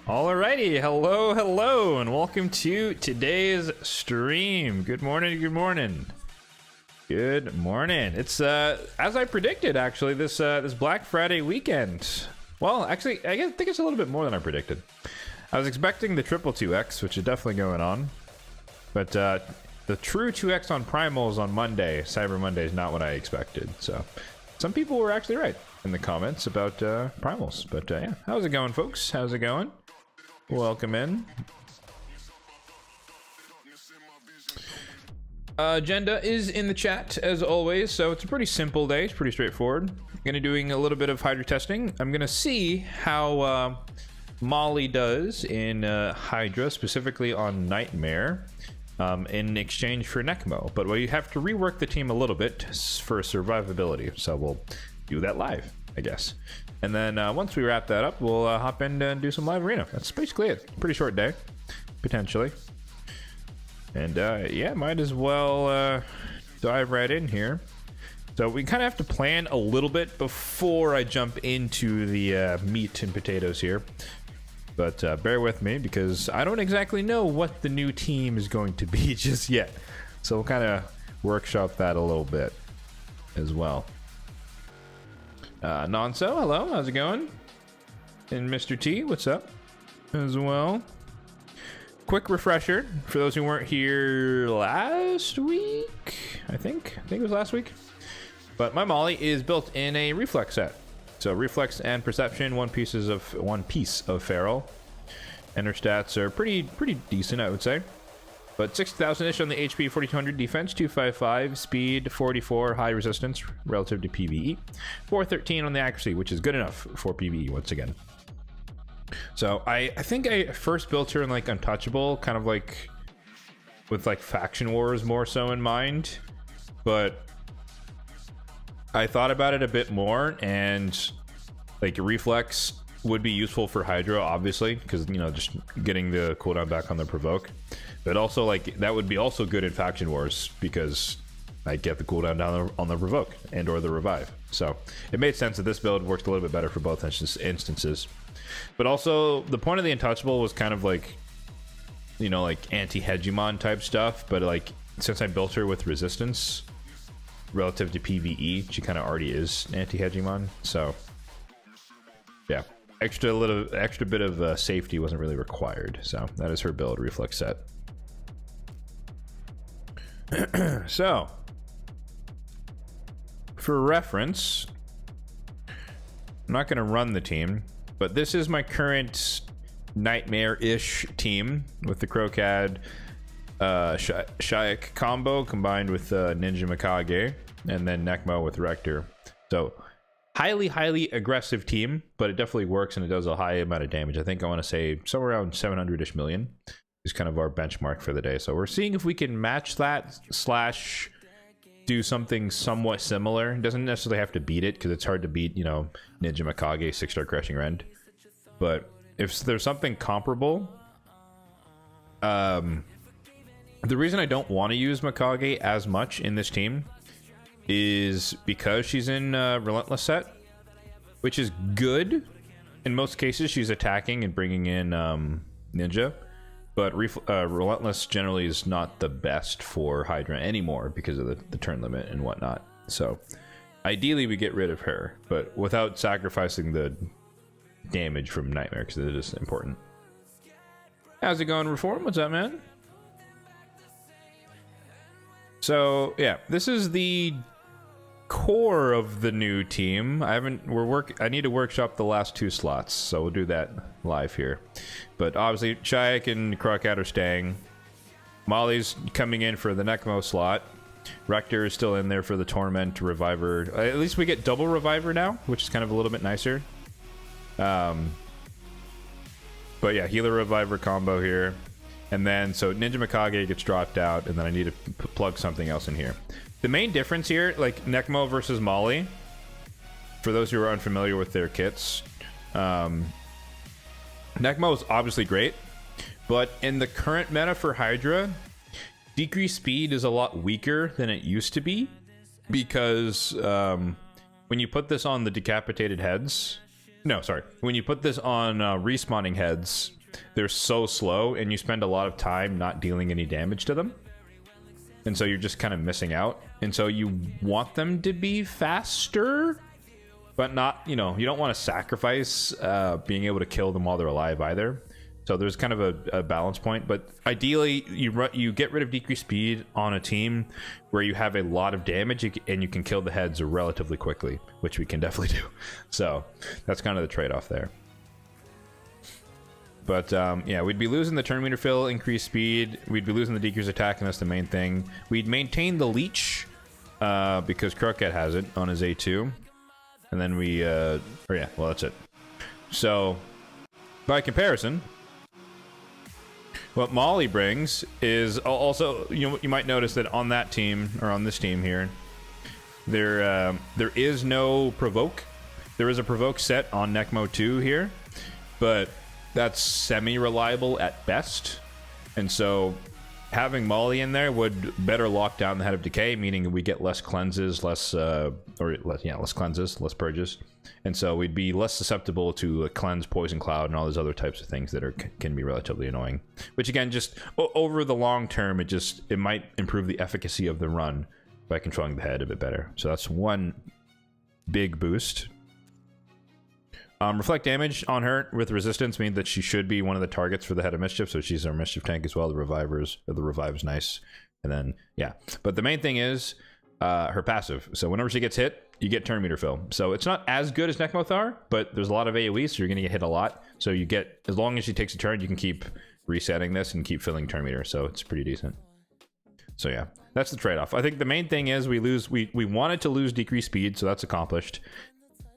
Alrighty, hello, and welcome to today's stream. Good morning, good morning. Good morning. It's as I predicted, actually, this Black Friday weekend. Well, actually, I think it's a little bit more than I predicted. I was expecting the triple 2x, which is definitely going on, but the true 2x on primals on Monday, Cyber Monday, is not what I expected. So, some people were actually right in the comments about primals. But yeah, how's it going, folks? How's it going? Welcome in. Agenda is in the chat as always, so it's a pretty simple day. It's pretty straightforward. I'm gonna doing a little bit of Hydra testing. I'm gonna see how Maulie does in Hydra, specifically on Nightmare, in exchange for Necmo. But we have to rework the team a little bit for survivability, so we'll do that live, I guess. And then once we wrap that up, we'll hop in and do some live arena. That's basically it. Pretty short day, potentially. And yeah, might as well dive right in here. So we kind of have to plan a little bit before I jump into the meat and potatoes here. But bear with me, because I don't exactly know what the new team is going to be just yet. So we'll kind of workshop that a little bit as well. Nonso, hello, how's it going? And Mr. T, what's up as well? Quick refresher for those who weren't here last week. I think it was last week. But my Maulie is built in a reflex set. So reflex and perception, one piece of feral. And her stats are pretty decent, I would say. But 6,000-ish on the HP, 4,200 defense, 255 speed, 44 high resistance relative to PvE, 413 on the accuracy, which is good enough for PvE once again. So I think I first built her in like Untouchable, kind of like with like Faction Wars more so in mind. But I thought about it a bit more, and like reflex would be useful for Hydra, obviously, because, you know, just getting the cooldown back on the provoke. But also, like, that would be also good in Faction Wars, because I get the cooldown down on the provoke and or the revive. So it made sense that this build worked a little bit better for both instances. But also, the point of the Untouchable was kind of like, you know, like anti-hegemon type stuff. But like, since I built her with resistance relative to PvE, she kind of already is anti-hegemon. So yeah, extra bit of safety wasn't really required. So that is her build, reflex set. So, for reference, I'm not going to run the team, but this is my current Nightmare-ish team with the Crocad Shayak combo combined with Ninja Mikage, and then Necmo with Rector. So, highly aggressive team, but it definitely works and it does a high amount of damage. I think I want to say somewhere around 700-ish million. Is kind of our benchmark for the day. So we're seeing if we can match that / do something somewhat similar. It doesn't necessarily have to beat it, because it's hard to beat, you know, Ninja Mikage 6-star Crushing Rend. But if there's something comparable, the reason I don't want to use Mikage as much in this team is because she's in Relentless set, which is good. In most cases, she's attacking and bringing in Ninja. But Relentless generally is not the best for Hydra anymore because of the turn limit and whatnot. So ideally we get rid of her, but without sacrificing the damage from Nightmare, because it is important. How's it going, Reform? What's up, man? So yeah, this is the core of the new team. I need to workshop the last 2 slots, so we'll do that live here. But obviously Shayak and Crocad are staying. Maulie's coming in for the Necmo slot. Rector is still in there for the Torment Reviver. At least we get double Reviver now, which is kind of a little bit nicer. But yeah, Healer Reviver combo here. And then so Ninja Mikage gets dropped out, and then I need to plug something else in here. The main difference here, like Necmo versus Maulie, for those who are unfamiliar with their kits, Necmo is obviously great, but in the current meta for Hydra, decreased speed is a lot weaker than it used to be, because when you put this on the decapitated heads, No, sorry. When you put this on respawning heads, they're so slow, and you spend a lot of time not dealing any damage to them. And so you're just kind of missing out. And so you want them to be faster, but not, you know, you don't want to sacrifice being able to kill them while they're alive either. So there's kind of a balance point, but ideally you get rid of decreased speed on a team where you have a lot of damage and you can kill the heads relatively quickly, which we can definitely do. So that's kind of the trade-off there. But yeah, we'd be losing the turn meter fill, increased speed. We'd be losing the decreased attack, and that's the main thing. We'd maintain the leech because Croquette has it on his A2. And then we, or yeah, well, that's it. So by comparison, what Maulie brings is also, you might notice that on that team, or on this team here, there is no provoke. There is a provoke set on Necmo 2 here, but that's semi-reliable at best. And so having Maulie in there would better lock down the Head of Decay, meaning we get less cleanses, less cleanses, less purges. And so we'd be less susceptible to cleanse, poison cloud, and all those other types of things that can be relatively annoying. Which again, just over the long term, it might improve the efficacy of the run by controlling the head a bit better. So that's one big boost. Reflect damage on her with resistance means that she should be one of the targets for the Head of Mischief, so she's our Mischief tank as well. The revive's nice. And then, yeah. But the main thing is her passive. So whenever she gets hit, you get turn meter fill. So it's not as good as Necmothar, but there's a lot of AoE, so you're going to get hit a lot. So you get, as long as she takes a turn, you can keep resetting this and keep filling turn meter. So it's pretty decent. So yeah, that's the trade-off. I think the main thing is we wanted to lose decreased speed, so that's accomplished.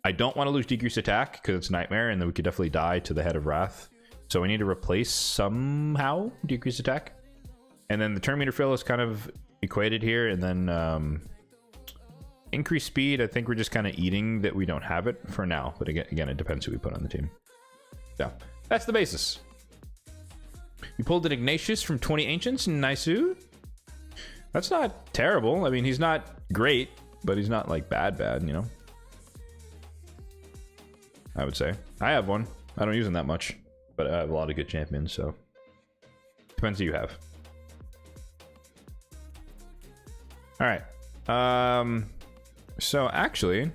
I don't want to lose decreased attack because it's Nightmare, and then we could definitely die to the Head of Wrath. So we need to replace somehow decreased attack. And then the turn meter fill is kind of equated here, and then increased speed, I think we're just kind of eating that we don't have it for now. But again, it depends who we put on the team. So that's the basis. We pulled an Ignatius from 20 Ancients and Naisu. That's not terrible. I mean, he's not great, but he's not like bad, you know? I would say. I have one. I don't use him that much, but I have a lot of good champions, so depends who you have. All right. So actually,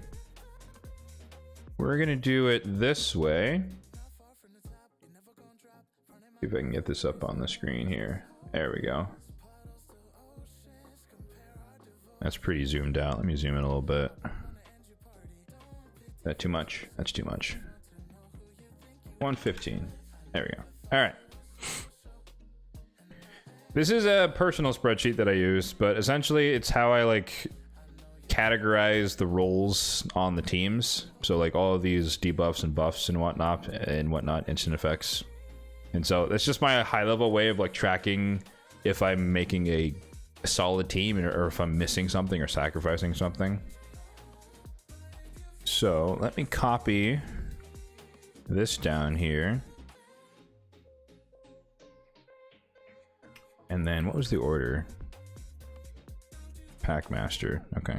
we're gonna do it this way. See if I can get this up on the screen here. There we go. That's pretty zoomed out. Let me zoom in a little bit. That too much? That's too much. 115. There we go. All right. This is a personal spreadsheet that I use, but essentially it's how I like categorize the roles on the teams. So like all of these debuffs and buffs and whatnot, instant effects. And so that's just my high level way of like tracking if I'm making a solid team or if I'm missing something or sacrificing something. So let me copy this down here. And then what was the order? Packmaster. Okay.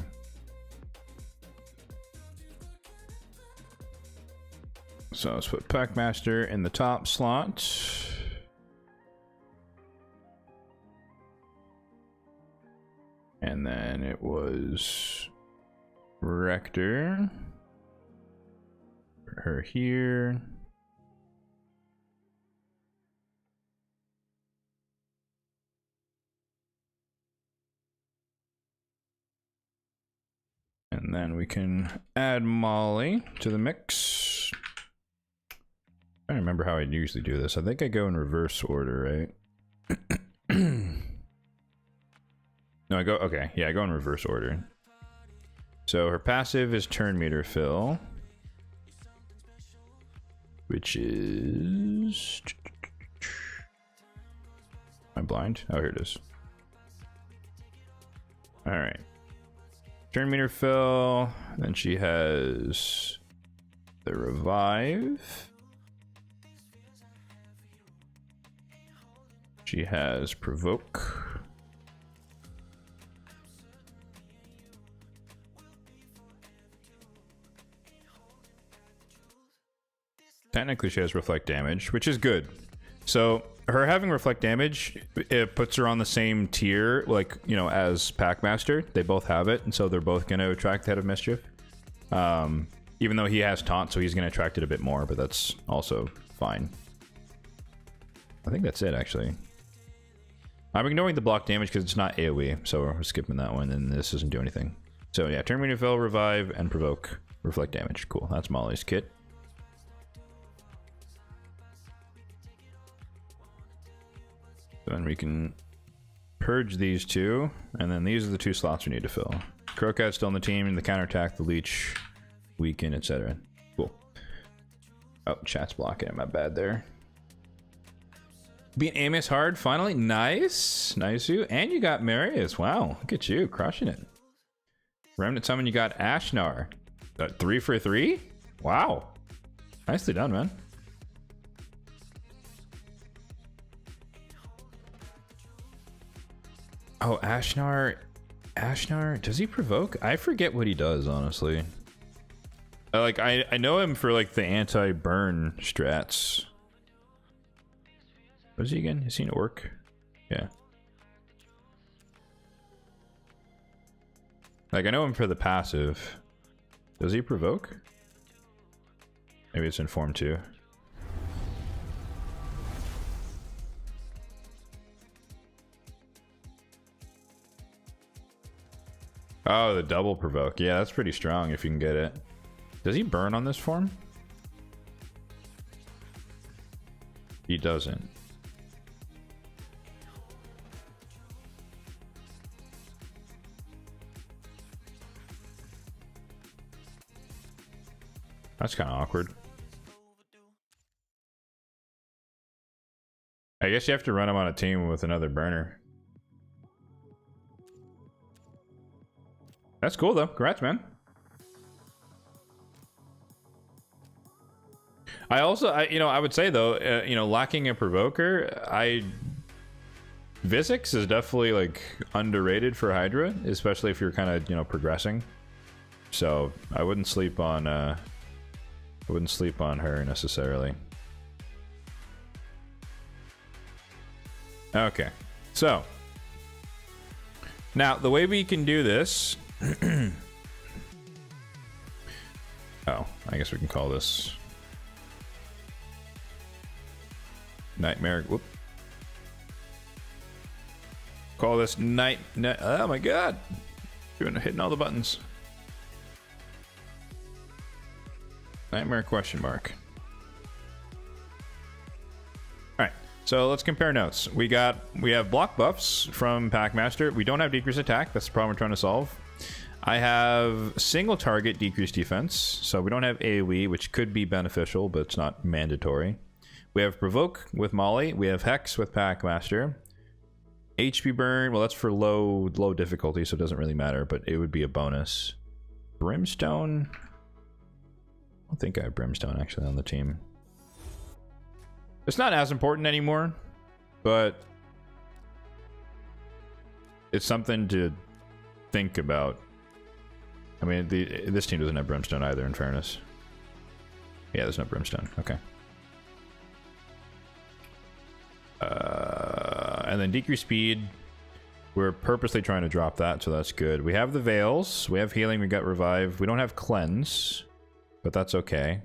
So let's put Packmaster in the top slot. And then it was Rector. Her here. And then we can add Maulie to the mix. I don't remember how I usually do this. I think I go in reverse order, right? No, I go, okay. Yeah, I go in reverse order. So her passive is turn meter fill, which is... Am I blind? Oh, here it is. All right. Turn meter fill. Then she has the revive. She has provoke. technically she has reflect damage, which is good. So her having reflect damage, it puts her on the same tier, like, you know, as Packmaster. They both have it, and so they're both going to attract Head of Mischief. Even though he has taunt, so he's going to attract it a bit more, but that's also fine. I think that's it, actually. I'm ignoring the block damage because it's not AoE, so we're skipping that one, and this doesn't do anything. So yeah, turn meter fill, revive, and provoke reflect damage. Cool, that's Maulie's kit. Then we can purge these two, and then these are the 2 slots we need to fill. Crocat's still on the team, and the counterattack, the leech, weaken, etc. Cool. Oh, chat's blocking it, my bad there. Beat Amos hard, finally. Nice. Nice you. And you got Marius. Wow, look at you, crushing it. Remnant Summon, you got Ashnar. 3 for 3? Wow. Nicely done, man. Oh, Ashnar. Ashnar, does he provoke? I forget what he does, honestly. I know him for like the anti-burn strats. What is he again? Is he an orc? Yeah. Like, I know him for the passive. Does he provoke? Maybe it's informed too. Oh, the double provoke. Yeah, that's pretty strong if you can get it. Does he burn on this form? He doesn't. That's kind of awkward. I guess you have to run him on a team with another burner. That's cool though. Congrats, man. I also, I would say though, lacking a provoker, Visix is definitely like underrated for Hydra, especially if you're kind of, progressing. So I wouldn't sleep on her necessarily. Okay, so now the way we can do this. Oh, I guess we can call this Nightmare. Whoop. Call this oh my god, hitting all the buttons. Nightmare question mark. Alright, so let's compare notes. We have block buffs from Packmaster. We don't have decreased attack. That's the problem we're trying to solve. I have single target decreased defense, so we don't have AoE, which could be beneficial, but it's not mandatory. We have provoke with Maulie. We have hex with Packmaster. HP burn, well, that's for low difficulty, so it doesn't really matter, but it would be a bonus. Brimstone. I don't think I have Brimstone actually on the team. It's not as important anymore, but it's something to think about. I mean, this team doesn't have Brimstone either, in fairness. Yeah, there's no Brimstone. Okay. And then decrease speed. We're purposely trying to drop that, so that's good. We have the Veils. We have healing. We got revive. We don't have cleanse, but that's okay.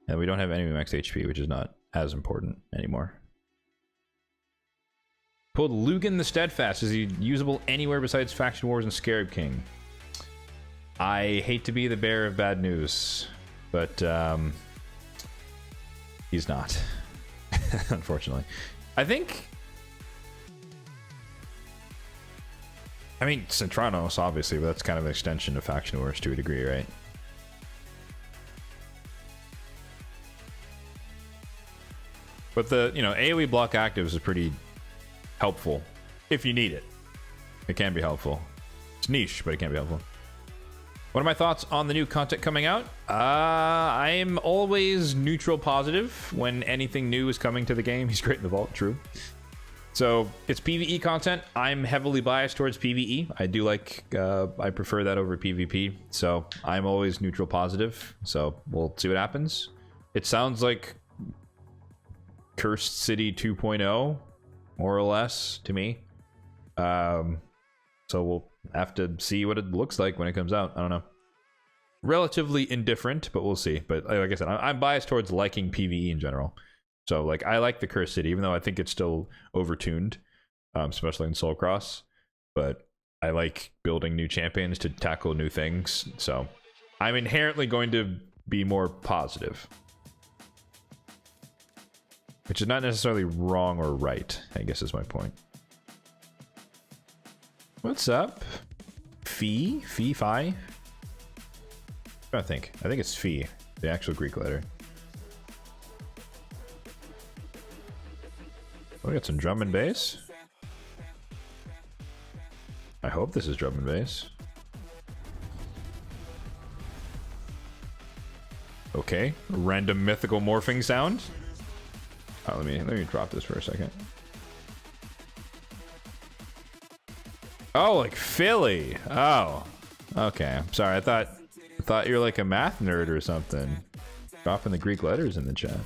And we don't have enemy max HP, which is not as important anymore. Pulled Lugan the Steadfast. Is he usable anywhere besides Faction Wars and Scarab King? I hate to be the bearer of bad news, but he's not, unfortunately. I mean, Centranos, obviously, but that's kind of an extension of Faction Wars to a degree, right? But the, AoE block actives is pretty helpful if you need it. It can be helpful. It's niche, but it can be helpful. What are my thoughts on the new content coming out? I'm always neutral positive when anything new is coming to the game. He's great in the vault, true. So it's PvE content. I'm heavily biased towards PvE. I do I prefer that over PvP. So I'm always neutral positive. So we'll see what happens. It sounds like Cursed City 2.0, more or less, to me. So we'll have to see what it looks like when it comes out. I don't know. Relatively indifferent, but we'll see. But like I said, I'm biased towards liking PvE in general. So like I like the Cursed City, even though I think it's still overtuned, especially in Soul Cross. But I like building new champions to tackle new things. So I'm inherently going to be more positive. Which is not necessarily wrong or right, I guess is my point. What's up? Phi? Phi? I think it's Phi, the actual Greek letter. Oh, we got some drum and bass. I hope this is drum and bass. Okay, random mythical morphing sound. Oh, let me drop this for a second. Oh, like Philly. Oh, okay. I'm sorry. I thought you were like a math nerd or something. Dropping the Greek letters in the chat.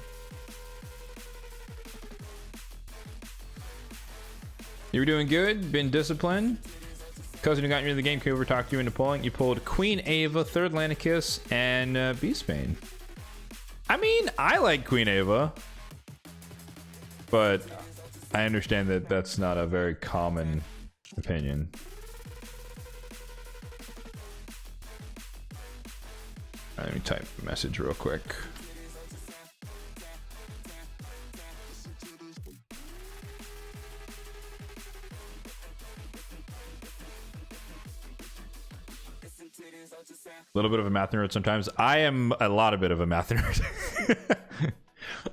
You were doing good. Been disciplined. Cousin who got you into the game came over, talked you into pulling. You pulled Queen Ava, Third Landicus, and Beastbane. I mean, I like Queen Ava, but I understand that that's not a very common opinion. Let me type a message real quick. A little bit of a math nerd sometimes. I am a lot of bit of a math nerd.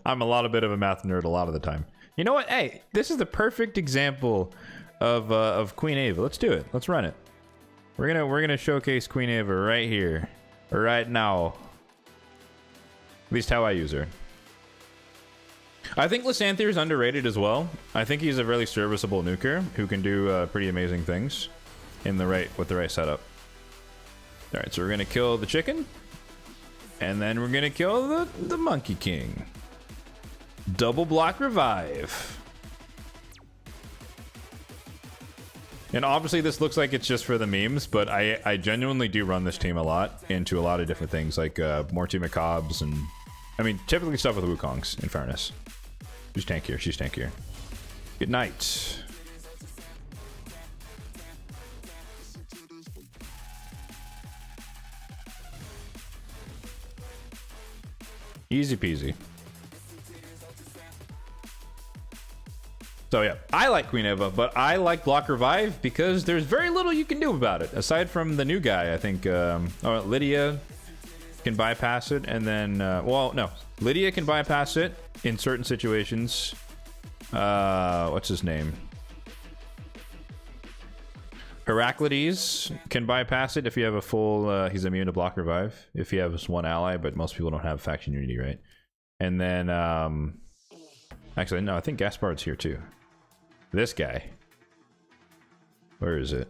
I'm a lot of bit of a math nerd a lot of the time. You know what? Hey, this is the perfect example of Queen Ava. Let's do it. Let's run it. We're gonna showcase Queen Ava right here, right now. At least how I use her. I think Lysanther is underrated as well. I think he's a really serviceable nuker who can do pretty amazing things with the right setup. All right, so we're gonna kill the chicken, and then we're gonna kill the Monkey King. Double block revive. And obviously this looks like it's just for the memes, but I genuinely do run this team a lot into a lot of different things, like Morty Macabres, and I mean typically stuff with Wukongs, in fairness. She's tankier, she's tankier. Good night. Easy peasy. So yeah, I like Queen Ava, but I like Block Revive because there's very little you can do about it. Aside from the new guy, I think Lydia can bypass it, and then, well, no. Lydia can bypass it in certain situations. What's his name? Heraclides can bypass it if you have a full, he's immune to Block Revive. If he has one ally, but most people don't have faction unity, right? And then, actually, no, I think Gaspard's here too. This guy. Where is it?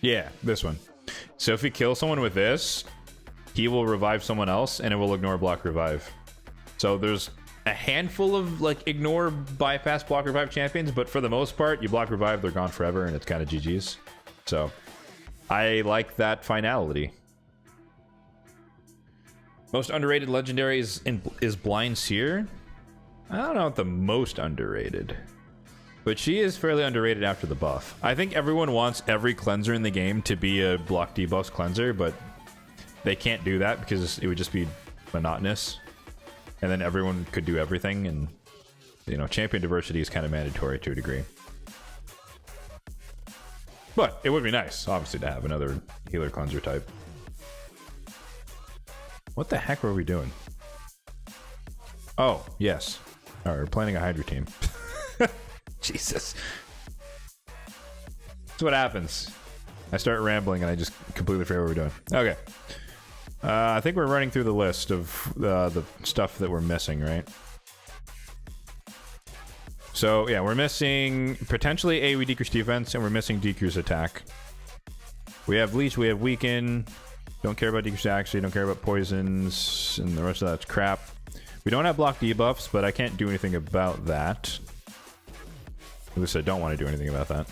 Yeah, this one. So if he kills someone with this, he will revive someone else and it will ignore Block Revive. So there's a handful of like ignore bypass Block Revive champions, but for the most part, you Block Revive, they're gone forever, and it's kind of GG's. So I like that finality. Most underrated legendary is Blind Seer. I don't know what the most underrated, but she is fairly underrated after the buff. I think everyone wants every cleanser in the game to be a block debuff cleanser, but they can't do that because it would just be monotonous. And then everyone could do everything, and you know, champion diversity is kind of mandatory to a degree. But it would be nice, obviously, to have another healer cleanser type. What the heck were we doing? Oh, yes. All right, we're planning a Hydra team. Jesus. That's what happens. I start rambling and I just completely forget what we're doing. Okay. I think we're running through the list of the stuff that we're missing, right? So, yeah, we're missing potentially AoE decrease defense, and we're missing decrease attack. We have Leech, we have Weaken, Don't care about decreased accuracy, don't care about poisons, and the rest of that's crap. We don't have block debuffs, but I can't do anything about that. At least I don't want to do anything about that.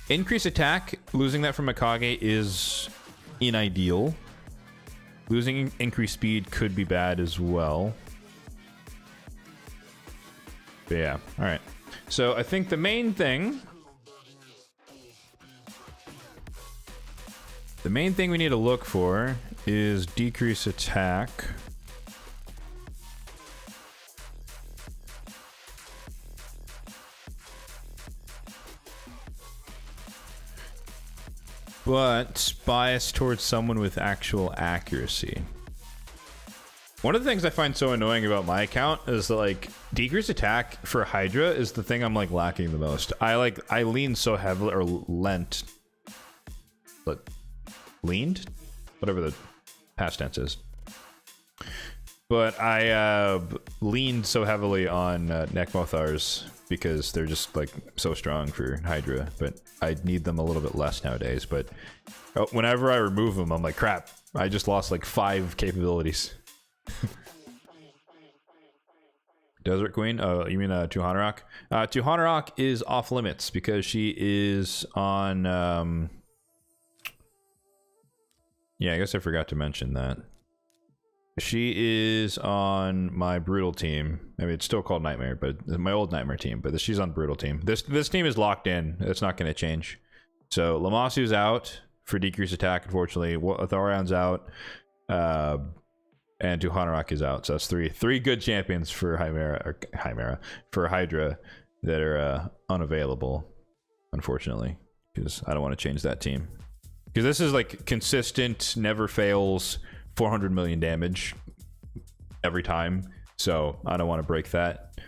Increase attack, losing that from Mikage is unideal. Losing increased speed could be bad as well. But yeah, alright. So I think the main thing... The main thing we need to look for is decrease attack. But bias towards someone with actual accuracy. One of the things I find so annoying about my account is that, like, decrease attack for Hydra is the thing I'm, like, lacking the most. I lean so heavily, or leant, but leaned? Whatever the past tense is. But I leaned so heavily on Nekmothars because they're just, like, so strong for Hydra, but I need them a little bit less nowadays. But whenever I remove them, I'm like, crap, I just lost, like, 5 capabilities. Desert Queen? Oh, you mean Tuhanarok? Tuhanarok is off limits because she is on... Yeah, I guess I forgot to mention that. She is on my Brutal team. I mean, it's still called Nightmare, but my old Nightmare team. But she's on Brutal team. This team is locked in. It's not going to change. So Lamasu's out for decreased attack, unfortunately. Thorion's out. And Tuhanarok is out. So that's three good champions for for Hydra that are unavailable, unfortunately, because I don't want to change that team. Because this is like consistent, never fails, 400 million damage every time. So I don't want to break that.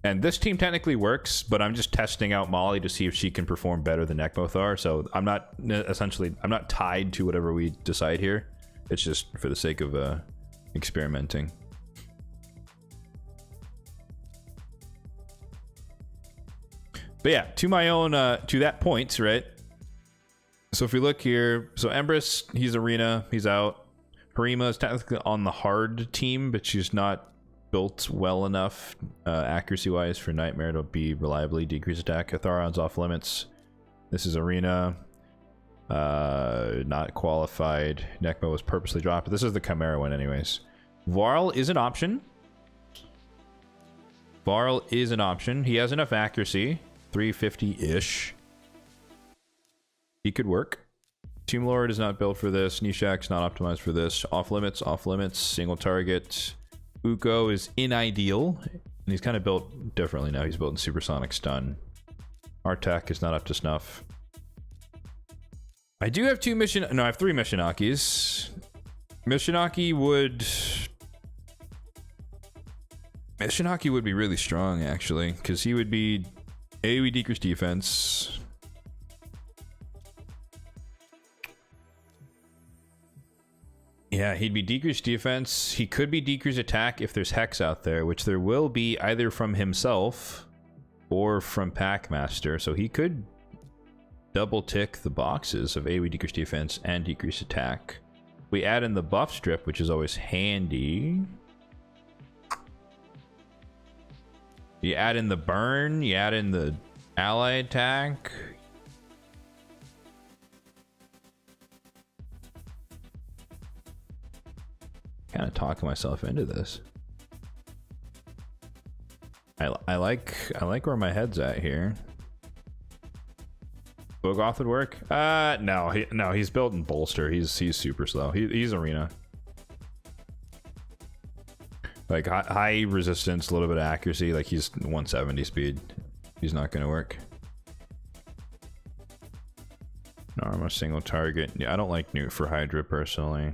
And this team technically works, but I'm just testing out Maulie to see if she can perform better than Nekmothar. So I'm not I'm not tied to whatever we decide here. It's just for the sake of experimenting. But yeah, to my own to that point, right? So if we look here, so Empress, he's Arena, he's out. Harima is technically on the hard team, but she's not built well enough accuracy wise for Nightmare to be reliably decreased attack. Atharion's off limits. This is Arena. Not qualified. Nekmo was purposely dropped, but this is the Chimera one anyways. Varl is an option. Varl is an option. He has enough accuracy, 350-ish. He could work. Tomb Lord is not built for this. Nishak's not optimized for this. Off limits, single target. Uko isinideal, and he's kind of built differently now. He's built in supersonic stun. Artak is not up to snuff. I do have I have 3 Mishinakis. Mishinaki would be really strong, actually, because he would be AoE decreased defense. Yeah, he'd be decreased defense. He could be decreased attack if there's Hex out there, which there will be either from himself or from Packmaster. So he could double tick the boxes of AoE decreased defense and decreased attack. We add in the buff strip, which is always handy. You add in the burn, you add in the ally attack. Kind of talking myself into this. I like where my head's at here. Bogoth would work. No, he's built in bolster. He's super slow. He's Arena. Like high resistance, a little bit of accuracy. Like he's 170 speed. He's not gonna work. Armor single target. Yeah, I don't like Newt for Hydra personally.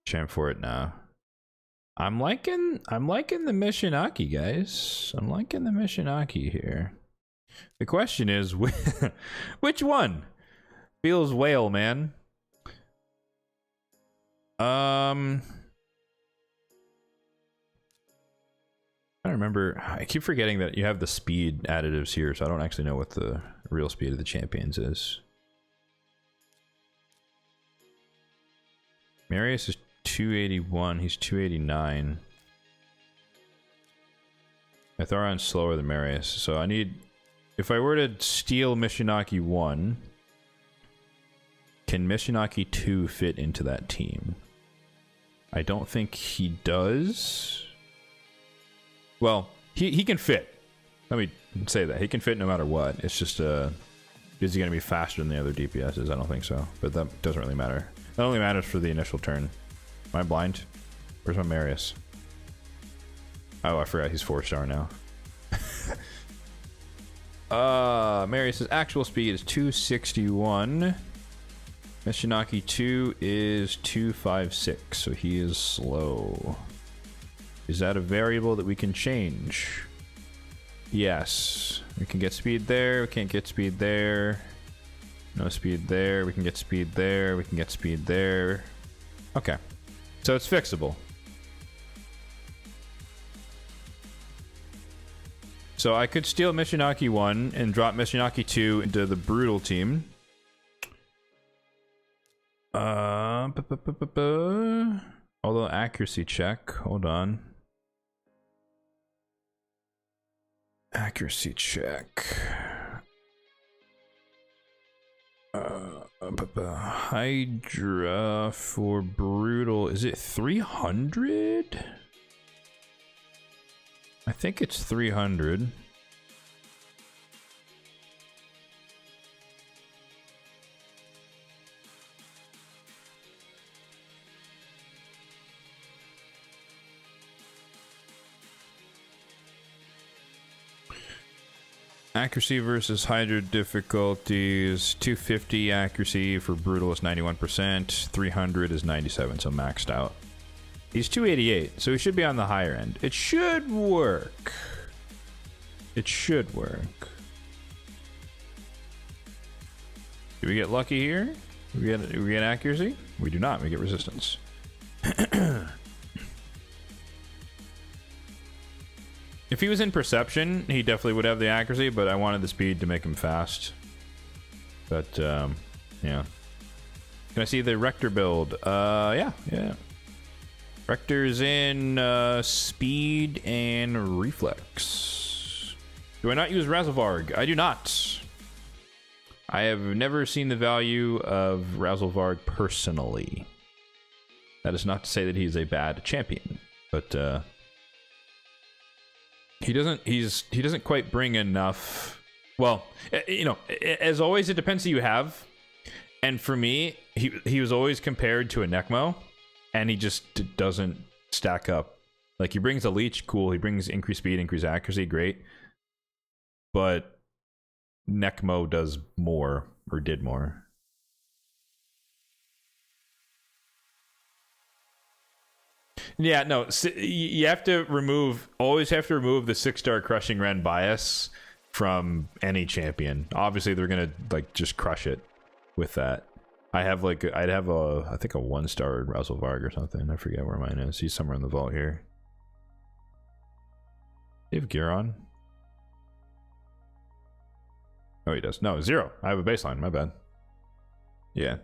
Champ for it now. I'm liking the Mishinaki, guys. I'm liking the Mishinaki here. The question is, which one feels whale, man? I don't remember. I keep forgetting that you have the speed additives here, so I don't actually know what the real speed of the champions is. Marius is 281. He's 289. Thoron's slower than Marius, so I need... If I were to steal Mishinaki 1, can Mishinaki 2 fit into that team? I don't think he does. Well, he can fit. Let me say that. He can fit no matter what. It's just, is he going to be faster than the other DPSs? I don't think so. But that doesn't really matter. That only matters for the initial turn. Am I blind? Where's my Marius? Oh, I forgot he's 4-star now. Marius's actual speed is 261. Mishinaki 2 is 256, so he is slow. Is that a variable that we can change? Yes. We can get speed there, we can't get speed there. No speed there, we can get speed there, we can get speed there. Okay. So it's fixable. So I could steal Mishinaki 1 and drop Mishinaki 2 into the Brutal team. Although accuracy check, hold on. Accuracy check. Hydra for Brutal, is it 300? I think it's 300. Accuracy versus Hydra difficulties. 250 accuracy for Brutal is 91%. 300 is 97, so maxed out. He's 288, so he should be on the higher end. It should work. It should work. Do we get lucky here? Do we get accuracy? We do not. We get resistance. If he was in perception, he definitely would have the accuracy, but I wanted the speed to make him fast. But, yeah. Can I see the Rector build? Yeah. Rector's in speed and reflex. Do I not use Razzlevarg? I do not. I have never seen the value of Razzlevarg personally. That is not to say that he's a bad champion, but he doesn't quite bring enough. Well, you know, as always, it depends who you have. And for me, he was always compared to a Necmo. And he just doesn't stack up. Like, he brings a leech, cool. He brings increased speed, increased accuracy, great. But Necmo does more, or did more. Yeah, no, you have to always have to remove the 6-star Crushing Ren bias from any champion. Obviously, they're gonna, like, just crush it with that. I'd have I think a 1-star Razzlevarg or something. I forget where mine is. He's somewhere in the vault here. Do you have gear on? Oh, he does. No, 0. I have a baseline. My bad. Yeah.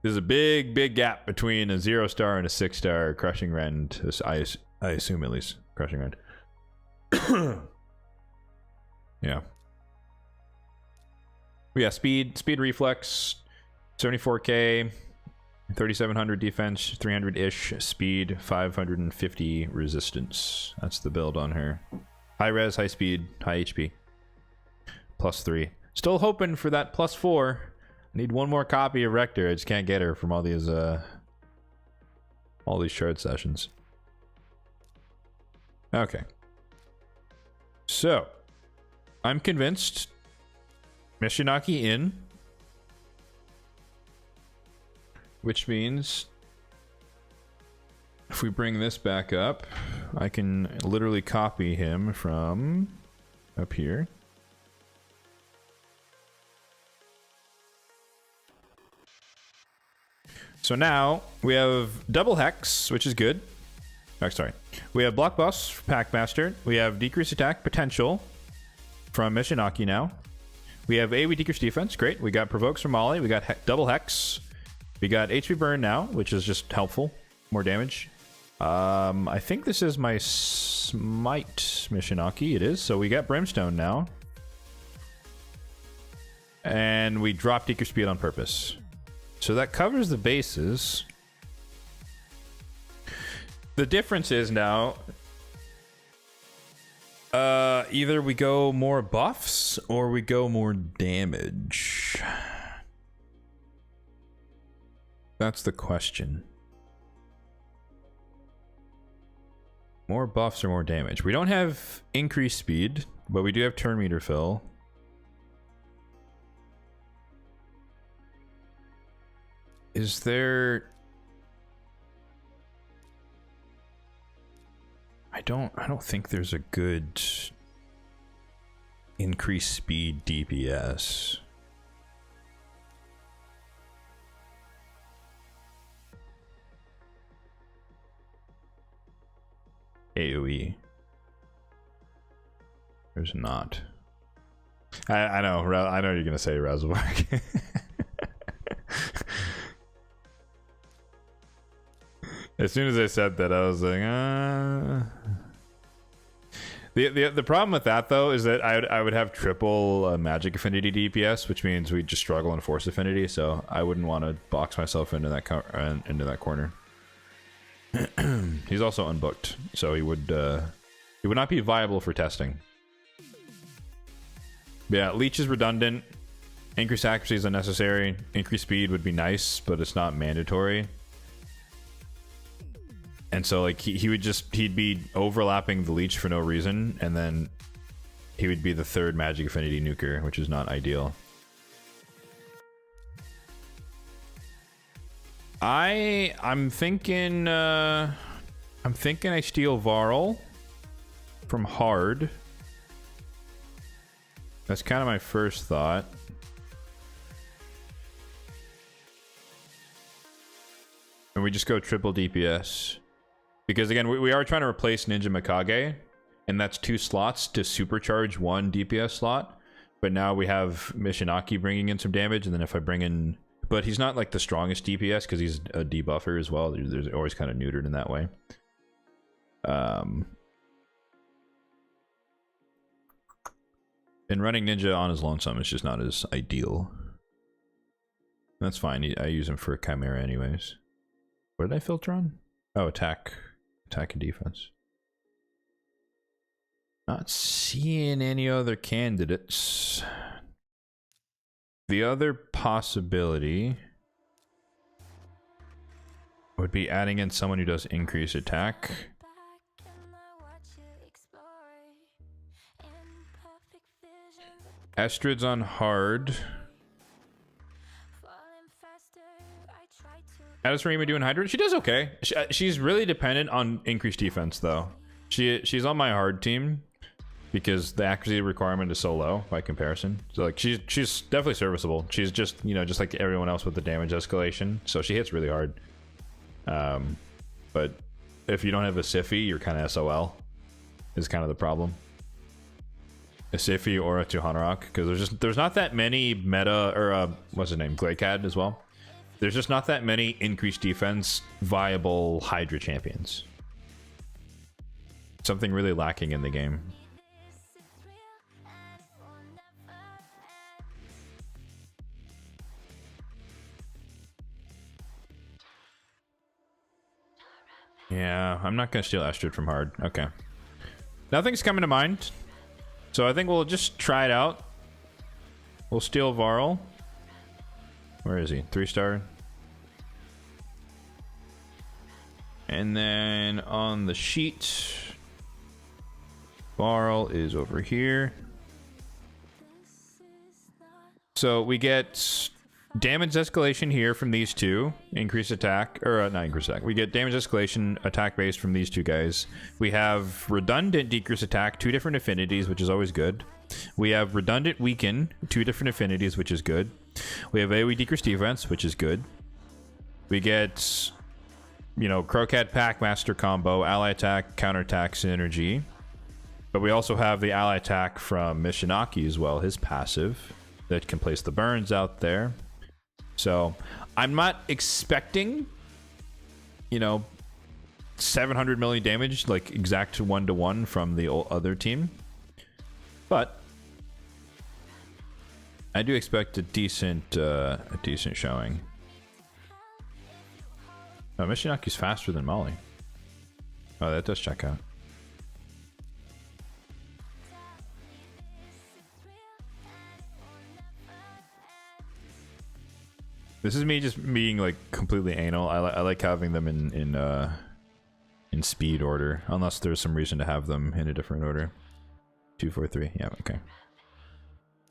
There's a big gap between a 0-star and a 6-star Crushing Rend. I assume, at least. Crushing Rend. Yeah. Yeah, speed reflex. 74k, 3700 defense, 300-ish speed, 550 resistance. That's the build on her. High res, high speed, high HP. +3. Still hoping for that +4. I need one more copy of Rector. I just can't get her from all these shard sessions. Okay. So, I'm convinced. Mishinaki in. Which means if we bring this back up, I can literally copy him from up here. So now we have double hex, which is good. Oh, sorry. We have block buffs for Packmaster. We have decreased attack potential from Mishinaki now. We have AoE decreased defense. Great. We got provokes from Maulie. We got double hex. We got HP burn now, which is just helpful. More damage. I think this is my Smite Mishinaki. It is. So we got Brimstone now. And we dropped Decrease Speed on purpose. So that covers the bases. The difference is now... either we go more buffs or we go more damage. That's the question. More buffs or more damage. We don't have increased speed, but we do have turn meter fill. Is there... I don't think there's a good increased speed DPS. AoE. There's not. I know. I know you're gonna say Razobark. As soon as I said that, I was like, The problem with that though is that I would have triple magic affinity DPS, which means we just struggle in force affinity. So I wouldn't want to box myself into that corner. He's also unbooked, so he would not be viable for testing. But yeah, Leech is redundant. Increased accuracy is unnecessary. Increased speed would be nice, but it's not mandatory. And so like he'd be overlapping the Leech for no reason, and then he would be the third magic affinity nuker, which is not ideal. I'm thinking I steal Varl from hard. That's kind of my first thought. And we just go triple DPS. Because again, we are trying to replace Ninja Mikage, and that's 2 slots to supercharge 1 DPS slot. But now we have Mishinaki bringing in some damage, and then if I bring in... But he's not like the strongest DPS because he's a debuffer as well. There's always kind of neutered in that way. And running Ninja on his lonesome is just not as ideal. That's fine. I use him for Chimera anyways. What did I filter on? Oh, attack and defense. Not seeing any other candidates. The other possibility would be adding in someone who does increase attack. Estrid's on hard. How does Rima do in Hydra? She does okay. She's really dependent on increased defense though. She's on my hard team because the accuracy requirement is so low by comparison. So like she's definitely serviceable. She's just, you know, just like everyone else with the damage escalation. So she hits really hard. But if you don't have a Siphi, you're kind of SOL. Is kind of the problem. A Siphi or a Tuhanarok, because there's not that many meta or what's his name, Glaykad as well. There's just not that many increased defense viable Hydra champions. Something really lacking in the game. Yeah, I'm not gonna steal Estrid from hard. Okay. Nothing's coming to mind. So I think we'll just try it out. We'll steal Varl. Where is he? 3-star. And then on the sheet, Varl is over here. So we get damage escalation here from these two. Increased attack, or not increased attack. We get damage escalation attack base from these two guys. We have redundant decrease attack, 2 different affinities, which is always good. We have redundant weaken, 2 different affinities, which is good. We have AoE decrease defense, which is good. We get, you know, Crocat Pack Master combo, ally attack, counterattack synergy. But we also have the ally attack from Mishinaki as well, his passive, that can place the burns out there. So I'm not expecting, you know, 700 million damage, like exact 1-to-1 from the other team. But I do expect a decent showing. Oh, Michinoku's faster than Maulie. Oh, that does check out. This is me just being like completely anal. I like having them in speed order, unless there's some reason to have them in a different order. 2, 4, 3. Yeah, okay.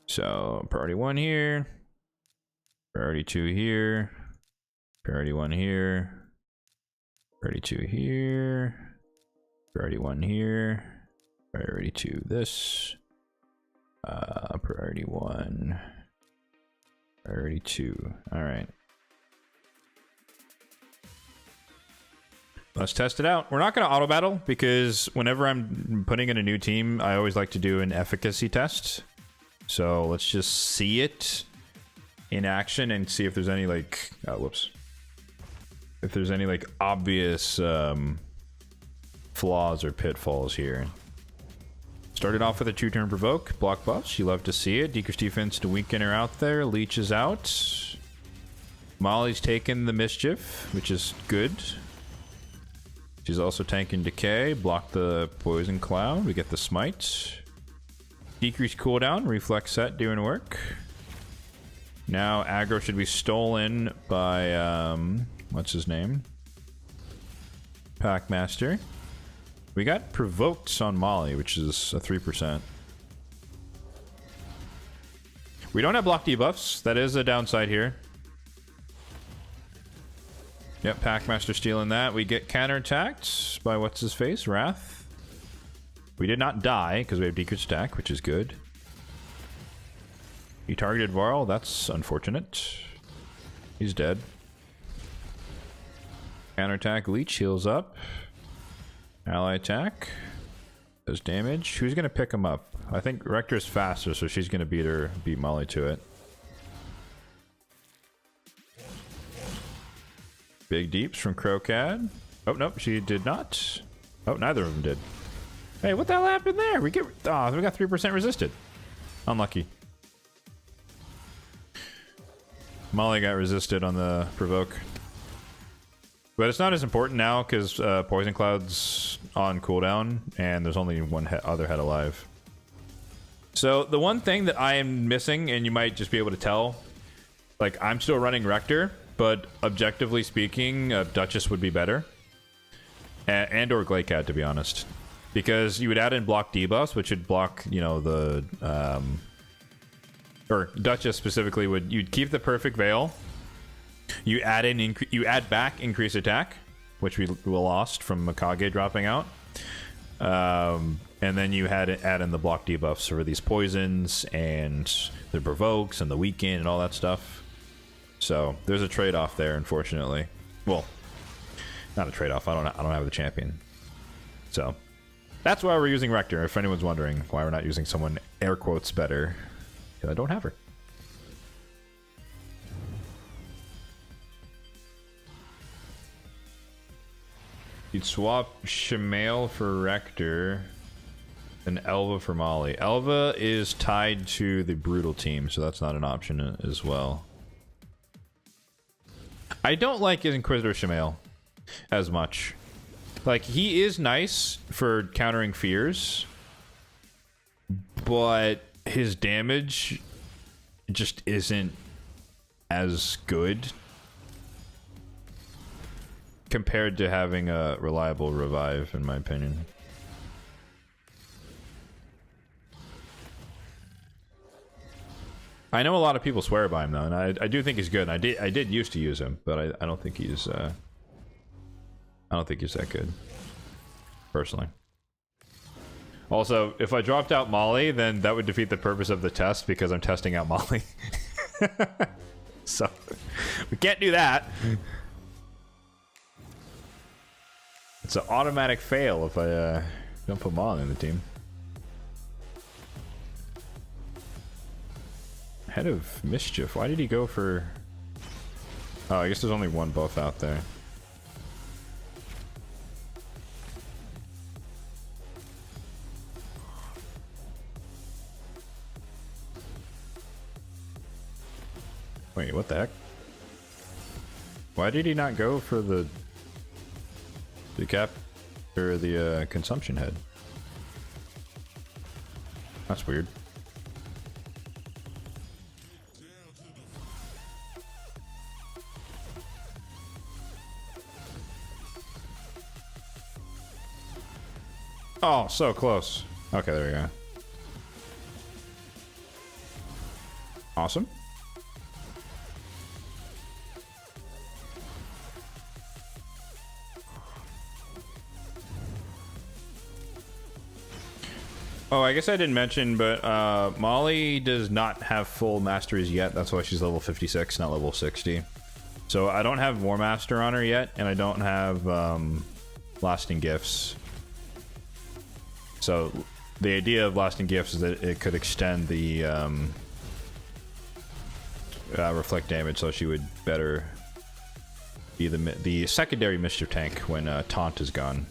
So priority 1 here, priority 2 here, priority 1 here, priority 2 here, priority 1 here, priority 2 this, priority 1, priority 2. All right. Let's test it out. We're not going to auto battle because whenever I'm putting in a new team, I always like to do an efficacy test. So let's just see it in action and see if there's any like, whoops. If there's any like obvious flaws or pitfalls here. Started off with a 2-turn provoke, block buffs. You love to see it. Decrease defense to weaken her out there. Leech is out. Maulie's taken the mischief, which is good. She's also tanking decay. Block the poison cloud. We get the smite. Decrease cooldown. Reflex set doing work. Now aggro should be stolen by what's his name? Packmaster. We got provoked on Maulie, which is a 3%. We don't have block debuffs. That is a downside here. Yep, Packmaster stealing that. We get counterattacked by what's his face? Wrath. We did not die because we have decreased attack, which is good. He targeted Varl. That's unfortunate. He's dead. Counterattack. Leech heals up. Ally attack. Does damage. Who's going to pick him up? I think Rector's faster, so she's going to beat Maulie to it. Big deeps from Crocad. Oh, nope, she did not. Oh, neither of them did. Hey, what the hell happened there? We got 3% resisted. Unlucky. Maulie got resisted on the provoke. But it's not as important now because Poison Cloud's on cooldown and there's only one other head alive. So the one thing that I am missing, and you might just be able to tell, like I'm still running Rector, but objectively speaking, Duchess would be better. And or Glakead, to be honest. Because you would add in block debuffs, which would block, you know, the... or Duchess specifically would... You'd keep the Perfect Veil. You add in... You add back increase attack, which we lost from Mikage dropping out. And then you add in the block debuffs for these poisons and the provokes and the weaken and all that stuff. So there's a trade-off there, unfortunately. Well, not a trade-off. I don't have the champion. So that's why we're using Rector. If anyone's wondering why we're not using someone air quotes better, because I don't have her. You'd swap Shamail for Rector and Elva for Maulie. Elva is tied to the Brutal team, so that's not an option as well. I don't like Inquisitor Shamail as much. Like, he is nice for countering fears, but his damage just isn't as good compared to having a reliable revive, in my opinion. I know a lot of people swear by him though, and I do think he's good. I did used to use him, but I don't think he's that good, personally. Also, if I dropped out Maulie, then that would defeat the purpose of the test because I'm testing out Maulie. So we can't do that. It's an automatic fail if I don't put Maulie in the team. Head of Mischief. Why did he go for... Oh, I guess there's only one buff out there. Wait, what the heck? Why did he not go for the cap or the consumption head? That's weird. Oh, so close. Okay, there we go. Awesome. Oh, I guess I didn't mention, but Maulie does not have full masteries yet. That's why she's level 56, not level 60. So I don't have War Master on her yet, and I don't have Lasting Gifts. So the idea of Lasting Gifts is that it could extend the reflect damage, so she would better be the secondary Mischief tank when Taunt is gone.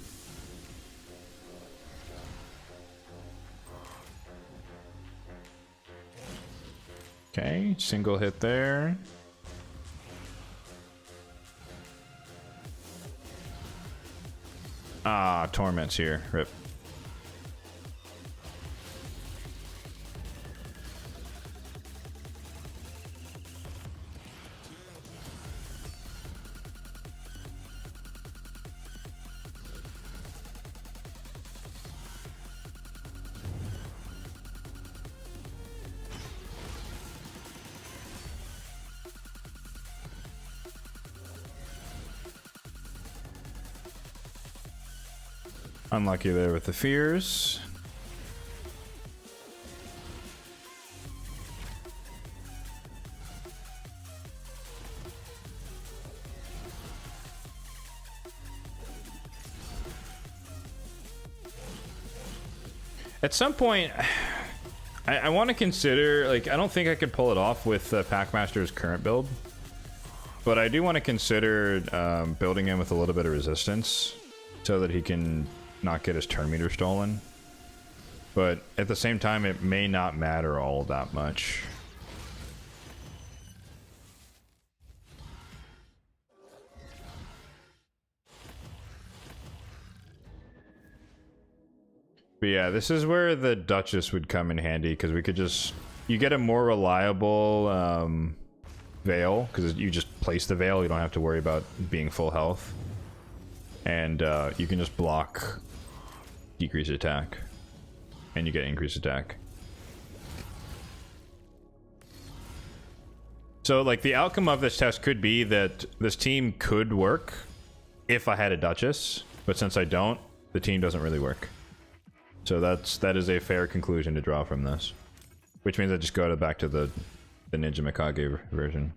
Okay, single hit there. Ah, Torment's here. Rip. Unlucky there with the fears. At some point, I want to consider, like, I don't think I could pull it off with Packmaster's current build, but I do want to consider building him with a little bit of resistance so that he can not get his turn meter stolen. But at the same time, it may not matter all that much. But yeah, this is where the Duchess would come in handy, because we could just... You get a more reliable Veil, because you just place the Veil, you don't have to worry about being full health. And you can just block decreased attack, and you get increased attack. So, like, the outcome of this test could be that this team could work if I had a Duchess, but since I don't, the team doesn't really work. So that is a fair conclusion to draw from this, which means I just go back to the Ninja Mikage version.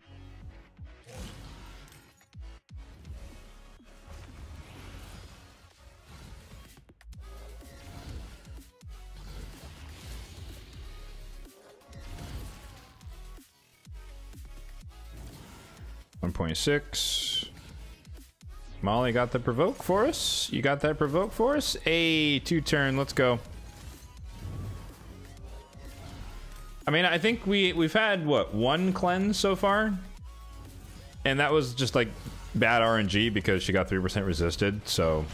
.6. Maulie got the provoke for us. You got that provoke for us? A 2-turn. Let's go. I mean, I think we've had what, 1 cleanse so far, and that was just like bad RNG because she got 3% resisted. So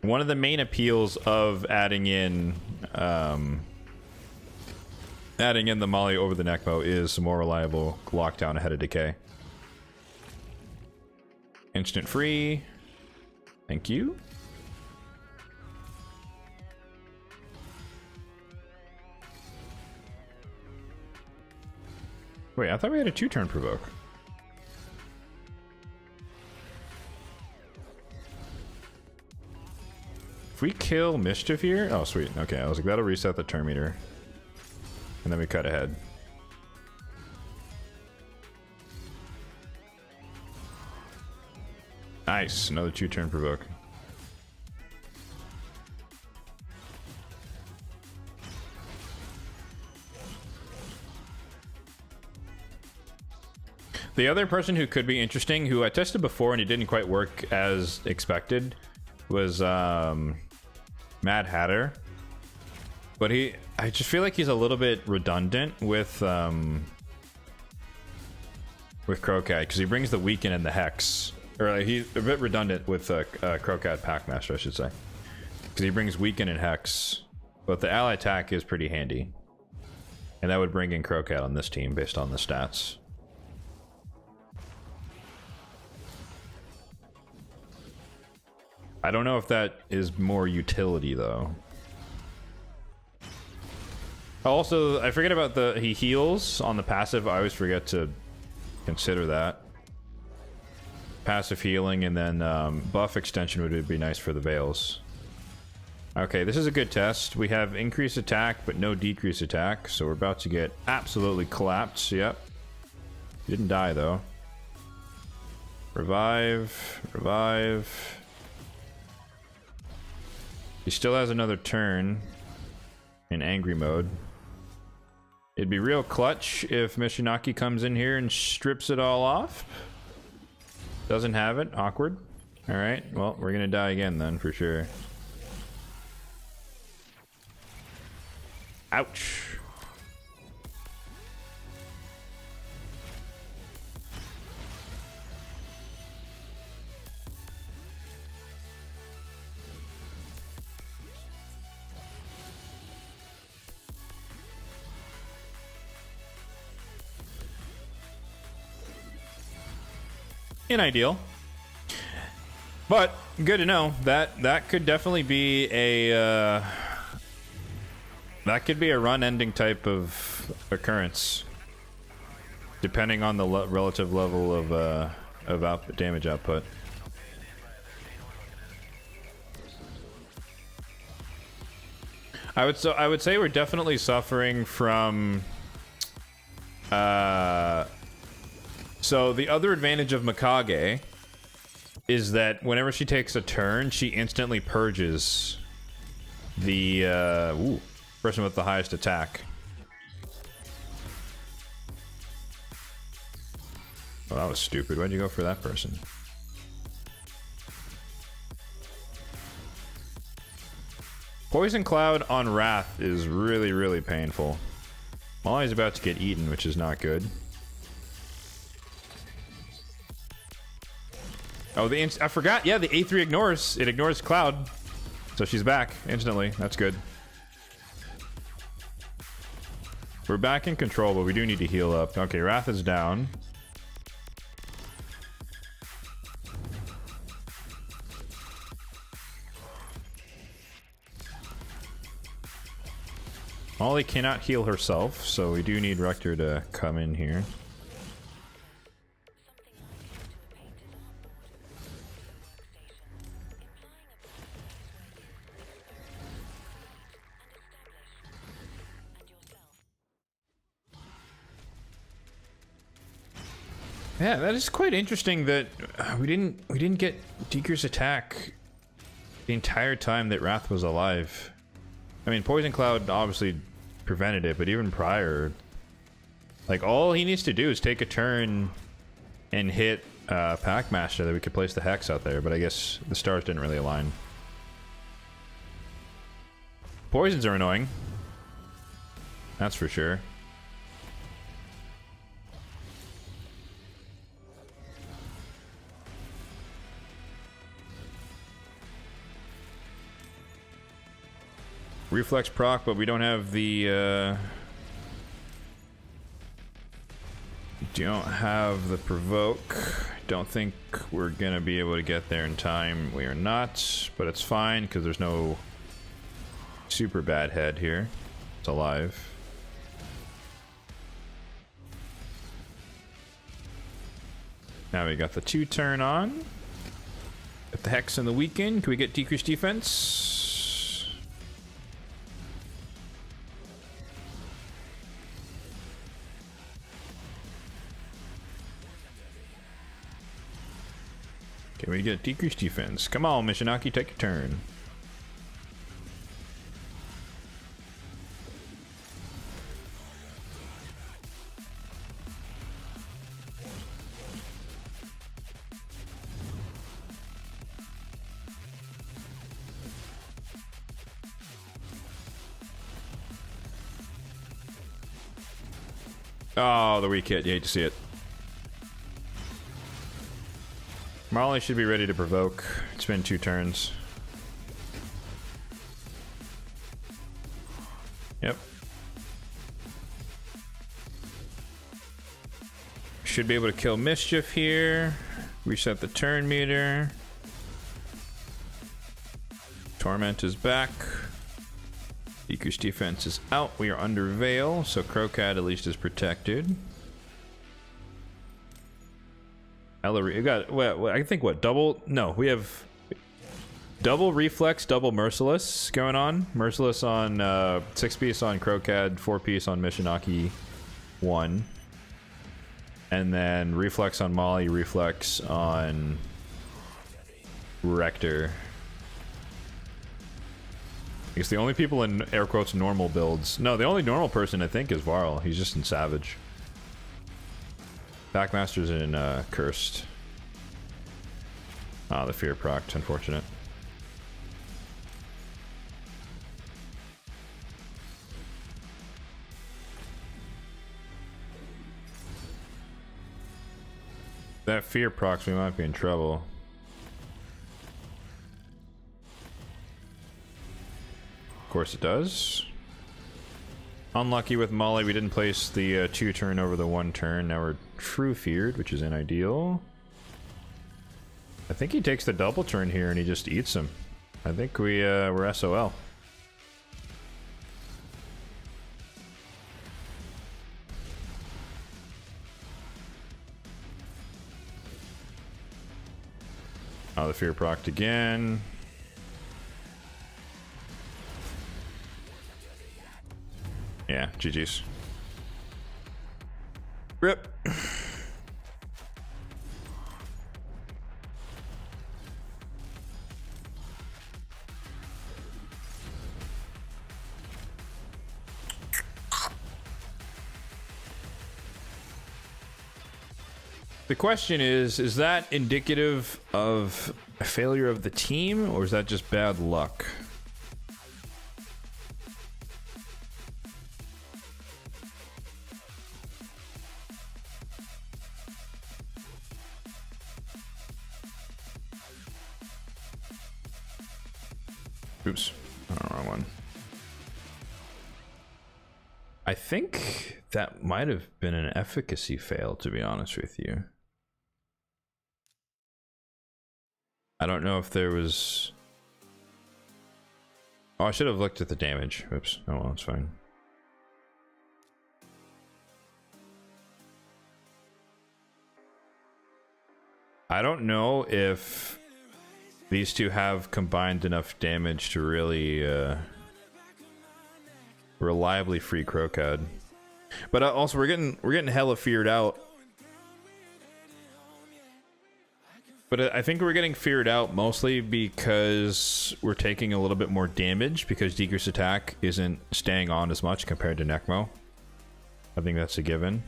one of the main appeals of adding in the Maulie over the neck bow is more reliable lockdown ahead of decay. Instant free. Thank you. Wait, I thought we had a 2-turn provoke. If we kill Mischief here... Oh, sweet. Okay, I was like, that'll reset the turn meter. And then we cut ahead. Nice, another 2-turn provoke. The other person who could be interesting, who I tested before and it didn't quite work as expected, was Mad Hatter. But I just feel like he's a little bit redundant with Crocat, because he brings the Weaken and the Hex. Or like, he's a bit redundant with Crocat Packmaster, I should say. Because he brings Weaken and Hex. But the ally attack is pretty handy. And that would bring in Crocat on this team based on the stats. I don't know if that is more utility though. Also, I forget about he heals on the passive. I always forget to consider that. Passive healing, and then buff extension would be nice for the Veils. Okay, this is a good test. We have increased attack, but no decreased attack, so we're about to get absolutely collapsed. Yep. Didn't die though. Revive, revive. He still has another turn in angry mode. It'd be real clutch if Mishinaki comes in here and strips it all off. Doesn't have it. Awkward. Alright, well, we're gonna die again then, for sure. Ouch. Unideal, but good to know that could definitely be a that could be a run-ending type of occurrence, depending on the relative level of damage output. I would say we're definitely suffering from. So the other advantage of Mikage is that whenever she takes a turn, she instantly purges the person with the highest attack. Oh, that was stupid. Why'd you go for that person? Poison Cloud on Wrath is really, really painful. Maulie's about to get eaten, which is not good. Oh, I forgot. Yeah, the A3 ignores. It ignores Cloud. So she's back instantly. That's good. We're back in control, but we do need to heal up. Okay, Wrath is down. Maulie cannot heal herself, so we do need Rector to come in here. Yeah, that is quite interesting that we didn't get Deeker's attack the entire time that Wrath was alive. I mean, Poison Cloud obviously prevented it, but even prior, like, all he needs to do is take a turn and hit Packmaster that we could place the Hex out there, but I guess the stars didn't really align. Poisons are annoying. That's for sure. Reflex proc, but we don't have the don't have the provoke. Don't think we're gonna be able to get there in time. We are not, but it's fine because there's no super bad head here. It's alive. Now we got the 2-turn on. Got the Hex and the Weaken. Can we get decreased defense? Can we get decreased defense? Come on, Mishinaki, take a turn. Oh, the weak hit. You hate to see it. Maulie should be ready to provoke. It's been 2 turns. Yep. Should be able to kill Mischief here. Reset the turn meter. Torment is back. Decreased defense is out. We are under Veil, so Crocat at least is protected. Ellery, you got, what, I think what, double? No, we have double Reflex, double Merciless going on. Merciless on 6-piece on Crocat, 4-piece on Mishinaki 1. And then Reflex on Maulie, Reflex on Rector. I guess the only people in air quotes normal builds. No, the only normal person I think is Varl. He's just in Savage. Backmaster's in Cursed. Ah, the Fear procced. Unfortunate. That Fear procs, we might be in trouble. Of course it does. Unlucky with Maulie, we didn't place the 2 turn over the 1 turn. Now we're true feared, which is unideal. I think he takes the double turn here and he just eats him. I think we're SOL. Oh, the Fear procced again. Yeah, GG's. RIP. The question is that indicative of a failure of the team, or is that just bad luck? Oops, wrong one. I think that might have been an efficacy fail, to be honest with you. I don't know if there was... Oh, I should have looked at the damage. Oops. Oh well, it's fine. I don't know if these two have combined enough damage to really reliably free Crocat. But also we're getting hella feared out. But I think we're getting feared out mostly because we're taking a little bit more damage because Decreased attack isn't staying on as much compared to Necmo. I think that's a given.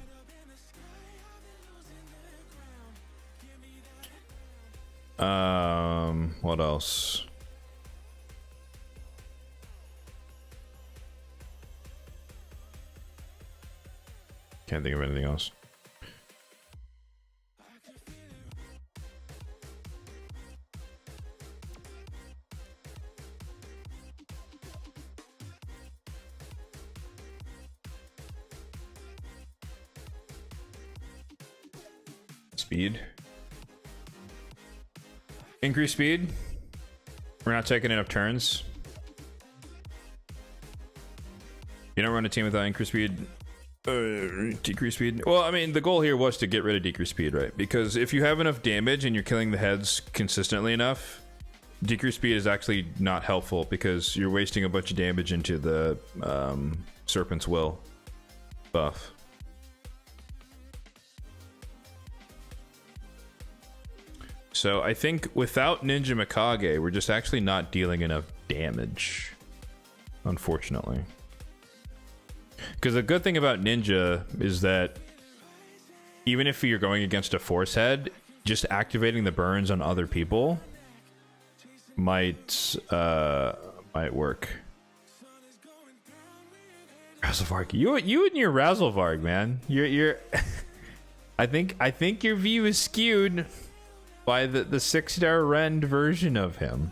What else? Can't think of anything else. Speed. Increase speed. We're not taking enough turns. You don't run a team without increased speed. Decrease speed. Well, I mean, the goal here was to get rid of decrease speed, right? Because if you have enough damage and you're killing the heads consistently enough, decrease speed is actually not helpful because you're wasting a bunch of damage into the Serpent's Will buff. So I think without Ninja Mikage, we're just actually not dealing enough damage, unfortunately. Because the good thing about Ninja is that even if you're going against a Force Head, just activating the burns on other people might work. Razzlevarg. You and your Razzlevarg, man. You're I think your view is skewed by the 6-star rend version of him.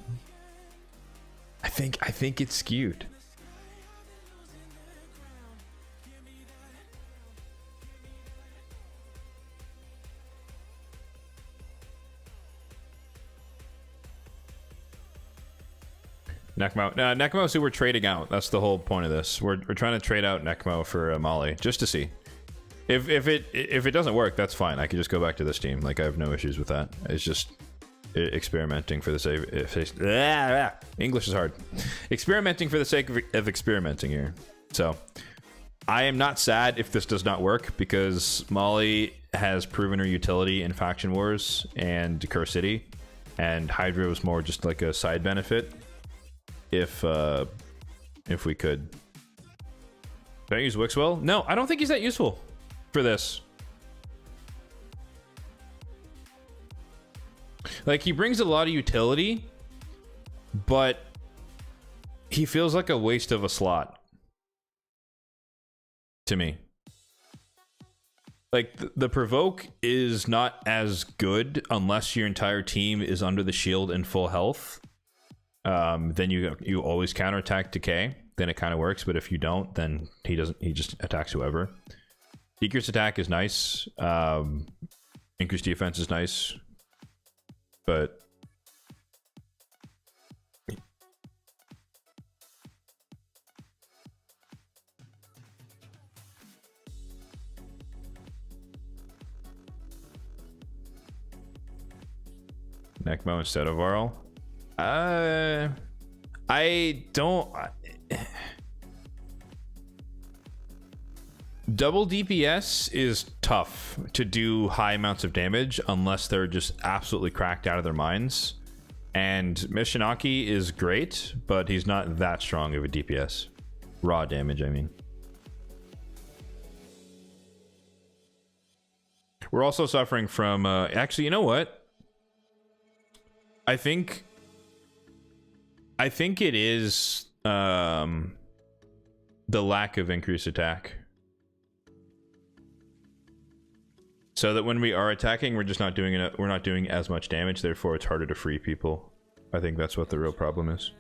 I think it's skewed. Nekmo. Nekmo, so we're trading out. That's the whole point of this. We're trying to trade out Nekmo for Maulie, just to see. If it doesn't work, that's fine. I can just go back to this team. Like, I have no issues with that. It's just experimenting for the sake English is hard. Experimenting for the sake of experimenting here. So I am not sad if this does not work, because Maulie has proven her utility in Faction Wars and Curse City, and Hydra was more just like a side benefit. If we could. Don't use Wixwell? No, I don't think he's that useful for this. Like, he brings a lot of utility, but he feels like a waste of a slot to me. Like, the provoke is not as good unless your entire team is under the shield and full health. Then you always counterattack decay, then it kind of works. But if you don't, then he just attacks whoever. Decreased attack is nice. Increased defense is nice, but Nekmo instead of Varl. I don't. Double DPS is tough to do high amounts of damage unless they're just absolutely cracked out of their minds. And Mishinaki is great, but he's not that strong of a DPS. Raw damage, I mean. We're also suffering from... actually, you know what? I think it is the lack of increased attack. So that when we are attacking, we're just not doing it. We're not doing as much damage. Therefore, it's harder to free people. I think that's what the real problem is.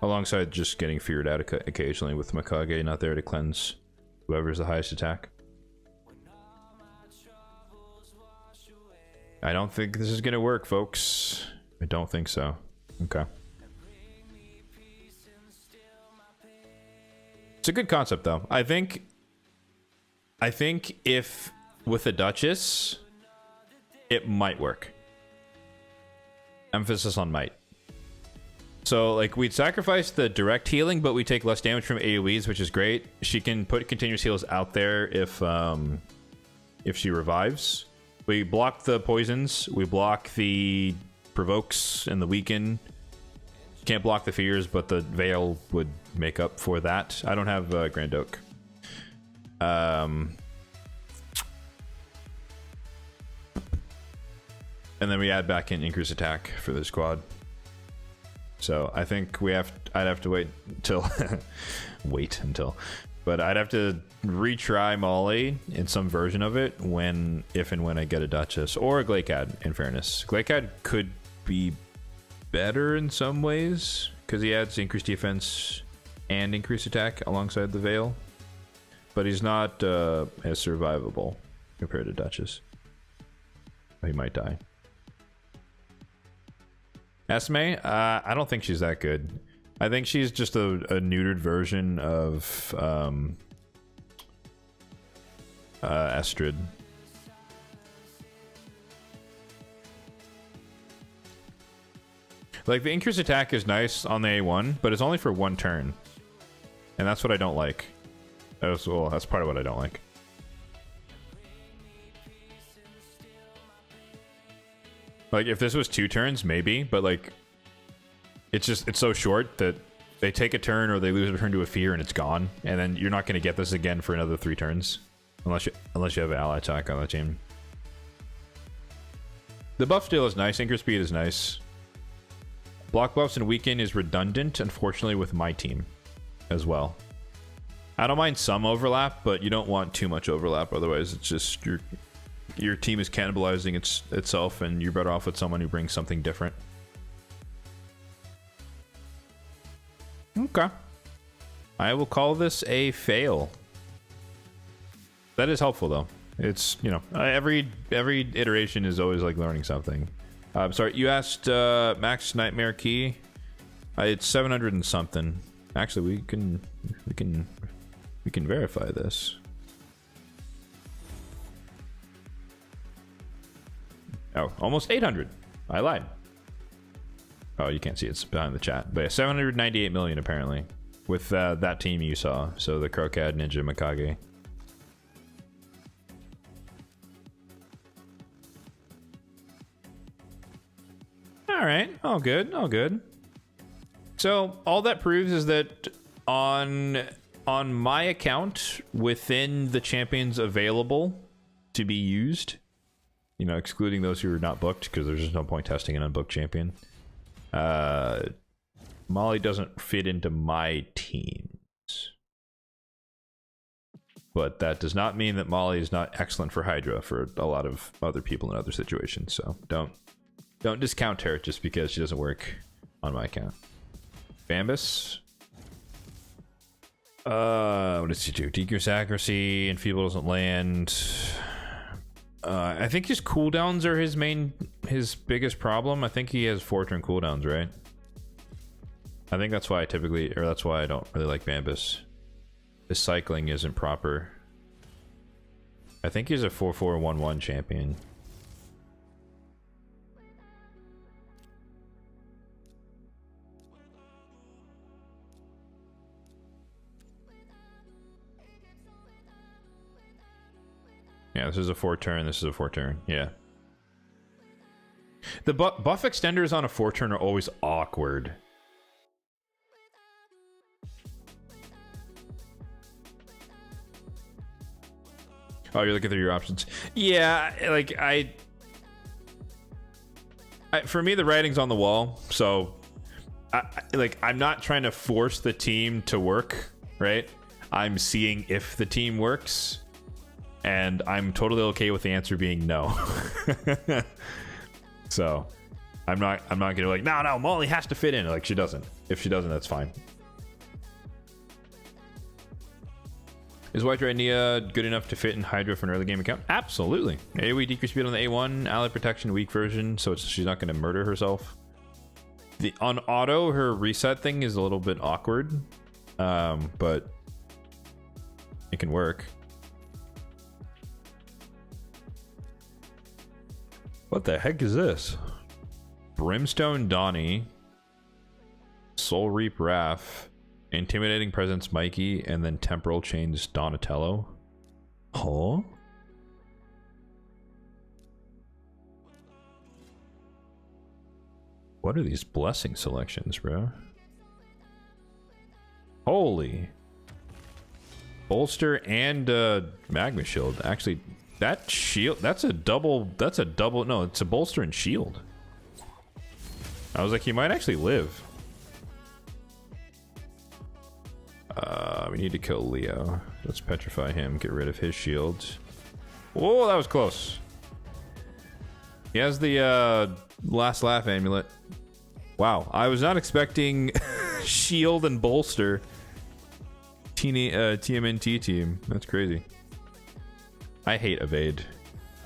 Alongside just getting feared out occasionally with Mikage not there to cleanse whoever's the highest attack. I don't think this is gonna work, folks. I don't think so. Okay. It's a good concept, though. I think if with the Duchess, it might work. Emphasis on might. So, like, we'd sacrifice the direct healing, but we take less damage from AoEs, which is great. She can put continuous heals out there if she revives. We block the poisons. We block the provokes and the weaken. Can't block the fears, but the veil would make up for that. I don't have Grand Oak. And then we add back in increased attack for the squad. So I think I'd have to wait until but I'd have to retry Maulie in some version of it if and when I get a Duchess or a Glaikad, in fairness. Glaikad could be better in some ways because he adds increased defense and increased attack alongside the Veil, but he's not as survivable compared to Duchess. He might die. Esme, I don't think she's that good. I think she's just a neutered version of Estrid. Like, the increased attack is nice on the A1, but it's only for one turn. And that's what I don't like. That's part of what I don't like. Like, if this was 2 turns, maybe, but like, it's so short that they take a turn or they lose a turn to a fear and it's gone, and then you're not going to get this again for another 3 turns, unless you have an ally attack on the team. The buff steal is nice. Anchor speed is nice. Block buffs and weaken is redundant, unfortunately, with my team as well. I don't mind some overlap, but you don't want too much overlap. Otherwise, it's just your team is cannibalizing itself, and you're better off with someone who brings something different. Okay. I will call this a fail. That is helpful, though. It's, you know, every iteration is always like learning something. Sorry, you asked Max Nightmare Key. It's 700 and something. Actually, we can verify this. Oh, almost 800. I lied. Oh, you can't see it's behind the chat. But yeah, 798 million apparently with that team you saw. So the Crocad, Ninja, Mikage. All right, all good, all good. So all that proves is that on my account, within the champions available to be used, you know, excluding those who are not booked, because there's just no point testing an unbooked champion. Maulie doesn't fit into my teams. But that does not mean that Maulie is not excellent for Hydra for a lot of other people in other situations. So don't discount her just because she doesn't work on my account. Bambus. What does he do? Decrease accuracy, Enfeeble doesn't land. I think his cooldowns are his biggest problem. I think he has 4-turn cooldowns, right? I think that's why that's why I don't really like Bambus. His cycling isn't proper. I think he's a 4-4-1-1 champion. Yeah, this is a 4-turn, this is a 4-turn, yeah. The buff extenders on a 4-turn are always awkward. Oh, you're looking through your options. Yeah, like for me, the writing's on the wall, so I'm not trying to force the team to work, right? I'm seeing if the team works. And I'm totally okay with the answer being no. So I'm not gonna like, no, Maulie has to fit in. Like, she doesn't. If she doesn't, that's fine. Is White Nia good enough to fit in Hydra for an early game account? Absolutely. AoE decrease speed on the A1, ally protection weak version, so she's not gonna murder herself. On auto, her reset thing is a little bit awkward, but it can work. What the heck is this? Brimstone Donnie, Soul Reap Raph, Intimidating Presence Mikey, and then Temporal Chains Donatello. Huh? What are these blessing selections, bro? Holy. Bolster and Magma Shield. Actually, that shield, that's a double, no, it's a bolster and shield. I was like, he might actually live. We need to kill Leo. Let's petrify him, get rid of his shield. Whoa, that was close. He has the last laugh amulet. Wow, I was not expecting shield and bolster. TMNT team, that's crazy. I hate evade.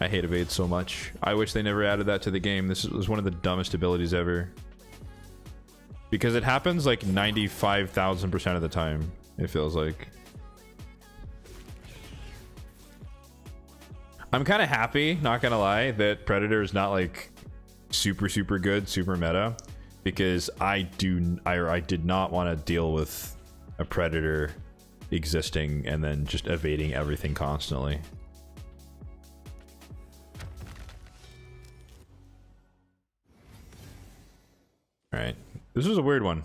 I hate evade so much. I wish they never added that to the game. This was one of the dumbest abilities ever. Because it happens like 95,000% of the time, it feels like. I'm kind of happy, not gonna lie, that Predator is not like super good, super meta. Because I did not want to deal with a Predator existing and then just evading everything constantly. Alright, this was a weird one.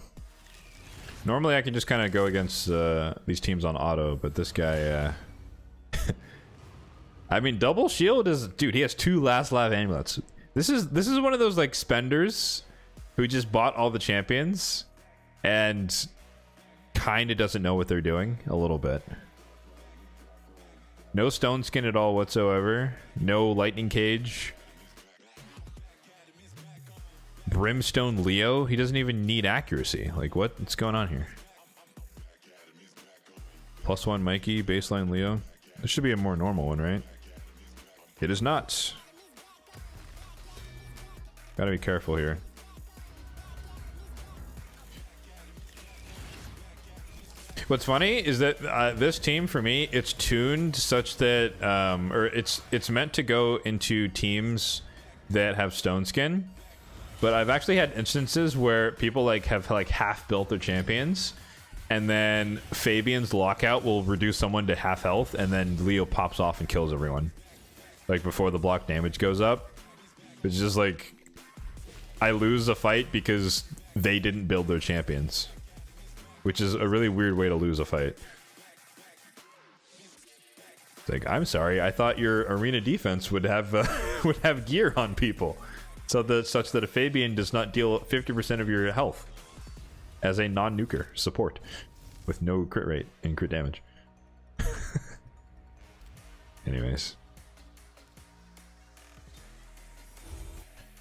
Normally I can just kind of go against these teams on auto, but this guy, I mean, double shield is, dude, he has 2 last laugh amulets. This is one of those like spenders who just bought all the champions and kind of doesn't know what they're doing a little bit. No stone skin at all whatsoever. No lightning cage. Brimstone Leo. He doesn't even need accuracy. Like, what's going on here? +1 Mikey, baseline Leo. This should be a more normal one, right? It is not. Gotta be careful here. What's funny is that this team, for me, it's tuned such that, or it's meant to go into teams that have stone skin. But I've actually had instances where people have half built their champions, and then Fabian's lockout will reduce someone to half health, and then Leo pops off and kills everyone. Like before the block damage goes up. It's just like I lose a fight because they didn't build their champions. Which is a really weird way to lose a fight. It's like, I'm sorry, I thought your arena defense would have would have gear on people, such that a Fabian does not deal 50% of your health as a non-nuker support with no crit rate and crit damage. Anyways.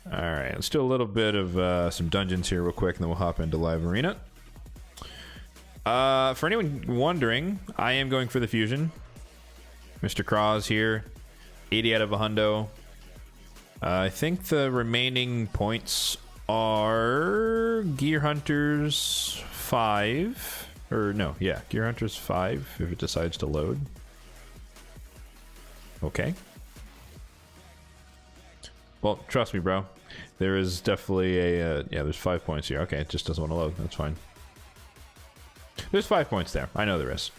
Alright, let's do a little bit of some dungeons here real quick, and then we'll hop into live arena. For anyone wondering, I am going for the fusion. Mr. Craws here. 80 out of a hundo. I think the remaining points are Gear Hunters 5. Or no, yeah, Gear Hunters 5 if it decides to load. Okay. Well, trust me, bro. There is definitely a... yeah, there's 5 points here. Okay, it just doesn't want to load. That's fine. There's 5 points there. I know there is.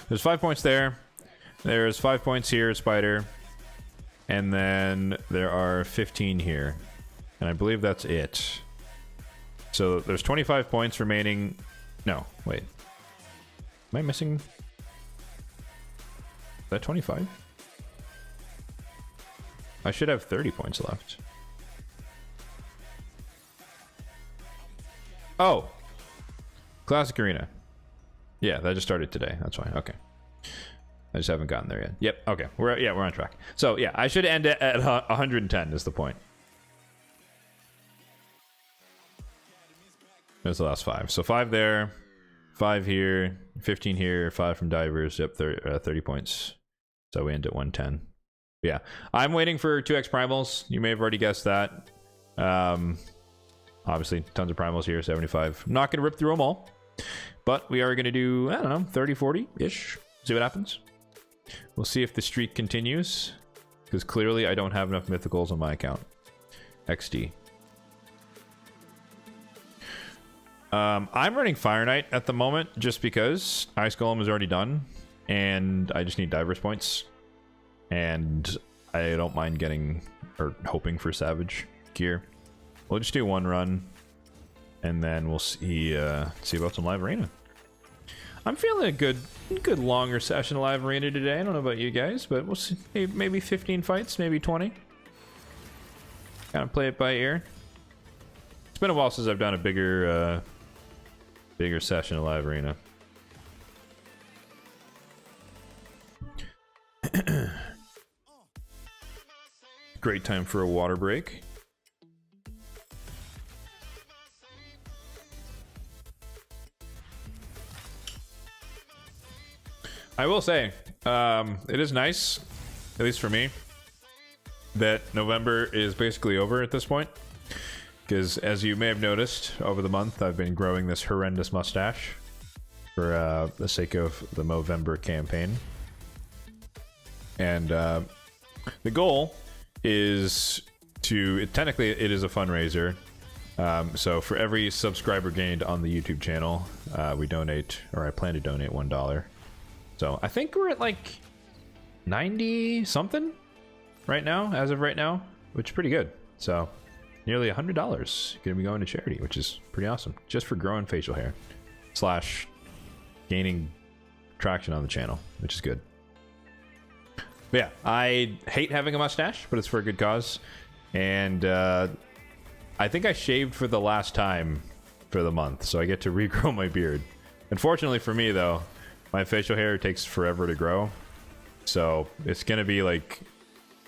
There's 5 points there. There's 5 points here, Spider. And then there are 15 here. And I believe that's it. So there's 25 points remaining. No, wait. Am I missing? Is that 25? I should have 30 points left. Oh! Classic Arena. Yeah, that just started today. That's fine. Okay. I just haven't gotten there yet. Yep. Okay. We're on track. So yeah, I should end it at 110 is the point. There's the last 5. So 5 there, 5 here, 15 here, 5 from divers. Yep, 30 points. So we end at 110. Yeah, I'm waiting for 2x primals. You may have already guessed that. Obviously, tons of primals here, 75. I'm not going to rip through them all, but we are going to do, I don't know, 30, 40-ish. See what happens. We'll see if the streak continues, because clearly I don't have enough mythicals on my account. XD. I'm running Fire Knight at the moment, just because Ice Golem is already done, and I just need Divers points. And I don't mind getting, or hoping for Savage gear. We'll just do one run, and then we'll see about some live arena. I'm feeling a good longer session of live arena today. I don't know about you guys, but we'll see. Maybe 15 fights, maybe 20. Kind of play it by ear. It's been a while since I've done a bigger session of live arena. Great time for a water break. I will say, it is nice, at least for me, that November is basically over at this point. Because as you may have noticed, over the month I've been growing this horrendous mustache for the sake of the Movember campaign. And the goal is to, technically it is a fundraiser. So for every subscriber gained on the YouTube channel, we donate, or I plan to donate $1. So I think we're at like 90 something right now, as of right now, which is pretty good. So nearly $100 gonna be going to charity, which is pretty awesome, just for growing facial hair / gaining traction on the channel, which is good. But yeah, I hate having a mustache, but it's for a good cause. And I think I shaved for the last time for the month, so I get to regrow my beard. Unfortunately for me, though, my facial hair takes forever to grow, so it's gonna be like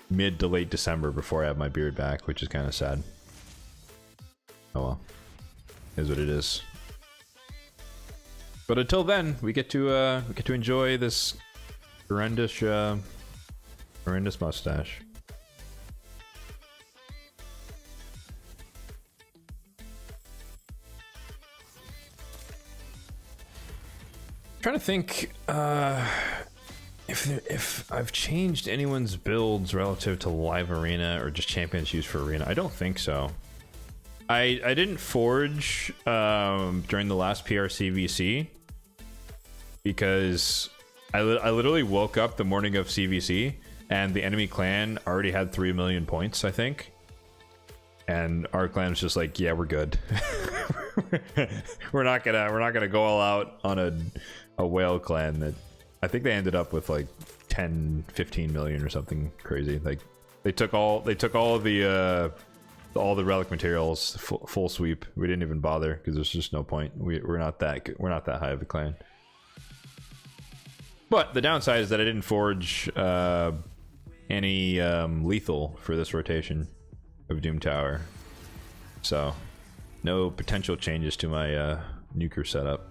mid to late December before I have my beard back, which is kind of sad. Oh well, is what it is. But until then, we get to enjoy this horrendous mustache. Trying to think if I've changed anyone's builds relative to live arena or just champions used for arena. I don't think so. I didn't forge during the last PRCVC because I literally woke up the morning of CVC and the enemy clan already had 3 million points, I think. And our clan was just like, yeah, we're good. we're not gonna go all out on a whale clan that I think they ended up with like 10-15 million or something crazy. Like they took all the relic materials full sweep. We didn't even bother because there's just no point. We're not that good. We're not that high of a clan. But the downside is that I didn't forge any lethal for this rotation of Doom Tower, so no potential changes to my nuker setup.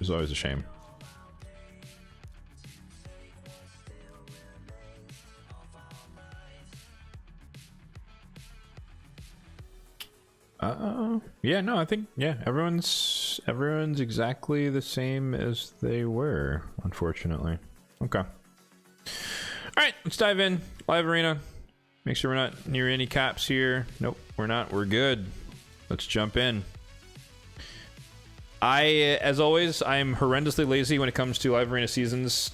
It's always a shame. Yeah, no, I think, yeah, everyone's exactly the same as they were, unfortunately. Okay. All right, let's dive in. Live arena. Make sure we're not near any caps here. Nope, we're not. We're good. Let's jump in. As always, I'm horrendously lazy when it comes to live arena seasons.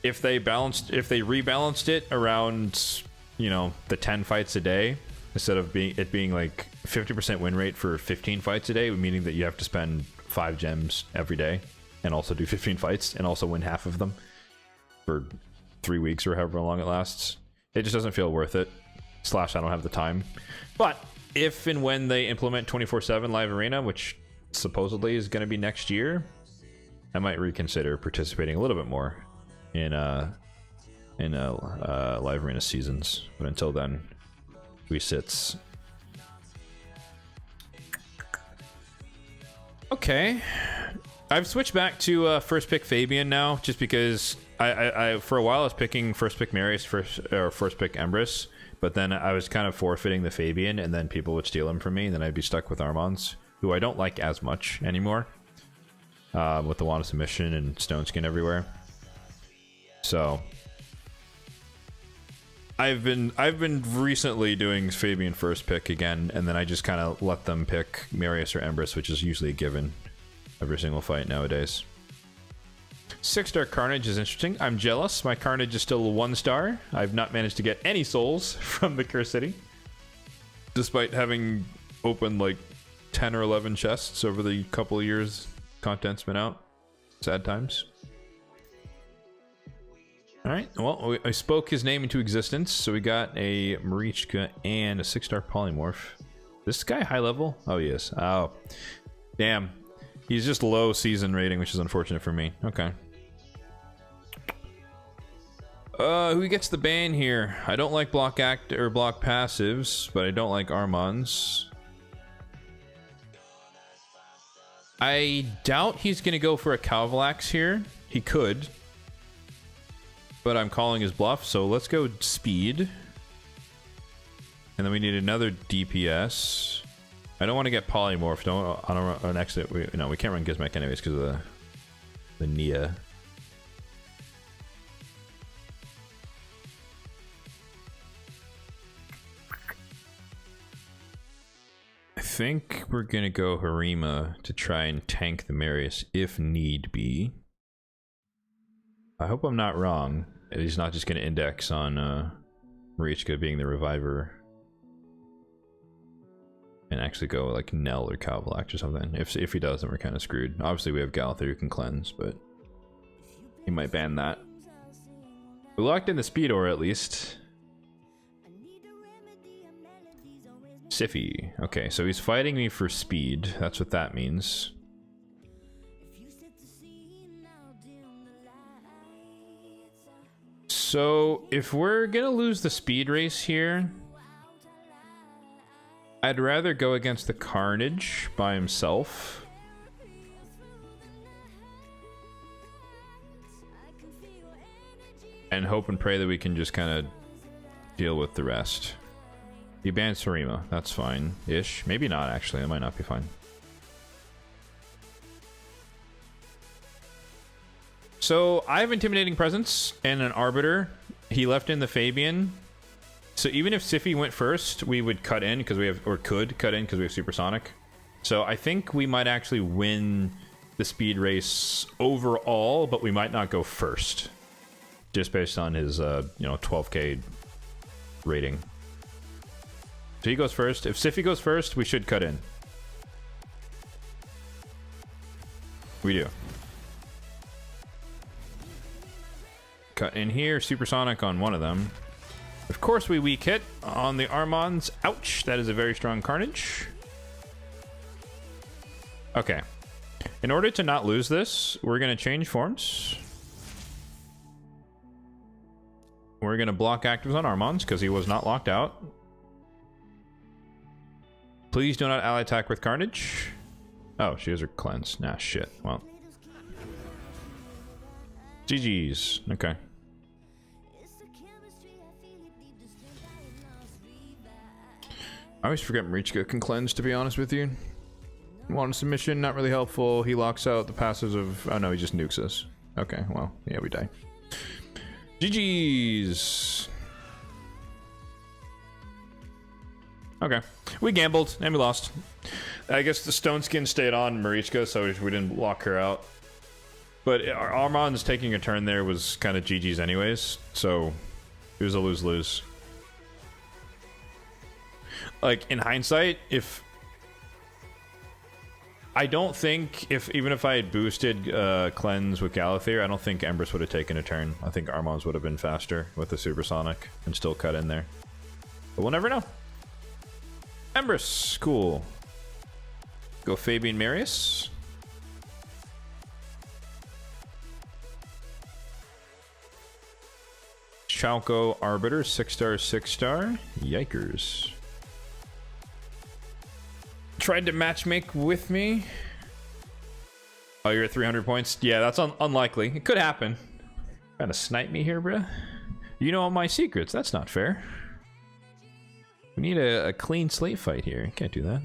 If they rebalanced it around, you know, the 10 fights a day, instead of being like 50% win rate for 15 fights a day, meaning that you have to spend 5 gems every day and also do 15 fights and also win half of them for 3 weeks or however long it lasts. It just doesn't feel worth it. / I don't have the time. But if and when they implement 24/7 live arena, which supposedly is going to be next year, I might reconsider participating a little bit more in live arena seasons. But until then, we sits. Okay, I've switched back to first pick Fabian now, just because I for a while I was picking first pick Marius first pick Empress, but then I was kind of forfeiting the Fabian, and then people would steal him from me, and then I'd be stuck with Armands, who I don't like as much anymore, with the Wand of Submission and Stone Skin everywhere. So I've been recently doing Fabian first pick again, and then I just kind of let them pick Marius or Empress, which is usually a given every single fight nowadays. 6-star Carnage is interesting. I'm jealous. My Carnage is still a 1-star. I've not managed to get any souls from the Curse City, despite having opened like 10 or 11 chests over the couple of years content's been out. Sad times. Alright, well, I spoke his name into existence, so we got a Marichka and a 6-star Polymorph. This guy high level? Oh, he is. Oh, damn. He's just low season rating, which is unfortunate for me. Okay. Who gets the ban here? I don't like block act or block passives, but I don't like Armands. I doubt he's gonna go for a Calvalax here. He could, but I'm calling his bluff, so let's go speed. And then we need another DPS. I don't want to get polymorphed. I don't run exit. We can't run Gizmek anyways because of the Nia. I think we're gonna go Harima to try and tank the Marius if need be. I hope I'm not wrong. He's not just gonna index on Marichka being the reviver and actually go like Nell or Calvalax or something. If he does, then we're kind of screwed. Obviously we have Galathir who can cleanse, but he might ban that. We locked in the speed ore at least. Siffy. Okay, so he's fighting me for speed. That's what that means. So if we're gonna lose the speed race here, I'd rather go against the Carnage by himself. And hope and pray that we can just kind of deal with the rest. He banned Sarima. That's fine-ish. Maybe not, actually. That might not be fine. So, I have Intimidating Presence and an Arbiter. He left in the Fabian. So, even if Siffy went first, we would cut in because we have... Or could cut in because we have Supersonic. So, I think we might actually win the speed race overall, but we might not go first. Just based on his, you know, 12k rating. So he goes first. If Siffy goes first, we should cut in. We do. Cut in here. Supersonic on one of them. Of course we weak hit on the Armons. Ouch. That is a very strong Carnage. Okay. In order to not lose this, we're going to change forms. We're going to block actives on Armons because he was not locked out. Please do not ally attack with Carnage. Oh, she has her cleanse. Nah, shit. Well. GG's. Okay. I always forget Marichka can cleanse, to be honest with you. One submission, not really helpful. He locks out the passives of... Oh, no, he just nukes us. Okay, well, yeah, we die. GG's. Okay. We gambled, and we lost. I guess the Stone Skin stayed on Marichka, so we didn't lock her out. But Armand's taking a turn there was kind of GG's anyways, so it was a lose-lose. Like, in hindsight, if... I don't think, even if I had boosted Cleanse with Galathir, I don't think Empress would have taken a turn. I think Armand's would have been faster with the Supersonic and still cut in there. But we'll never know. Empress, cool. Go Fabian Marius. Chalco Arbiter, 6-star, 6-star. Yikers. Tried to matchmake with me. Oh, you're at 300 points? Yeah, that's unlikely. It could happen. Trying to snipe me here, bruh. You know all my secrets. That's not fair. We need a clean slate fight here. Can't do that.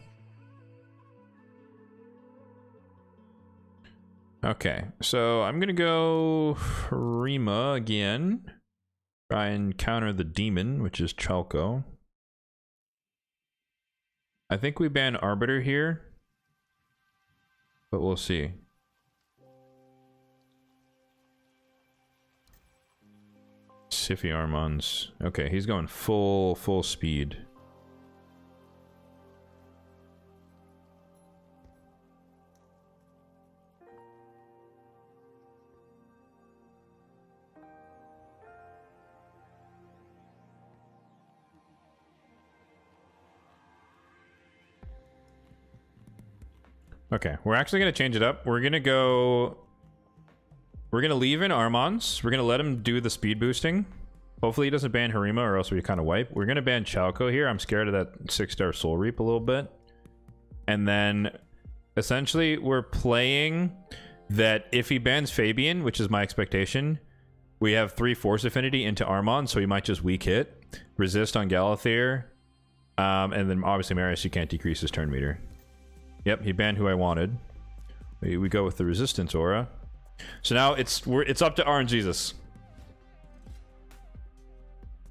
Okay, so I'm gonna go Rima again. Try and counter the demon, which is Chalco. I think we ban Arbiter here, but we'll see. Siffy Armons. Okay, he's going full speed. Okay, we're actually going to change it up. We're going to go... We're going to leave in Armons. We're going to let him do the speed boosting. Hopefully he doesn't ban Harima or else we kind of wipe. We're going to ban Chalco here. I'm scared of that 6-star Soul Reap a little bit. And then, essentially, we're playing that if he bans Fabian, which is my expectation, we have 3 Force Affinity into Armon, so he might just weak hit. Resist on Galathir. And then, obviously, Marius, you can't decrease his turn meter. Yep, he banned who I wanted. We go with the resistance aura. So now it's up to RNGesus.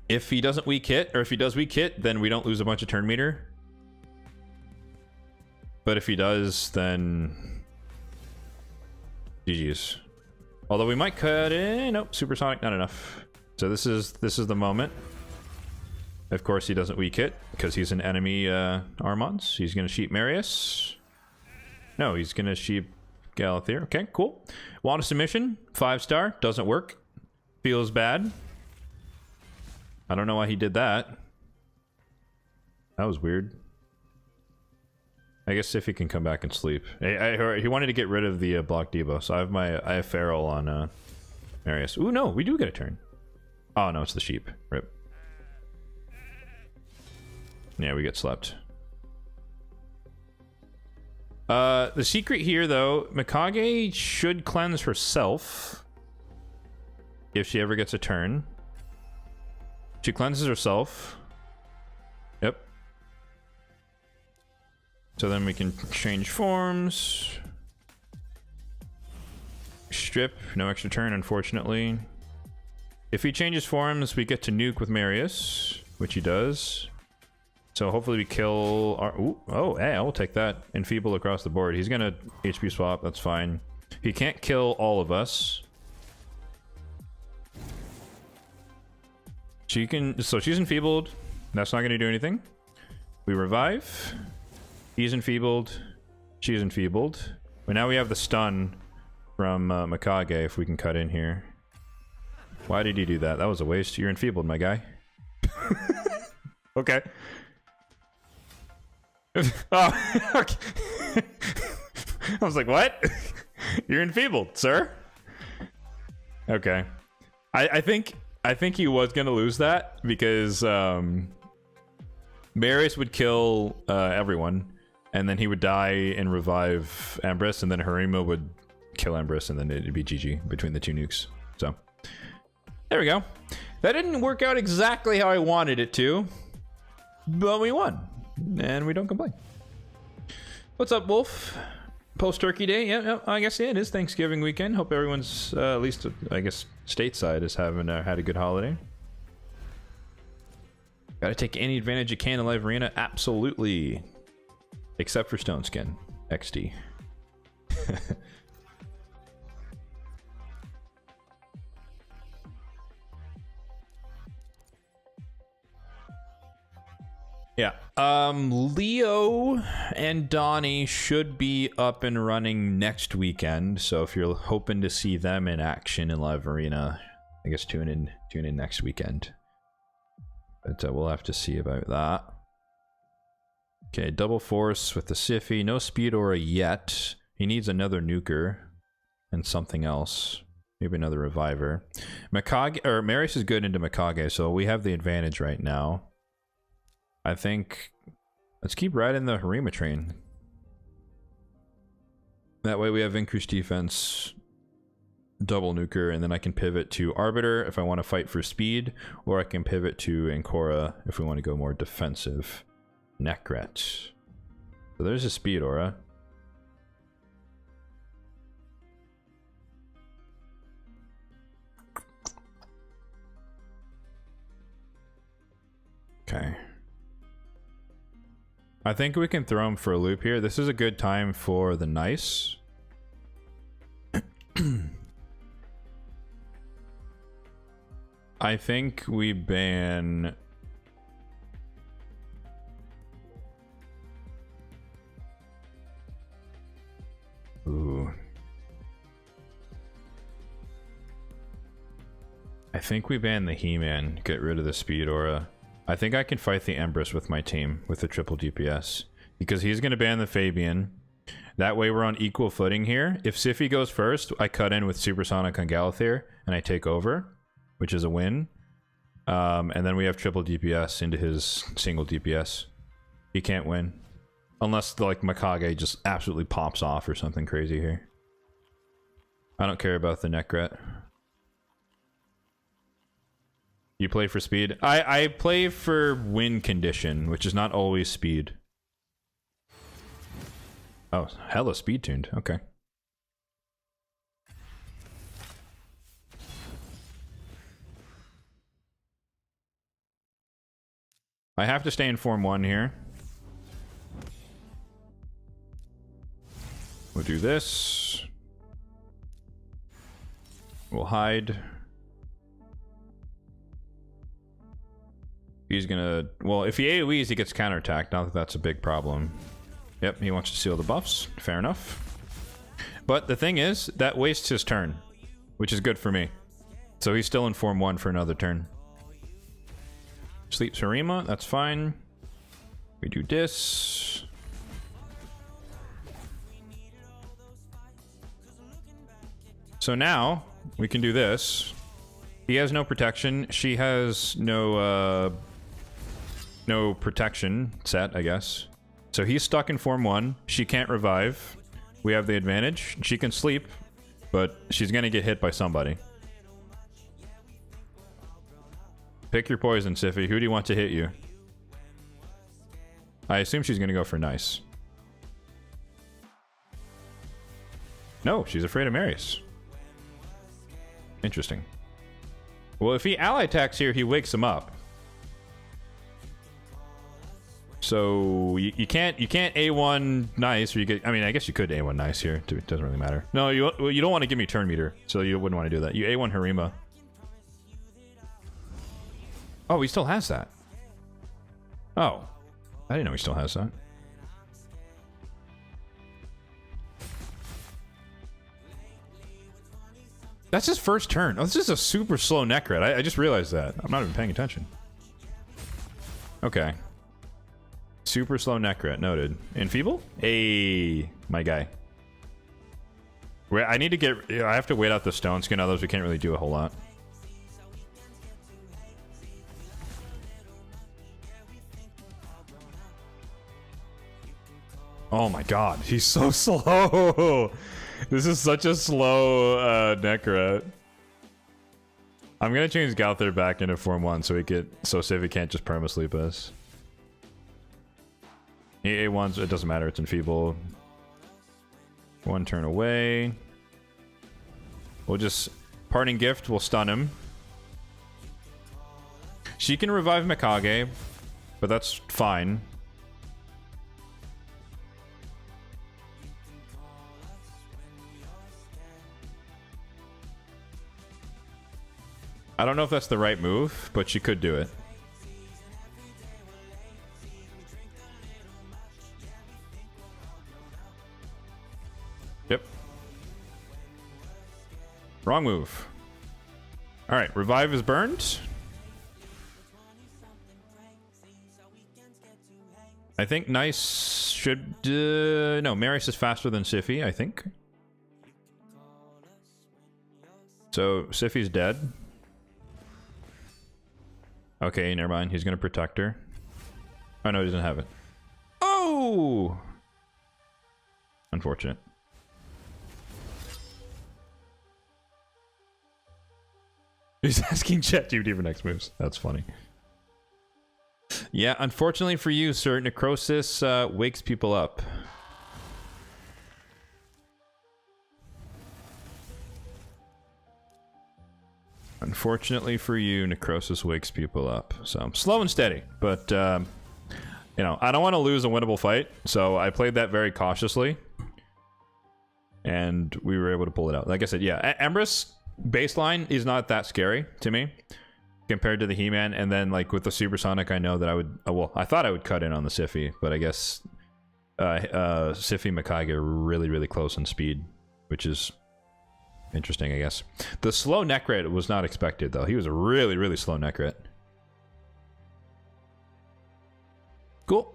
If he doesn't weak hit, or if he does weak hit, then we don't lose a bunch of turn meter. But if he does, then GG's. Although we might cut in. Nope, Supersonic, not enough. So this is the moment. Of course, he doesn't weak hit because he's an enemy Armons. He's gonna sheep Marius. No, he's gonna sheep Galathir. Okay, cool. Want a submission? 5-star. Doesn't work. Feels bad. I don't know why he did that. That was weird. I guess if he can come back and sleep. He wanted to get rid of the block debuff, so I have Feral on Marius. Ooh, no, we do get a turn. Oh no, it's the sheep. Rip. Yeah, we get slept. The secret here, though, Mikage should cleanse herself if she ever gets a turn. She cleanses herself. Yep. So then we can change forms. Strip, no extra turn, unfortunately. If he changes forms, we get to nuke with Marius, which he does. So hopefully we kill our... Ooh, oh, hey, I'll take that. Enfeeble across the board. He's gonna HP swap, that's fine. He can't kill all of us. She can... So she's enfeebled. That's not gonna do anything. We revive. He's enfeebled. She's enfeebled. But now we have the stun from Mikage, if we can cut in here. Why did you do that? That was a waste. You're enfeebled, my guy. Okay. Oh, okay. I was like, what? You're enfeebled, sir. Okay. I think he was gonna lose that because Marius would kill everyone, and then he would die and revive Ambrose, and then Harima would kill Ambrose, and then it'd be GG between the two nukes. So there we go. That didn't work out exactly how I wanted it to, but we won. And we don't complain. What's up, Wolf? Post-Turkey Day? Yeah, I guess it is Thanksgiving weekend. Hope everyone's, at least, I guess, stateside is having had a good holiday. Gotta take any advantage you can in Live Arena? Absolutely. Except for Stone Skin. XD. Yeah. Leo and Donnie should be up and running next weekend. So if you're hoping to see them in action in Live Arena, I guess tune in next weekend. But we'll have to see about that. Okay, double force with the Siffy. No speed aura yet. He needs another nuker and something else. Maybe another reviver. Marius is good into Mikage, so we have the advantage right now. I think let's keep riding the Harima train. That way we have increased defense, double nuker, and then I can pivot to Arbiter if I want to fight for speed, or I can pivot to Ancora if we want to go more defensive. Necret. So there's a speed aura. Okay. I think we can throw him for a loop here. This is a good time for the nice. I think we ban... Ooh. I think we ban the He-Man, get rid of the speed aura. I think I can fight the Empress with my team with the triple DPS because he's going to ban the Fabian. That way we're on equal footing here. If Siffy goes first, I cut in with Supersonic on Galathir and I take over, which is a win. And then we have triple DPS into his single DPS. He can't win. Unless like Mikage just absolutely pops off or something crazy here. I don't care about the Necret. You play for speed? I play for win condition, which is not always speed. Oh, hella speed tuned. Okay. I have to stay in Form 1 here. We'll do this. We'll hide. He's gonna... Well, if he AoEs, he gets counterattacked. Not that that's a big problem. Yep, he wants to seal the buffs. Fair enough. But the thing is, that wastes his turn, which is good for me. So he's still in Form 1 for another turn. Sleeps Harima, that's fine. We do this. So now we can do this. He has no protection. She has no protection set, I guess. So he's stuck in Form 1. She can't revive. We have the advantage. She can sleep, but she's gonna get hit by somebody. Pick your poison, Siffy. Who do you want to hit you? I assume she's gonna go for nice. No, she's afraid of Marius. Interesting. Well, if he ally attacks here, he wakes him up. So you can't A1 nice, or you get. I mean, I guess you could A1 nice here. It doesn't really matter. No, you don't want to give me turn meter, so you wouldn't want to do that. You A1 Harima. Oh, he still has that. Oh, I didn't know he still has that. That's his first turn. Oh, this is a super slow Necret. I just realized that. I'm not even paying attention. Okay. Super slow Necret. Noted. Enfeeble? Hey, my guy. I need to get... I have to wait out the stone skin, otherwise we can't really do a whole lot. Oh my god, he's so slow! This is such a slow Necret. I'm gonna change Gowther back into Form 1 so Civi can't just perma-sleep us. A1's, it doesn't matter, it's enfeeble. One turn away. We'll just... Parting Gift will stun him. She can revive Mikage, but that's fine. I don't know if that's the right move, but she could do it. Yep. Wrong move. Alright, revive is burned. I think Nice should... no, Marius is faster than Siffy, I think. So, Siffy's dead. Okay, never mind. He's gonna protect her. Oh no, he doesn't have it. Oh! Unfortunate. He's asking ChatGPT for next moves. That's funny. Yeah, unfortunately for you, sir, Necrosis wakes people up. Unfortunately for you, Necrosis wakes people up. So I'm slow and steady, but you know, I don't want to lose a winnable fight, so I played that very cautiously, and we were able to pull it out. Like I said, yeah, Empress baseline is not that scary to me compared to the He-Man, and then like with the Supersonic, I know that I would. Well, I thought I would cut in on the Siffy, but I guess Siffy and Mikage are really, really close in speed, which is interesting, I guess. The slow Necret was not expected, though. He was a really, really slow Necret. Cool.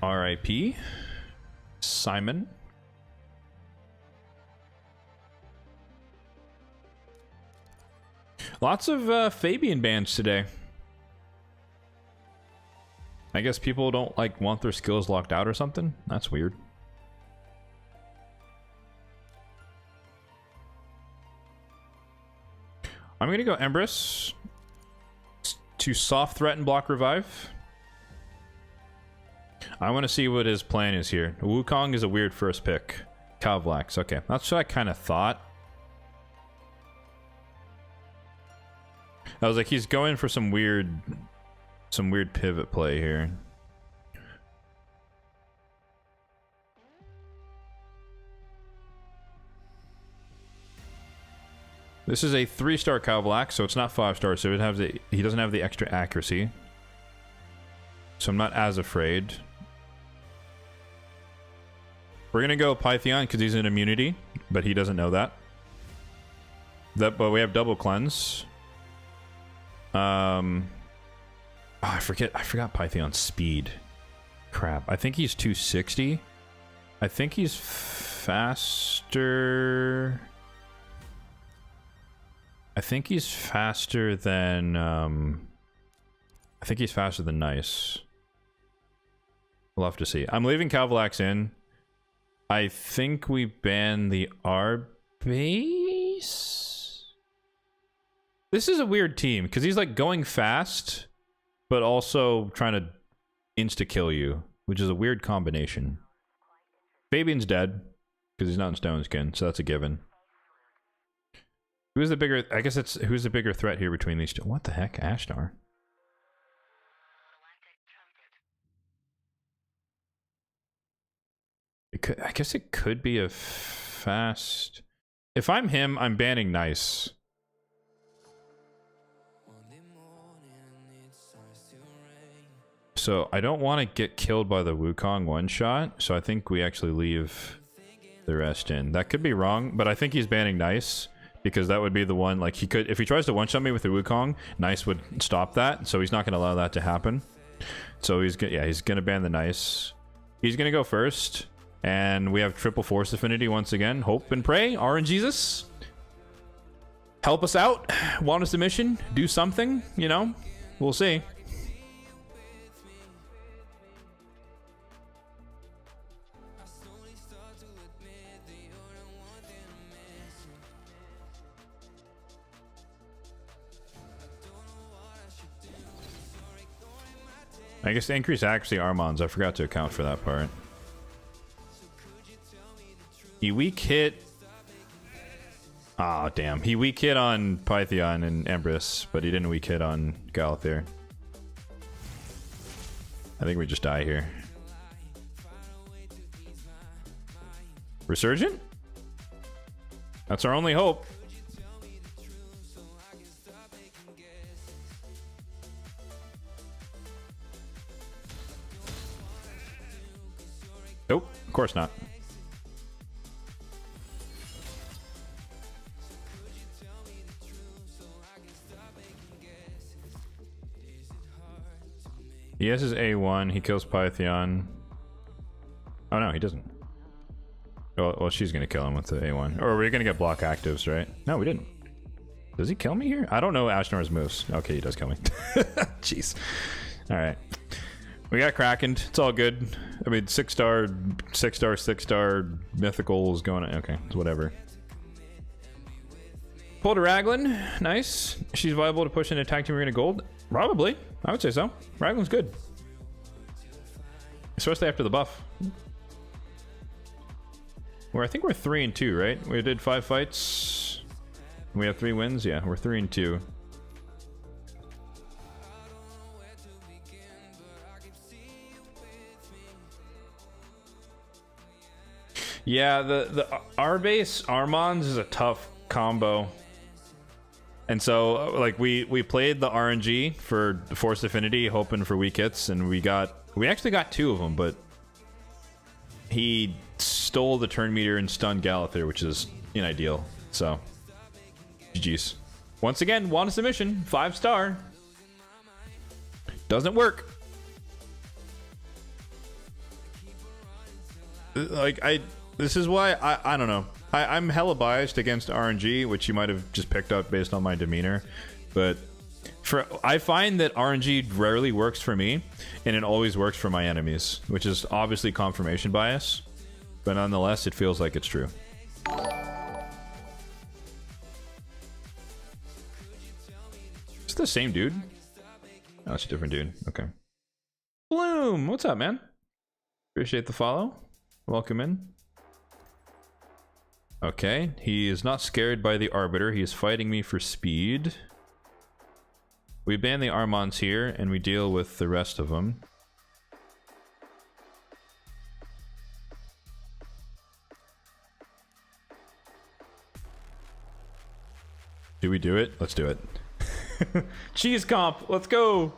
R.I.P. Simon. Lots of Fabian bans today. I guess people don't like want their skills locked out or something. That's weird. I'm gonna go Empress to soft threat and block revive. I want to see what his plan is here. Wukong is a weird first pick. Calvlax, okay, that's what I kind of thought. I was like, he's going for some weird pivot play here. This is a 3-star Calvlax, so it's not 5-star, so he doesn't have the extra accuracy. So I'm not as afraid. We're gonna go Pythion because he's an immunity, but he doesn't know that. But we have double cleanse. Oh, I forgot Pythion's speed. Crap. I think he's 260. I think he's faster. I think he's faster than Nice. We'll have to see. I'm leaving Calvalax in. I think we ban the R base. This is a weird team because he's like going fast, but also trying to insta-kill you, which is a weird combination. Fabian's dead because he's not in Stone Skin, so that's a given. Who's the bigger? I guess it's who's the bigger threat here between these two? What the heck, Ashtar? I guess it could be a fast. If I'm him, I'm banning Nice. So I don't want to get killed by the Wukong one shot, so I think we actually leave the rest in. That could be wrong, but I think he's banning Nice because that would be the one, like he could, if he tries to one shot me with the Wukong, Nice would stop that, so he's not going to allow that to happen. So he's gonna, yeah, he's going to ban the Nice. He's going to go first, and we have triple force affinity once again. Hope and pray, RNGesus. Help us out, want us a mission, do something, you know, we'll see. I guess to increase accuracy Armons, I forgot to account for that part. He weak hit. Ah, damn. He weak hit on Python and Empress, but he didn't weak hit on Galathir. I think we just die here. Resurgent? That's our only hope. Nope, of course not. He has his A1, he kills Python. Oh no, he doesn't. Well, she's gonna kill him with the A1. Or we're gonna get block actives, right? No, we didn't. Does he kill me here? I don't know Ashnor's moves. Okay, he does kill me. Jeez. Alright. We got Krakened. It's all good. I mean, 6-star, 6-star, 6-star mythical is going on. Okay, it's whatever. Pulled a Raglan. Nice. She's viable to push into Tag Team Arena Gold? Probably. I would say so. Raglan's good. Especially after the buff. I think we're 3-2, right? We did 5 fights. We have 3 wins. Yeah, we're 3-2. Yeah, the R-base Armons is a tough combo. And so, like, we played the RNG for Force Affinity, hoping for weak hits, and we actually got 2 of them, but he stole the turn meter and stunned Galathir, which is unideal. So, GG's. Once again, want a submission, 5-star. Doesn't work. Like, this is why I don't know. I'm hella biased against RNG, which you might have just picked up based on my demeanor. But I find that RNG rarely works for me, and it always works for my enemies, which is obviously confirmation bias. But nonetheless, it feels like it's true. It's the same dude. Oh, it's a different dude. Okay. Bloom, what's up, man? Appreciate the follow. Welcome in. Okay, he is not scared by the Arbiter. He is fighting me for speed. We ban the Armons here, and we deal with the rest of them. Do we do it? Let's do it. Cheese comp, let's go!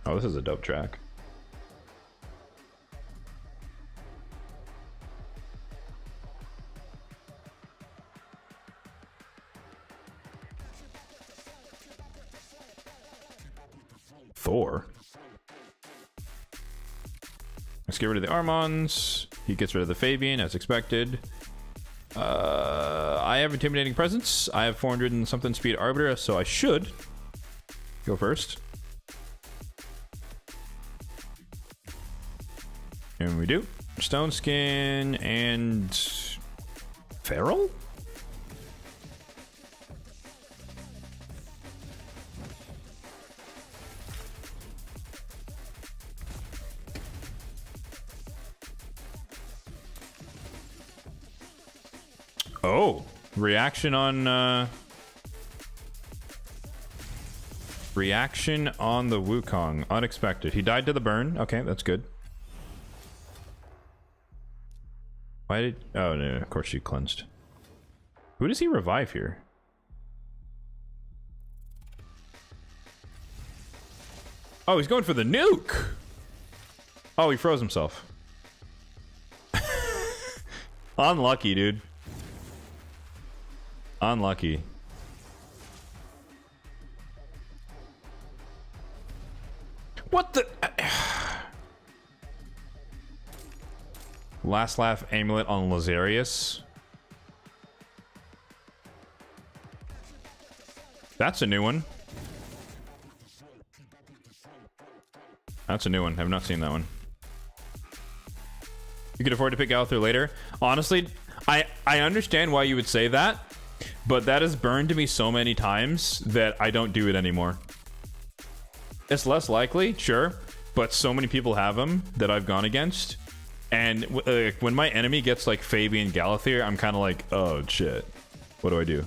Oh, this is a dope track. Thor. Let's get rid of the Armons. He gets rid of the Fabian, as expected. I have Intimidating Presence. I have 400 and something speed Arbiter, so I should go first. And we do. Stone Skin and Feral? Oh, reaction on the Wukong. Unexpected. He died to the burn. Okay, that's good. Why did... Oh, no, of course she cleansed. Who does he revive here? Oh, he's going for the nuke! Oh, he froze himself. Unlucky, dude. Unlucky. What the... Last Laugh Amulet on Lazarius. That's a new one. That's a new one. I've not seen that one. You could afford to pick Gallagher later. Honestly, I understand why you would say that, but that has burned to me so many times that I don't do it anymore. It's less likely, sure, but so many people have them that I've gone against. And when my enemy gets like Fabian Gallagher, I'm kind of like, oh shit, what do I do?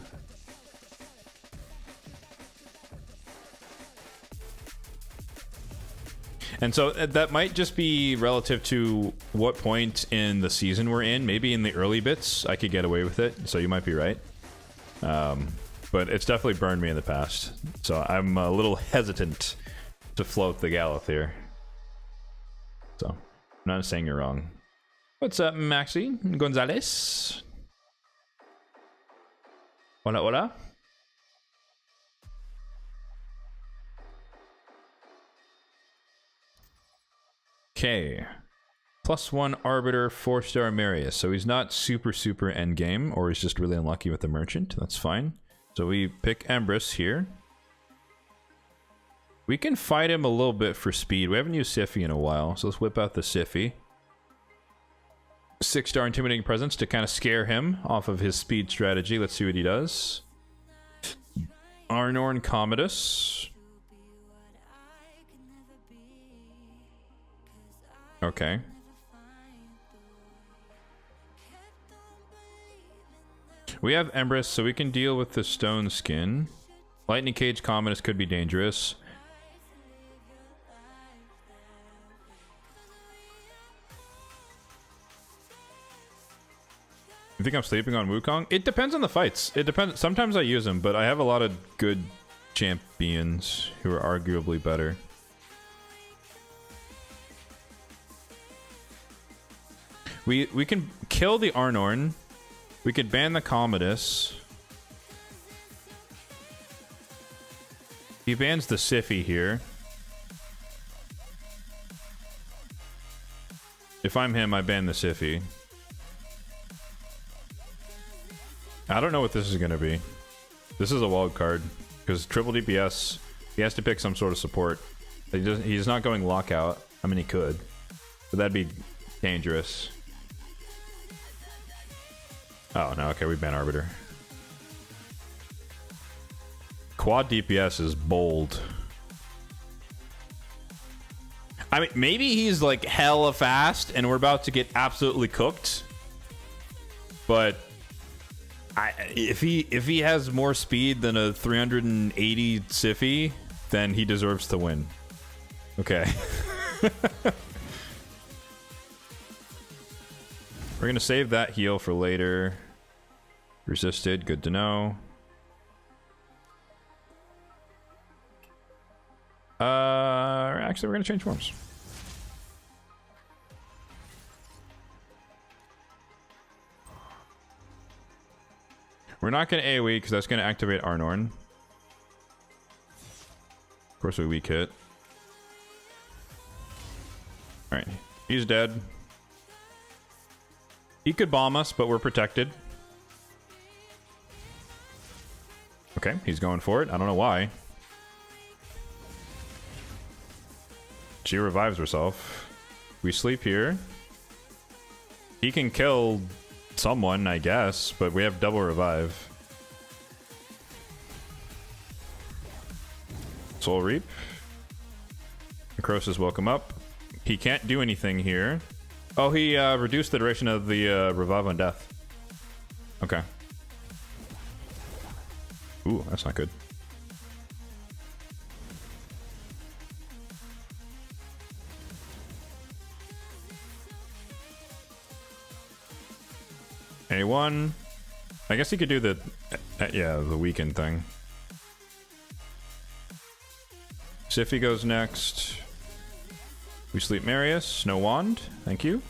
And so that might just be relative to what point in the season we're in. Maybe in the early bits, I could get away with it. So you might be right. But it's definitely burned me in the past. So I'm a little hesitant to float the Gallagher. So I'm not saying you're wrong. What's up, Maxi Gonzalez? Hola, hola. Okay. +1 Arbiter, 4-star Marius. So he's not super endgame, or he's just really unlucky with the Merchant. That's fine. So we pick Empress here. We can fight him a little bit for speed. We haven't used Siffy in a while, so let's whip out the Siffy. 6-star Intimidating Presence to kind of scare him off of his speed strategy. Let's see what he does. Arnorn Commodus. Okay. We have Empress, so we can deal with the Stone Skin. Lightning Cage Commodus could be dangerous. You think I'm sleeping on Wukong? It depends on the fights. It depends. Sometimes I use them, but I have a lot of good champions who are arguably better. We can kill the Arnorn. We could ban the Commodus. He bans the Siffy here. If I'm him, I ban the Siffy. I don't know what this is going to be. This is a wild card. Because triple DPS, he has to pick some sort of support. He's not going lockout. I mean, he could. But that'd be dangerous. Oh, no. Okay, we ban Arbiter. Quad DPS is bold. I mean, maybe he's like hella fast and we're about to get absolutely cooked. But if he has more speed than a 380 Siffy, then he deserves to win. Okay. We're gonna save that heal for later. Resisted, good to know. Actually, we're gonna change forms. We're not gonna AoE because that's gonna activate Arnorn. Of course, we weak hit. Alright, he's dead. He could bomb us, but we're protected. Okay, he's going for it. I don't know why. She revives herself. We sleep here. He can kill someone, I guess, but we have double revive. Soul Reap. Necrosis will come up. He can't do anything here. Oh, he reduced the duration of the revive on death. Okay. Ooh, that's not good. A1. I guess he could do the yeah, the weaken thing. Siffy goes next. We sleep Marius. No wand. Thank you.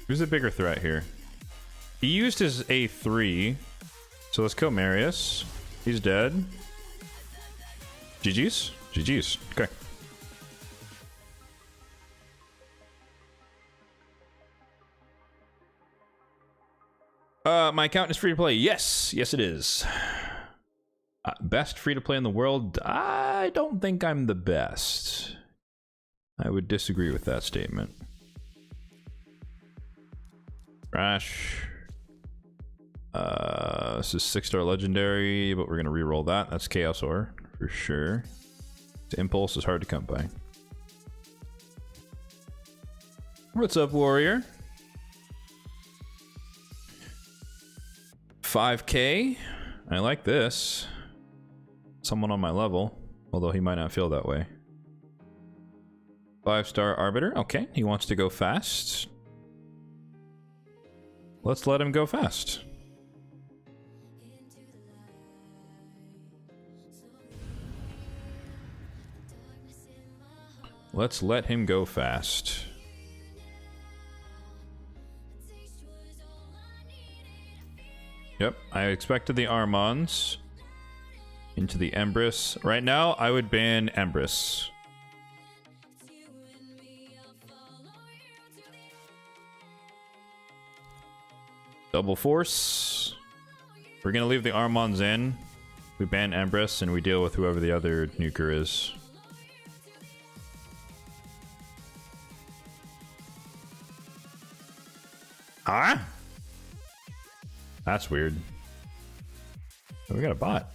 Who's the bigger threat here? He used his A3. So let's kill Marius. He's dead. GG's? GG's. Okay. My account is free to play. Yes. Yes, it is. Best free to play in the world? I don't think I'm the best. I would disagree with that statement. Crash. This is 6-star legendary, but we're gonna reroll that. That's Chaos Ore for sure. The Impulse is hard to come by. What's up, warrior? 5K. I like this. Someone on my level, although he might not feel that way. 5-star Arbiter. Okay, he wants to go fast. Let's let him go fast. Let's let him go fast. Yep, I expected the Armons. Into the Empress. Right now, I would ban Empress. Double Force. We're gonna leave the Armons in. We ban Empress and we deal with whoever the other nuker is. Huh? That's weird. Oh, we got a bot.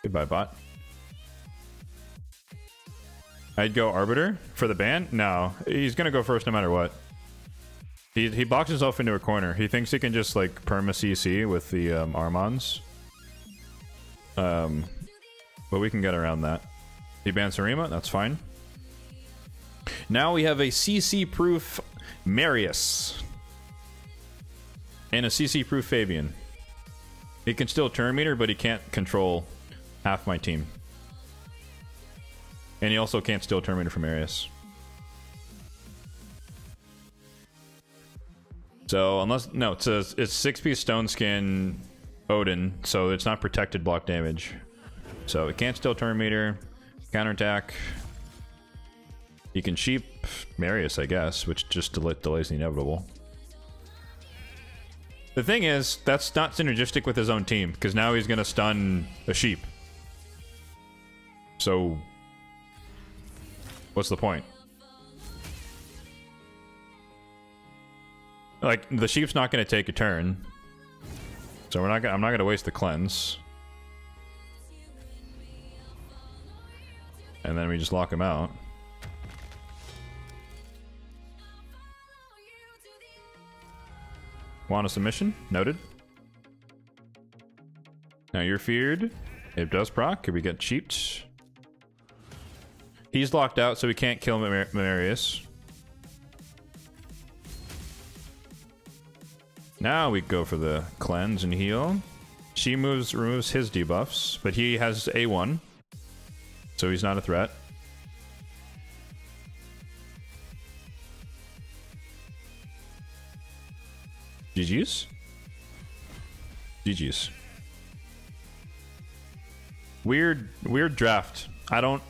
Goodbye, bot. I'd go Arbiter for the ban? No, he's gonna go first no matter what. He boxes himself into a corner. He thinks he can just like perma CC with the Armons. But we can get around that. He bans Sarima, that's fine. Now we have a CC-proof Marius. And a CC-proof Fabian. He can still turn meter, but he can't control half my team. And he also can't steal turn meter from Marius. So unless no, it says it's 6-piece stone skin Odin, so it's not protected block damage. So it can't steal turn meter, counterattack. He can sheep Marius, I guess, which just delays the inevitable. The thing is, that's not synergistic with his own team, because now he's gonna stun a sheep. So what's the point? Like, the sheep's not going to take a turn. So I'm not going to waste the cleanse. And then we just lock him out. Want a submission? Noted. Now you're feared. It does proc. Could we get cheaped? He's locked out, so we can't kill Marius. Now we go for the cleanse and heal. She removes his debuffs, but he has A1, so he's not a threat. GG's? GG's. Weird draft. I don't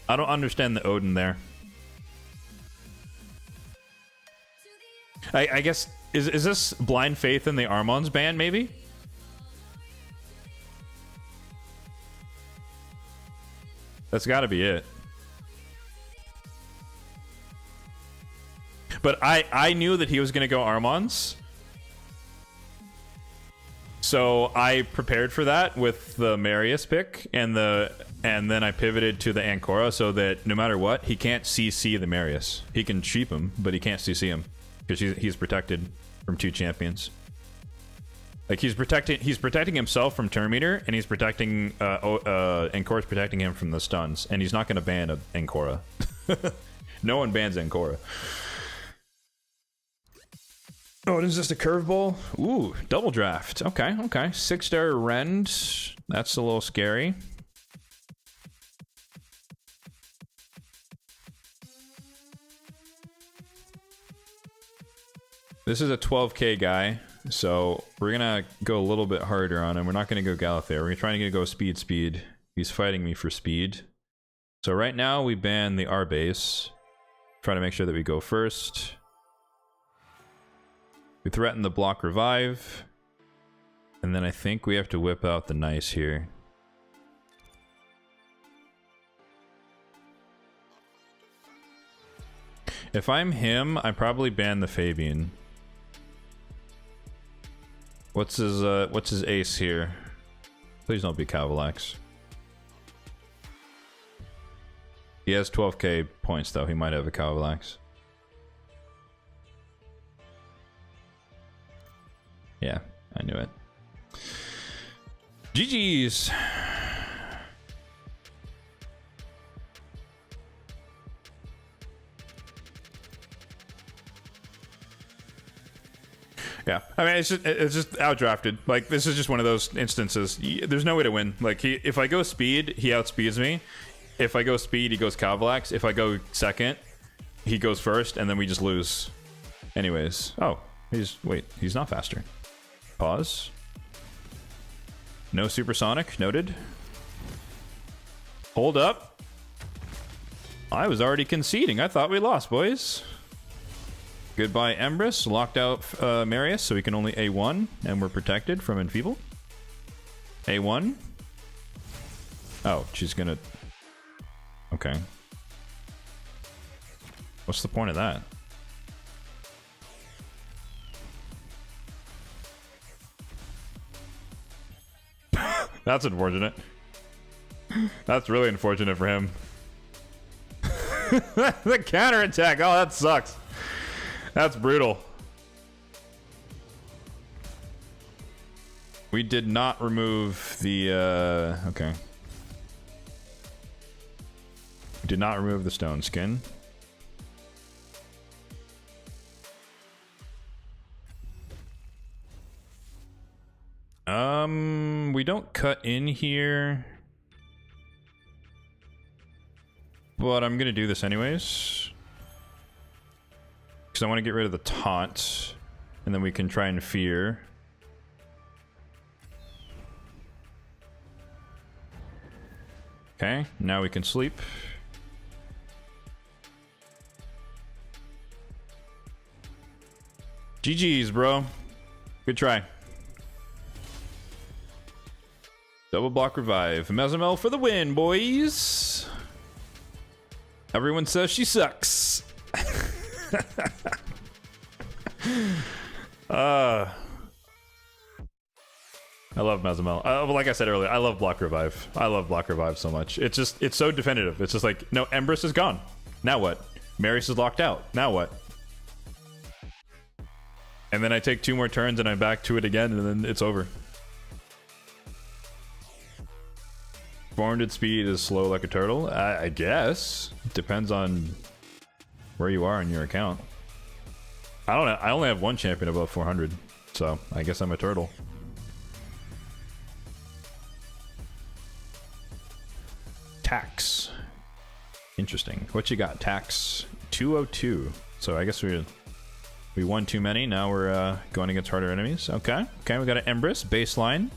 understand the Odin there. I guess is this blind faith in the Armon's ban maybe? That's got to be it. But I knew that he was going to go Armon's. So I prepared for that with the Marius pick and then I pivoted to the Ancora so that no matter what, he can't CC the Marius. He can sheep him, but he can't CC him because he's protected from 2 champions. Like he's protecting himself from turn meter, and he's protecting Ancora's protecting him from the stuns, and he's not going to ban Ancora. No one bans Ancora. Oh, is this a curveball? Ooh, double draft. Okay, okay. 6-star Rend. That's a little scary. This is a 12k guy, so we're gonna go a little bit harder on him. We're not gonna go Galathea. We're trying to go speed. He's fighting me for speed. So right now we ban the R base. Try to make sure that we go first. We threaten the block revive. And then I think we have to whip out the nice here. If I'm him, I probably ban the Fabian. What's his ace here? Please don't be Cavalax. He has 12k points though. He might have a Cavalax. Yeah, I knew it. GG's. Yeah, I mean it's just outdrafted. Like this is just one of those instances. There's no way to win. Like if I go speed, he outspeeds me. If I go speed, he goes Cavalax. If I go second, he goes first, and then we just lose. Anyways, oh, he's not faster. Pause. No supersonic, noted. Hold up. I was already conceding. I thought we lost, boys. Goodbye, Empress. Locked out Marius, so we can only A1, and we're protected from Enfeeble. A1. Oh, she's gonna... Okay. What's the point of that? That's unfortunate. That's really unfortunate for him. The counterattack. Oh, that sucks. That's brutal. We did not remove the okay. We did not remove the stone skin. We don't cut in here, but I'm gonna do this anyways because I want to get rid of the taunt, and then we can try and fear. Okay, now we can sleep. GG's, bro. Good try. Double block revive. Mezamel for the win, boys. Everyone says she sucks. I love Mezamel. Like I said earlier, I love block revive. I love block revive so much. It's just, it's so definitive. It's just like, no, Empress is gone. Now what? Marius is locked out. Now what? And then I take 2 more turns and I'm back to it again, and then it's over. Formed at speed is slow like a turtle. I guess. Depends on where you are in your account. I don't know. I only have 1 champion above 400, so I guess I'm a turtle. Tax. Interesting. What you got? Tax 202. So I guess we won too many. Now we're going against harder enemies. Okay. Okay, we got an Empress baseline.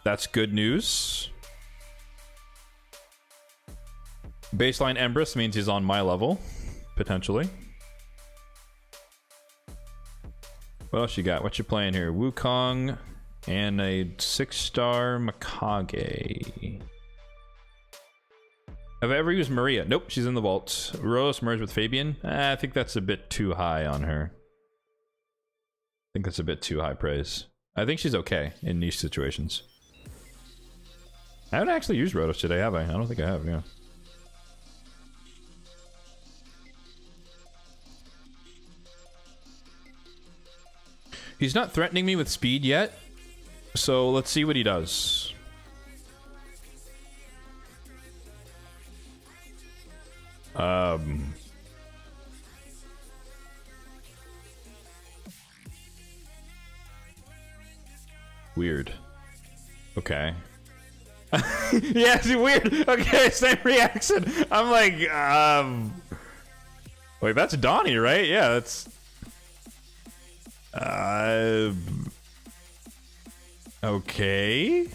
That's good news. Baseline Empress means he's on my level, potentially. What else you got? What you playing here? Wukong and a 6-star Mikage. Have I ever used Maria? Nope, she's in the vault. Rose merged with Fabian? I think that's a bit too high on her. I think that's a bit too high praise. I think she's okay in niche situations. I haven't actually used Rotos today, have I? I don't think I have, yeah. He's not threatening me with speed yet, so let's see what he does. Weird. Okay. Yeah, it's weird. Okay, same reaction. I'm like, wait, that's Donnie, right? Yeah, that's... Okay.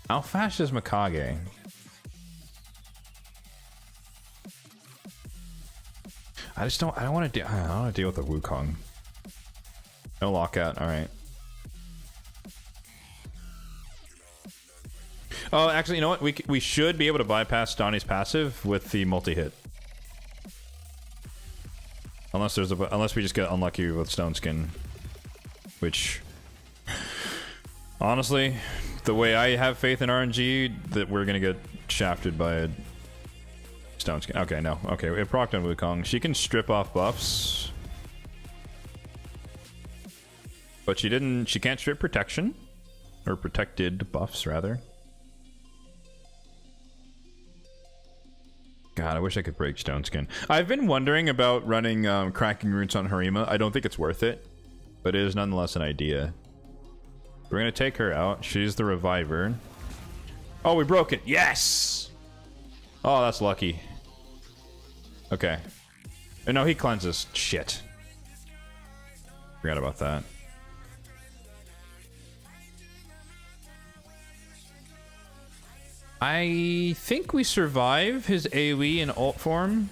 How fast is Mikage? I don't want to deal with the Wukong. No lockout, alright. Oh, actually, you know what? We should be able to bypass Donnie's passive with the multi-hit. Unless there's unless we just get unlucky with Stone Skin. Which, honestly, the way I have faith in RNG, that we're gonna get shafted by a Stone Skin. Okay, no. Okay, we have proc on Wukong. She can strip off buffs. But she can't strip protection. Or protected buffs, rather. God, I wish I could break Stone Skin. I've been wondering about running cracking roots on Harima. I don't think it's worth it, but it is nonetheless an idea. We're gonna take her out. She's the reviver. Oh, we broke it. Yes! Oh, that's lucky. Okay. Oh, no, he cleanses. Shit. Forgot about that. I think we survive his AoE in ult form.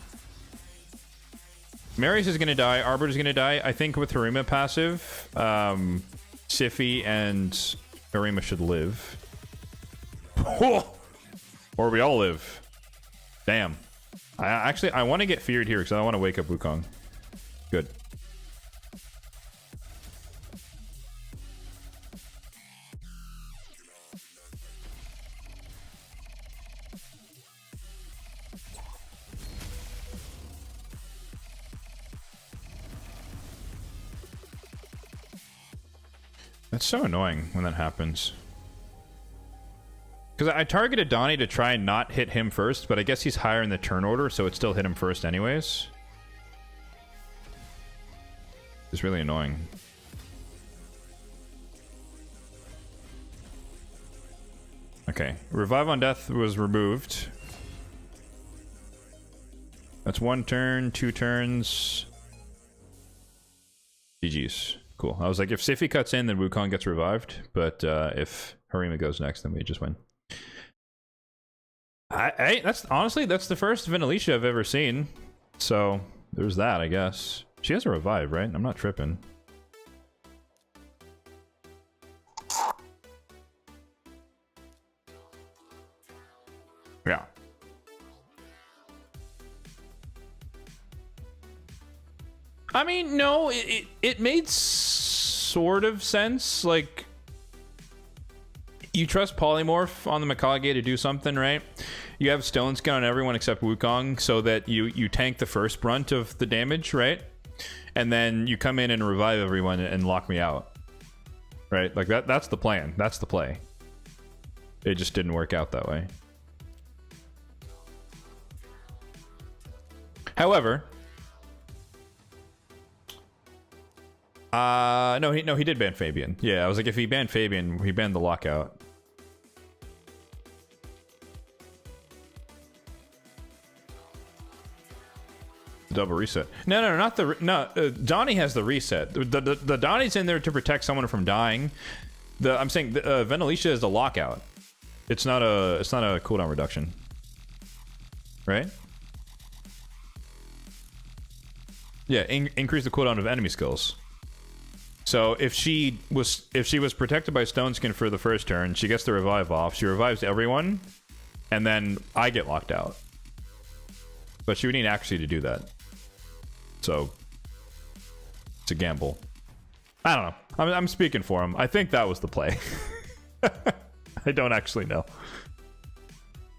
Marius is gonna die. Arbor is gonna die. I think with Harima passive, Sify and Harima should live. Or we all live. Damn. I want to get feared here because I want to wake up Wukong. Good. That's so annoying when that happens. Because I targeted Donnie to try and not hit him first, but I guess he's higher in the turn order, so it still hit him first anyways. It's really annoying. Okay, Revive on Death was removed. That's 1 turn, 2 turns. GG's. Cool. I was like, if Sify cuts in, then Wukong gets revived. But if Harima goes next, then we just win. That's honestly, that's the first Venalisha I've ever seen. So there's that, I guess. She has a revive, right? I'm not tripping. Yeah. I mean, no, it made sort of sense. Like, you trust Polymorph on the Mikage to do something, right? You have Stone Skin on everyone except Wukong so that you tank the first brunt of the damage, right? And then you come in and revive everyone and lock me out. Right? Like, that's the plan. That's the play. It just didn't work out that way. However... no, he did ban Fabian. Yeah, I was like, if he banned Fabian, he banned the lockout. Double reset. No, not the... No, Donnie has the reset. The Donnie's in there to protect someone from dying. I'm saying Venalisha is the lockout. It's not a cooldown reduction, right? Yeah, increase the cooldown of enemy skills. So if she was protected by Stone Skin for the first turn, she gets the revive off. She revives everyone, and then I get locked out. But she would need accuracy to do that. So it's a gamble. I don't know. I'm speaking for him. I think that was the play. I don't actually know.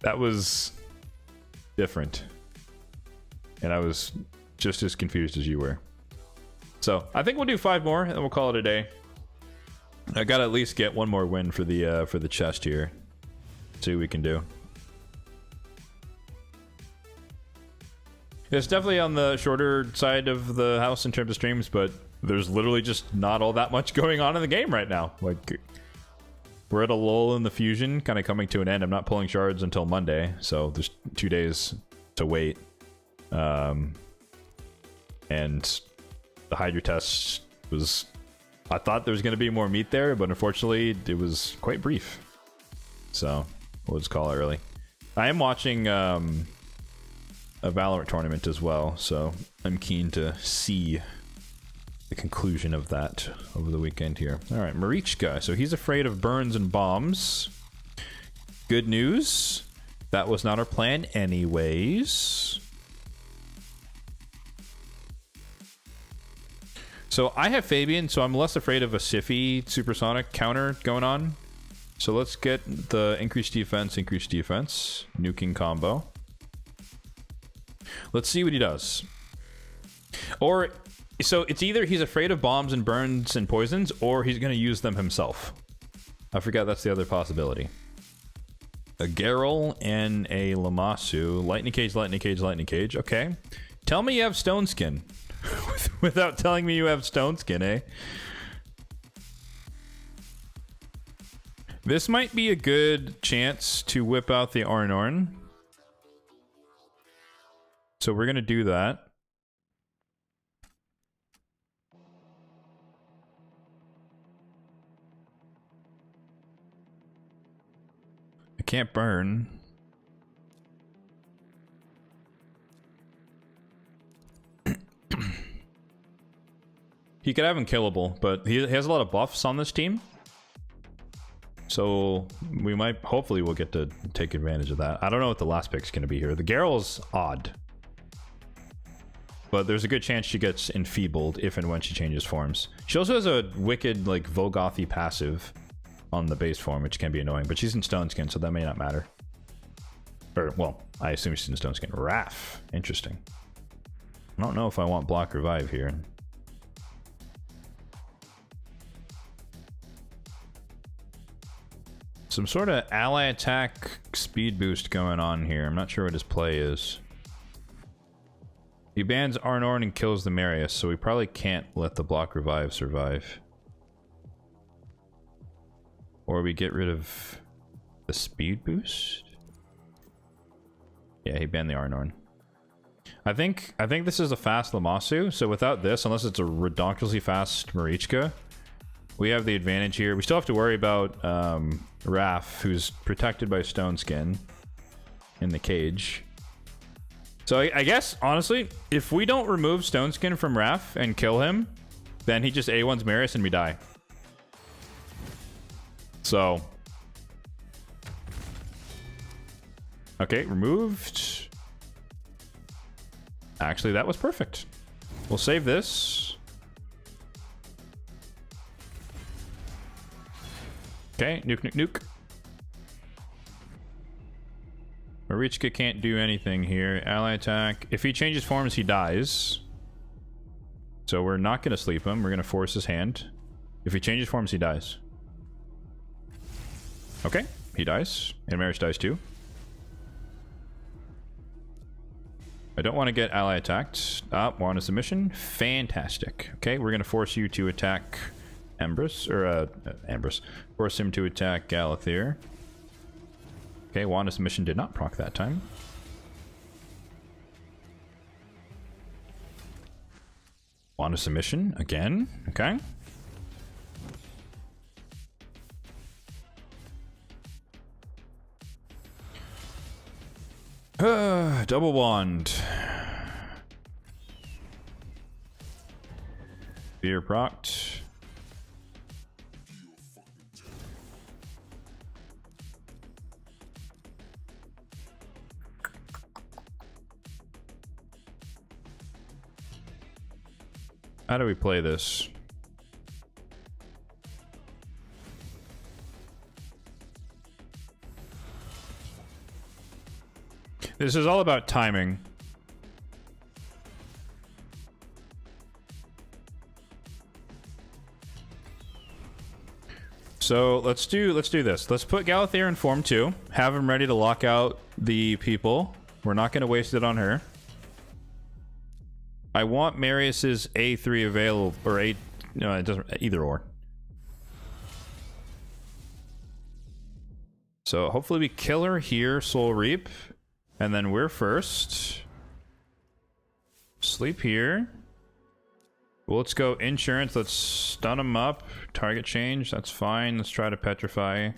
That was different. And I was just as confused as you were. So I think we'll do 5 more and we'll call it a day. I gotta at least get one more win for the chest here. See what we can do. It's definitely on the shorter side of the house in terms of streams, but there's literally just not all that much going on in the game right now. Like, we're at a lull in the fusion, kind of coming to an end. I'm not pulling shards until Monday, so there's 2 days to wait. And the Hydra test was... I thought there was going to be more meat there, but unfortunately, it was quite brief. So, we'll just call it early. I am watching a Valorant tournament as well, so I'm keen to see the conclusion of that over the weekend here. All right, Marichka. So he's afraid of burns and bombs. Good news. That was not our plan anyways. So I have Fabian, so I'm less afraid of a Siffy supersonic counter going on. So let's get the increased defense, nuking combo. Let's see what he does. Or, so it's either he's afraid of bombs and burns and poisons, or he's going to use them himself. I forgot that's the other possibility. A Geralt and a Lammasu. Lightning Cage, Lightning Cage, Lightning Cage. Okay. Tell me you have Stone Skin. Without telling me you have Stone Skin, eh? This might be a good chance to whip out the Arnorn. So we're going to do that. I can't burn. He could have him killable, but he has a lot of buffs on this team. So we might, hopefully we'll get to take advantage of that. I don't know what the last pick's going to be here. The Geralt's odd. But there's a good chance she gets enfeebled if and when she changes forms. She also has a wicked, like, Volgothy passive on the base form, which can be annoying. But she's in Stone Skin, so that may not matter. Or, well, I assume she's in Stone Skin. Raph. Interesting. I don't know if I want block revive here. Some sort of ally attack speed boost going on here. I'm not sure what his play is. He bans Arnorn and kills the Marius, so we probably can't let the block revive survive. Or we get rid of the speed boost? Yeah, he banned the Arnorn. I think this is a fast Lammasu, so without this, unless it's a redonkulously fast Marichka, we have the advantage here. We still have to worry about Raph, who's protected by Stone Skin in the cage. So I guess, honestly, if we don't remove Stone Skin from Raph and kill him, then he just A1's Marius and we die. So. Okay, removed. Actually, that was perfect. We'll save this. Okay, nuke, nuke, nuke. Marichka can't do anything here. Ally attack. If he changes forms, he dies. So we're not going to sleep him. We're going to force his hand. If he changes forms, he dies. Okay, he dies. And Marius dies too. I don't want to get ally attacked. Want a submission? Fantastic. Okay, we're going to force you to attack Ambrose. Or, Ambrose. Force him to attack Galathir. Okay, Wanda's submission did not proc that time. Wanda's submission again. Okay. Double wand. Fear proct. How do we play this? This is all about timing. So let's do this. Let's put Galathea in form 2. Have him ready to lock out the people. We're not going to waste it on her. I want Marius's A3 available, or A... No, it doesn't... Either or. So hopefully we kill her here, Soul Reap. And then we're first. Sleep here. Well, let's go insurance. Let's stun him up. Target change. That's fine. Let's try to petrify.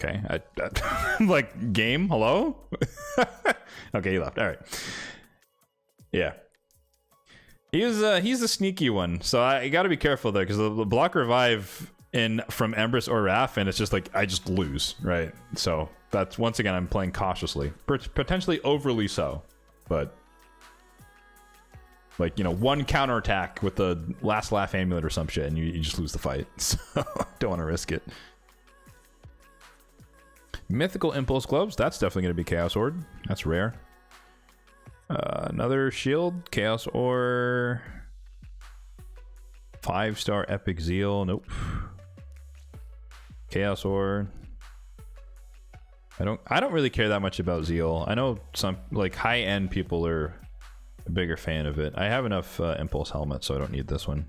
Okay. I'm like, game? Hello? Okay, he left. All right. Yeah. He's a sneaky one. So I got to be careful there because the block revive in from Empress or Raph, and it's just like I just lose, right? So that's, once again, I'm playing cautiously, potentially overly so, but like, you know, one counterattack with the last laugh amulet or some shit, and you just lose the fight. So don't want to risk it. Mythical Impulse Globes, that's definitely going to be Chaos Horde. That's rare. Another shield, Chaos Ore. 5-star Epic Zeal, nope. Chaos Ore. I don't really care that much about Zeal. I know some like high-end people are a bigger fan of it. I have enough Impulse Helmet, so I don't need this one.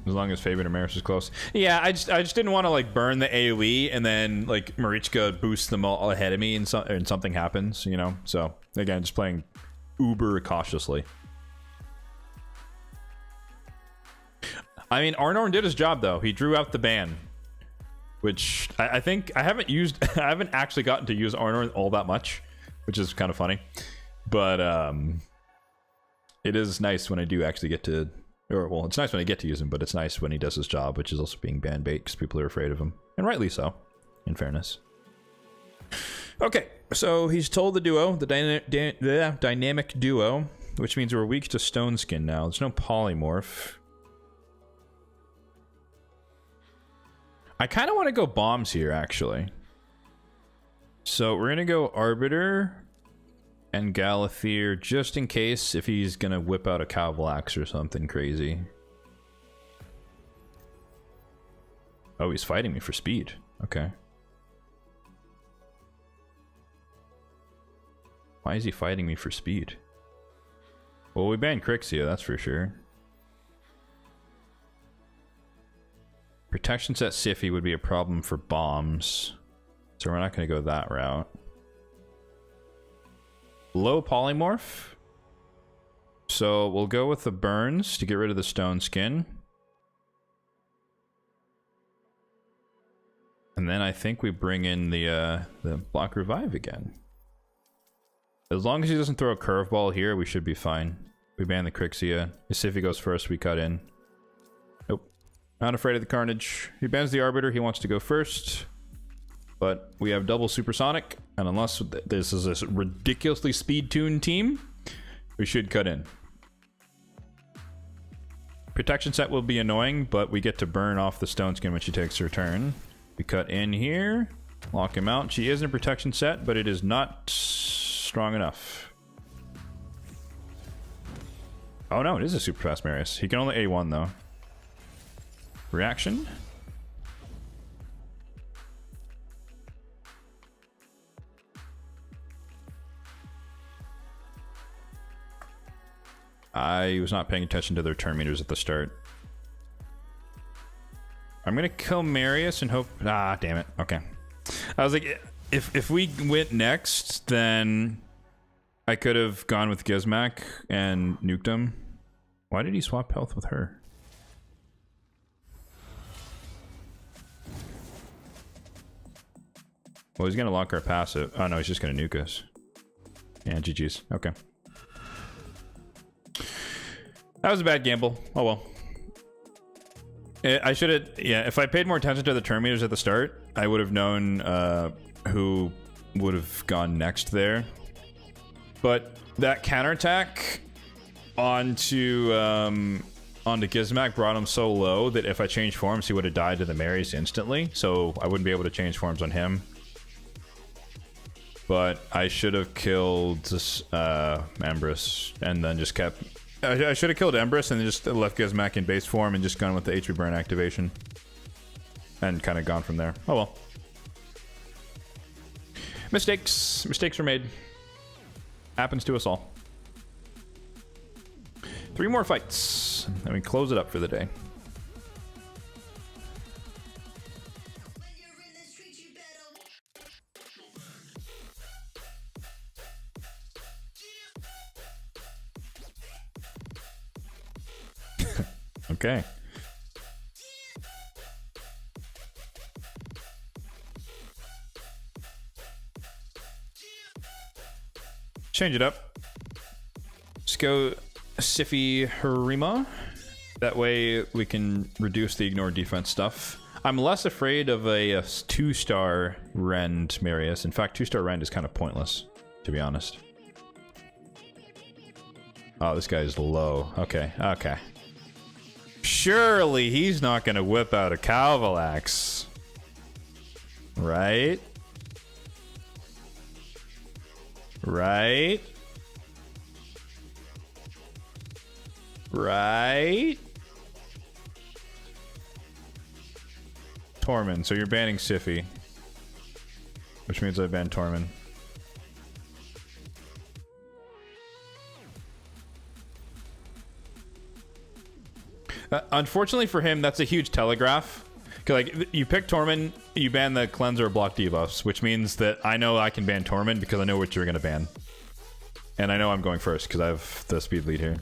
As long as Fabian or Maris is close. Yeah, I just didn't want to like burn the AoE and then like Marichka boosts them all ahead of me and something happens, you know? So again, just playing uber cautiously. I mean, Arnorn did his job though. He drew out the ban, which I think I haven't used. I haven't actually gotten to use Arnorn all that much, which is kind of funny. But it is nice when I do actually get to. Or, well, it's nice when I get to use him, but it's nice when he does his job, which is also being ban bait because people are afraid of him. And rightly so, in fairness. Okay, so he's told the duo, the dynamic duo, which means we're weak to Stone Skin now. There's no polymorph. I kind of want to go bombs here, actually. So we're going to go Arbiter and Galathea, just in case if he's gonna whip out a Cavalax or something crazy. Oh, he's fighting me for speed. Okay. Why is he fighting me for speed? Well, we banned Crixia, that's for sure. Protection set Sify would be a problem for bombs, so we're not gonna go that route. Low polymorph, so we'll go with the burns to get rid of the stone skin, and then I think we bring in the block revive again. As long as he doesn't throw a curveball here, we should be fine. We ban the Crixia. If he goes first, we cut in. Nope, not afraid of the carnage. He bans the Arbiter. He wants to go first. But we have double supersonic, and unless this is a ridiculously speed-tuned team, we should cut in. Protection set will be annoying, but we get to burn off the stone skin when she takes her turn. We cut in here, lock him out. She is in a protection set, but it is not strong enough. Oh no, it is a super fast Marius. He can only A1 though. Reaction. I was not paying attention to their turn meters at the start. I'm gonna kill Marius and hope. Ah, damn it. Okay. I was like, if we went next, then I could have gone with Gizmak and nuked him. Why did he swap health with her? Well, he's gonna lock our passive. Oh no, he's just gonna nuke us. Yeah, GG's. Okay. That was a bad gamble. Oh well. I should have... Yeah, if I paid more attention to the turn meters at the start, I would have known who would have gone next there. But that counterattack onto Gizmak brought him so low that if I changed forms, he would have died to the Marys instantly. So I wouldn't be able to change forms on him. But I should have killed Empress and then just kept... I should have killed Empress and then just left Gizmak in base form and just gone with the HP burn activation. And kind of gone from there. Oh well. Mistakes. Mistakes were made. Happens to us all. 3 more fights. And we close it up for the day. Okay. Change it up. Let's go Sify Harima. That way we can reduce the ignore defense stuff. I'm less afraid of a 2-star Rend Marius. In fact, 2-star Rend is kind of pointless, to be honest. Oh, this guy's low. Okay, okay. Surely he's not going to whip out a Calvalax. Right? Right? Right? Tormund, so you're banning Sify. Which means I ban Tormund. Unfortunately for him, that's a huge telegraph. Cause like you pick Tormund, you ban the cleanser or block debuffs, which means that I know I can ban Tormund because I know what you're gonna ban, and I know I'm going first because I have the speed lead here.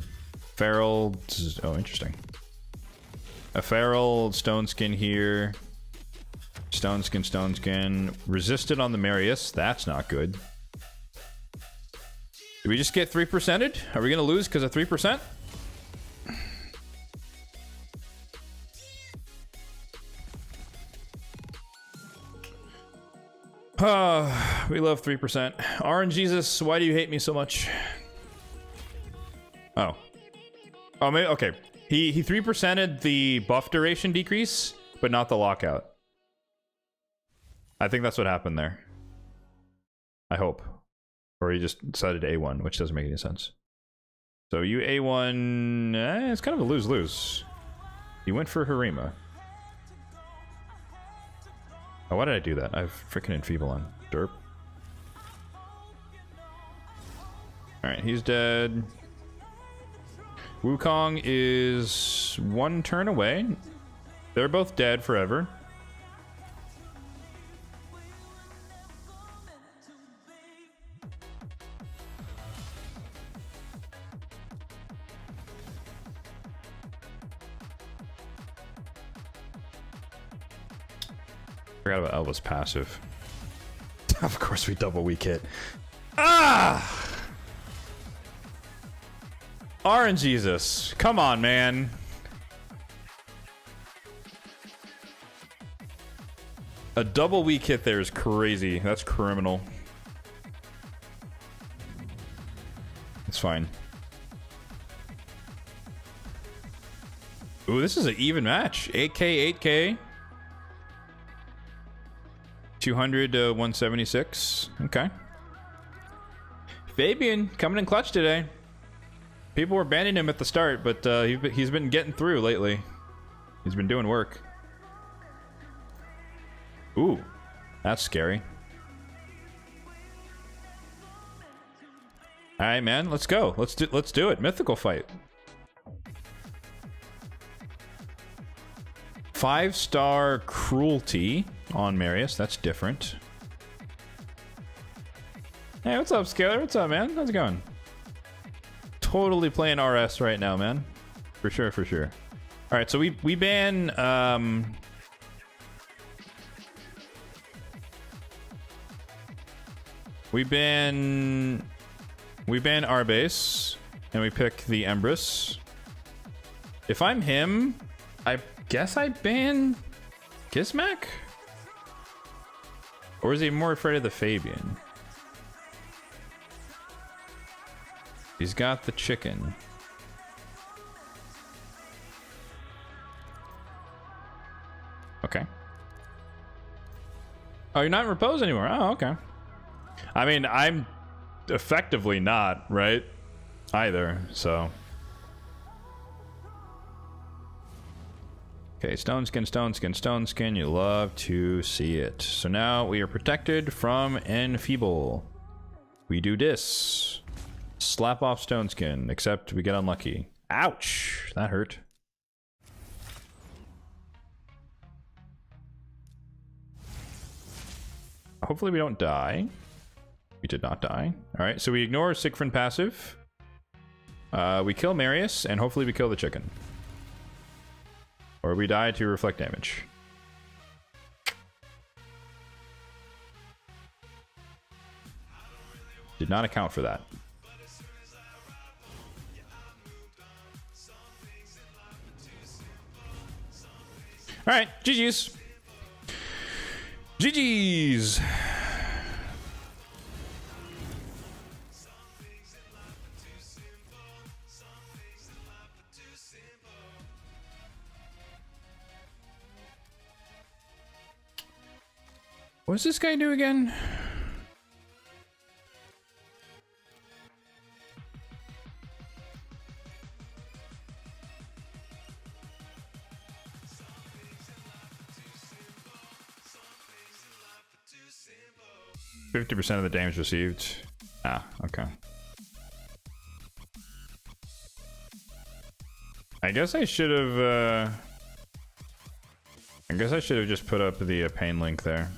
Feral, oh interesting. A Feral, Stone Skin here. Stone Skin. Resisted on the Marius. That's not good. Did we just get 3%ed? Are we gonna lose because of 3%? We love 3%. RNGesus, why do you hate me so much? Oh. Oh, maybe, okay. He 3%ed the buff duration decrease, but not the lockout. I think that's what happened there. I hope. Or he just decided to A1, which doesn't make any sense. So you A1... it's kind of a lose-lose. You went for Harima. Oh, why did I do that? I have freaking Enfeeble on. Derp. Alright, he's dead. Wukong is 1 turn away. They're both dead forever. Forgot about Elba's passive. Of course we double weak hit. Ah! RNGesus. Come on, man. A double weak hit there is crazy. That's criminal. It's fine. Ooh, this is an even match. 8K, 8K. 200 to 176. Okay. Fabian coming in clutch today. People were banning him at the start, but he's been getting through lately. He's been doing work. Ooh, that's scary. All right, man, let's go. Let's do it. Mythical fight. 5-star cruelty on Marius. That's different. Hey, what's up, Scalar? What's up, man? How's it going? Totally playing RS right now, man. For sure, for sure. All right, so we ban we ban our base and we pick the Empress. If I'm him, I guess I ban Gizmak? Or is he more afraid of the Fabian? He's got the chicken. Okay. Oh, you're not in repose anymore. Oh, okay. I mean, I'm effectively not, right? Either, so. Okay, stone skin, stone skin, stone skin. You love to see it. So now we are protected from enfeeble. We do this. Slap off stone skin, except we get unlucky. Ouch! That hurt. Hopefully we don't die. We did not die. Alright, so we ignore Siegfried passive. We kill Marius, and hopefully we kill the chicken. Or we die to reflect damage. Did not account for that. Alright, GG's. GG's. What does this guy do again? %50% of the damage received. Ah, okay. I guess I should have. I guess I should have just put up the pain link there.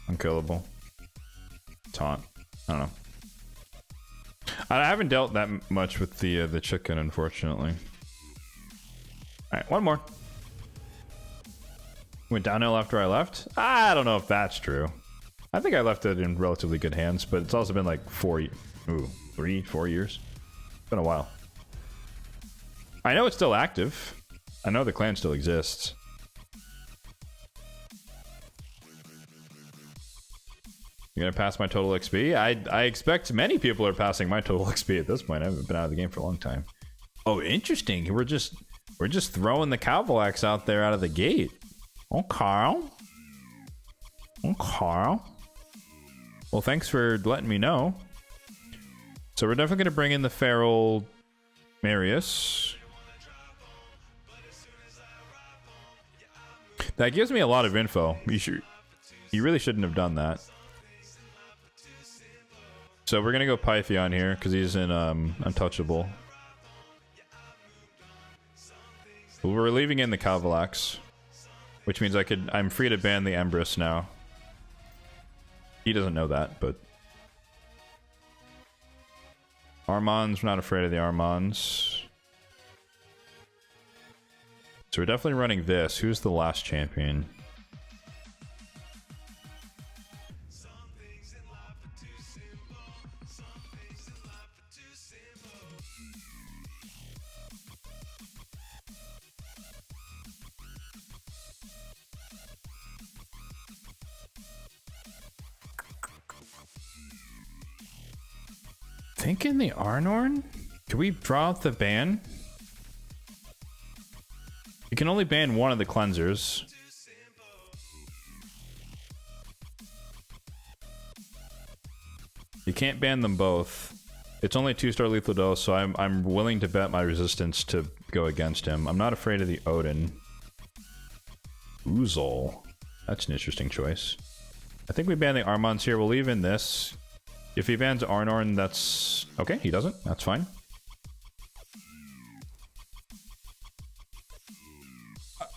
Unkillable. Taunt. I don't know. I haven't dealt that much with the chicken, unfortunately. All right, one more. Went downhill after I left. I don't know if that's true. I think I left it in relatively good hands, but it's also been like 4 years. Ooh, 4 years. It's been a while. I know it's still active. I know the clan still exists. You're gonna pass my total XP? I expect many people are passing my total XP at this point. I haven't been out of the game for a long time. Oh, interesting. We're just throwing the Cavalax out there out of the gate. Oh, Carl. Oh, Carl. Well, thanks for letting me know. So we're definitely gonna bring in the feral Marius. That gives me a lot of info. You really shouldn't have done that. So we're gonna go Pythion here because he's in untouchable. But we're leaving in the Cavalax, which means I'm free to ban the Empress now. He doesn't know that, but Armands, we're not afraid of the Armands. So we're definitely running this. Who's the last champion? Thinking the Arnorn? Can we draw out the ban? You can only ban one of the cleansers. You can't ban them both. It's only 2-star lethal dose, so I'm willing to bet my resistance to go against him. I'm not afraid of the Odin. Oozol. That's an interesting choice. I think we ban the Armands here. We'll leave in this. If he bans Arnorn, that's... Okay, he doesn't. That's fine.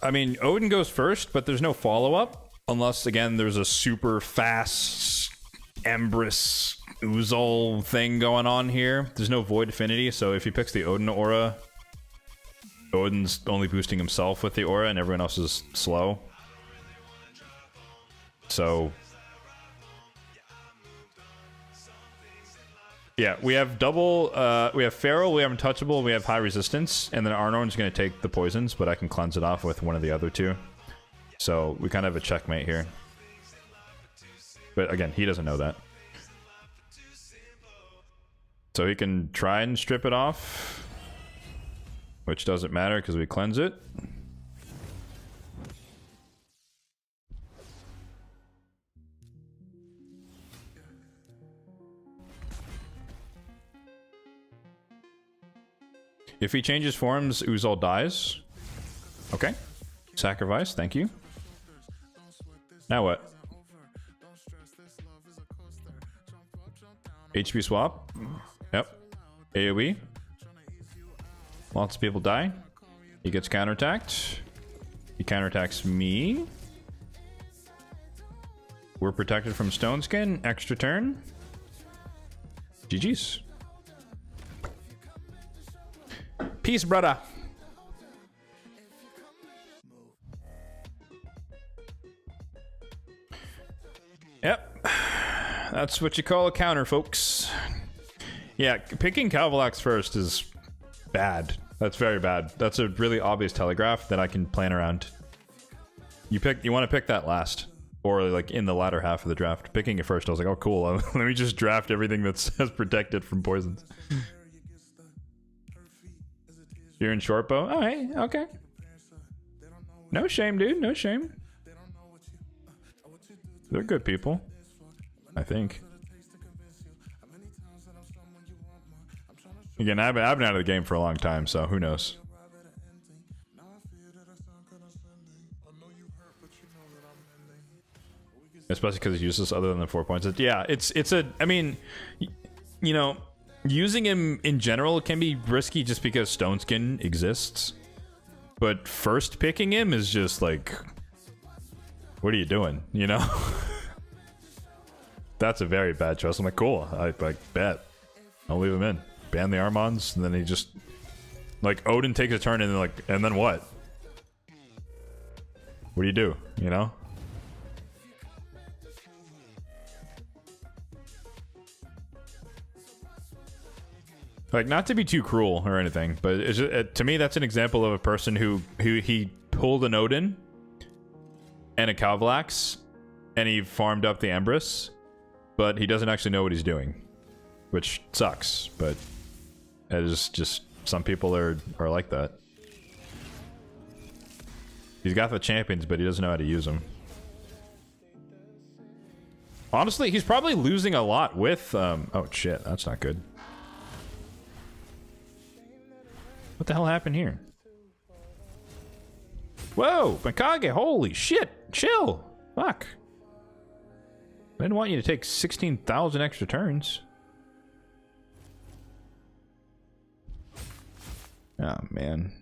I mean, Odin goes first, but there's no follow-up. Unless, again, there's a super fast Empress Oozol thing going on here. There's no Void Affinity, so if he picks the Odin aura, Odin's only boosting himself with the aura and everyone else is slow. So yeah, we have double, we have Feral, we have Untouchable, we have High Resistance, and then Arnorn's going to take the poisons, but I can cleanse it off with one of the other two. So we kind of have a checkmate here. But again, he doesn't know that. So he can try and strip it off, which doesn't matter because we cleanse it. If he changes forms, Oozol dies. Okay. Sacrifice, thank you. Now what? HP swap. Yep. AoE. Lots of people die. He gets counterattacked. He counterattacks me. We're protected from Stone Skin. Extra turn. GG's. Peace, brother. Yep. That's what you call a counter, folks. Yeah, picking Calvalax first is bad. That's very bad. That's a really obvious telegraph that I can plan around. You want to pick that last. Or like in the latter half of the draft. Picking it first, I was like, oh cool, let me just draft everything that says protected from poisons. You're in short bow? Oh, hey, okay. No shame, dude, no shame. They're good people, I think. Again, I've been out of the game for a long time, so who knows? Especially because he's useless other than the 4 points. Yeah, it's a, I mean, you know, using him in general can be risky just because Stone Skin exists. But first picking him is just like, what are you doing, you know? That's a very bad choice. I'm like, cool, I bet. I'll leave him in. Ban the Armons, and then he just, like, Odin takes a turn and then like, and then what? What do you do, you know? Like, not to be too cruel or anything, but it's just, to me, that's an example of a person who he pulled an Odin and a Calvalax, and he farmed up the Empress, but he doesn't actually know what he's doing, which sucks. But it is just some people are like that. He's got the champions, but he doesn't know how to use them. Honestly, he's probably losing a lot with oh shit, that's not good. What the hell happened here? Whoa, Mikage, holy shit, chill. Fuck. I didn't want you to take 16,000 extra turns. Oh, man.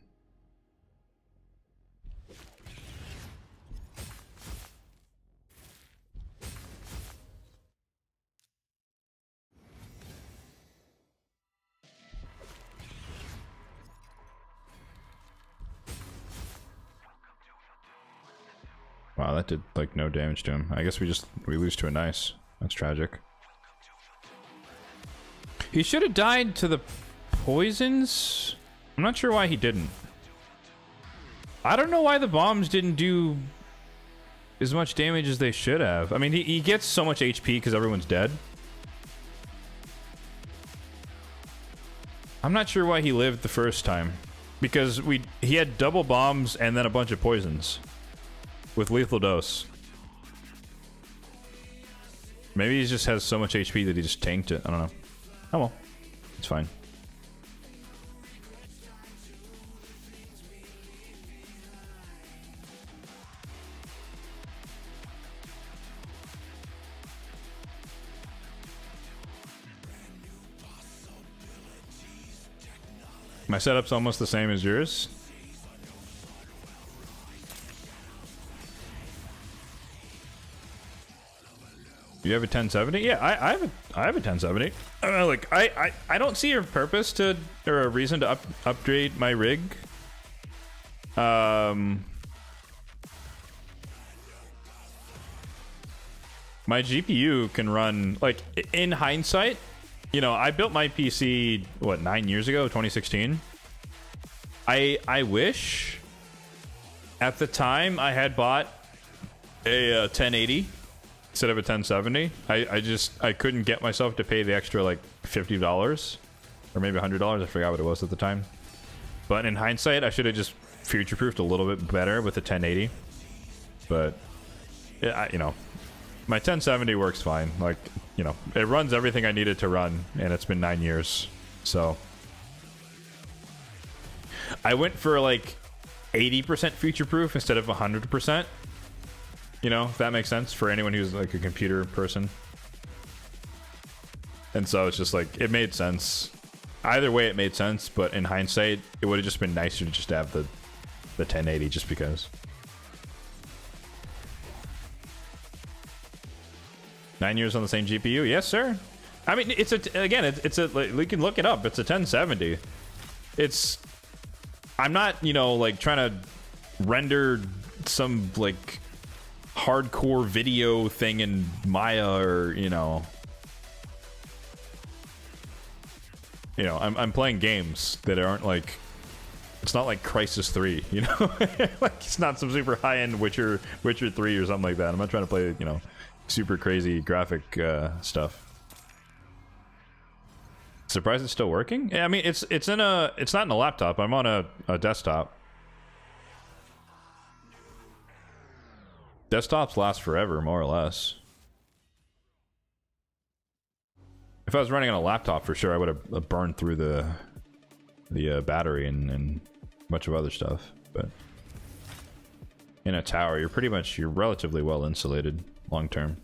Wow, that did like no damage to him. I guess we lose to a nice. That's tragic. He should have died to the poisons. I'm not sure why he didn't. I don't know why the bombs didn't do as much damage as they should have. I mean, he gets so much HP because everyone's dead. I'm not sure why he lived the first time. Because he had double bombs and then a bunch of poisons. With lethal dose. Maybe he just has so much HP that he just tanked it. I don't know. Oh well. It's fine. My setup's almost the same as yours. You have a 1070? Yeah, I have a 1070. Like I don't see a purpose to or a reason to upgrade my rig. My GPU can run, like, in hindsight, you know, I built my PC, what, 9 years ago, 2016? I wish at the time I had bought a 1080 instead of a 1070. I couldn't get myself to pay the extra, like, $50 or maybe $100. I forgot what it was at the time. But in hindsight, I should have just future-proofed a little bit better with the 1080. But, yeah, you know, my 1070 works fine. Like, you know, it runs everything I need it to run, and it's been 9 years. So I went for like 80% future-proof instead of 100%. You know, if that makes sense for anyone who's like a computer person. And so it's just like, it made sense. Either way, it made sense, but in hindsight, it would have just been nicer to just have the 1080 just because. 9 years on the same GPU, yes, sir. I mean, it's like, we can look it up. It's a 1070. I'm not, you know, like trying to render some like hardcore video thing in Maya or, you know, I'm playing games that aren't like, it's not like Crisis 3, you know, like it's not some super high-end Witcher 3 or something like that. I'm not trying to play, you know, super crazy graphic stuff. Surprised it's still working? Yeah, I mean, it's not in a laptop. I'm on a desktop. Desktops last forever, more or less. If I was running on a laptop, for sure, I would have burned through the battery and a bunch of other stuff. But in a tower, you're relatively well insulated long term.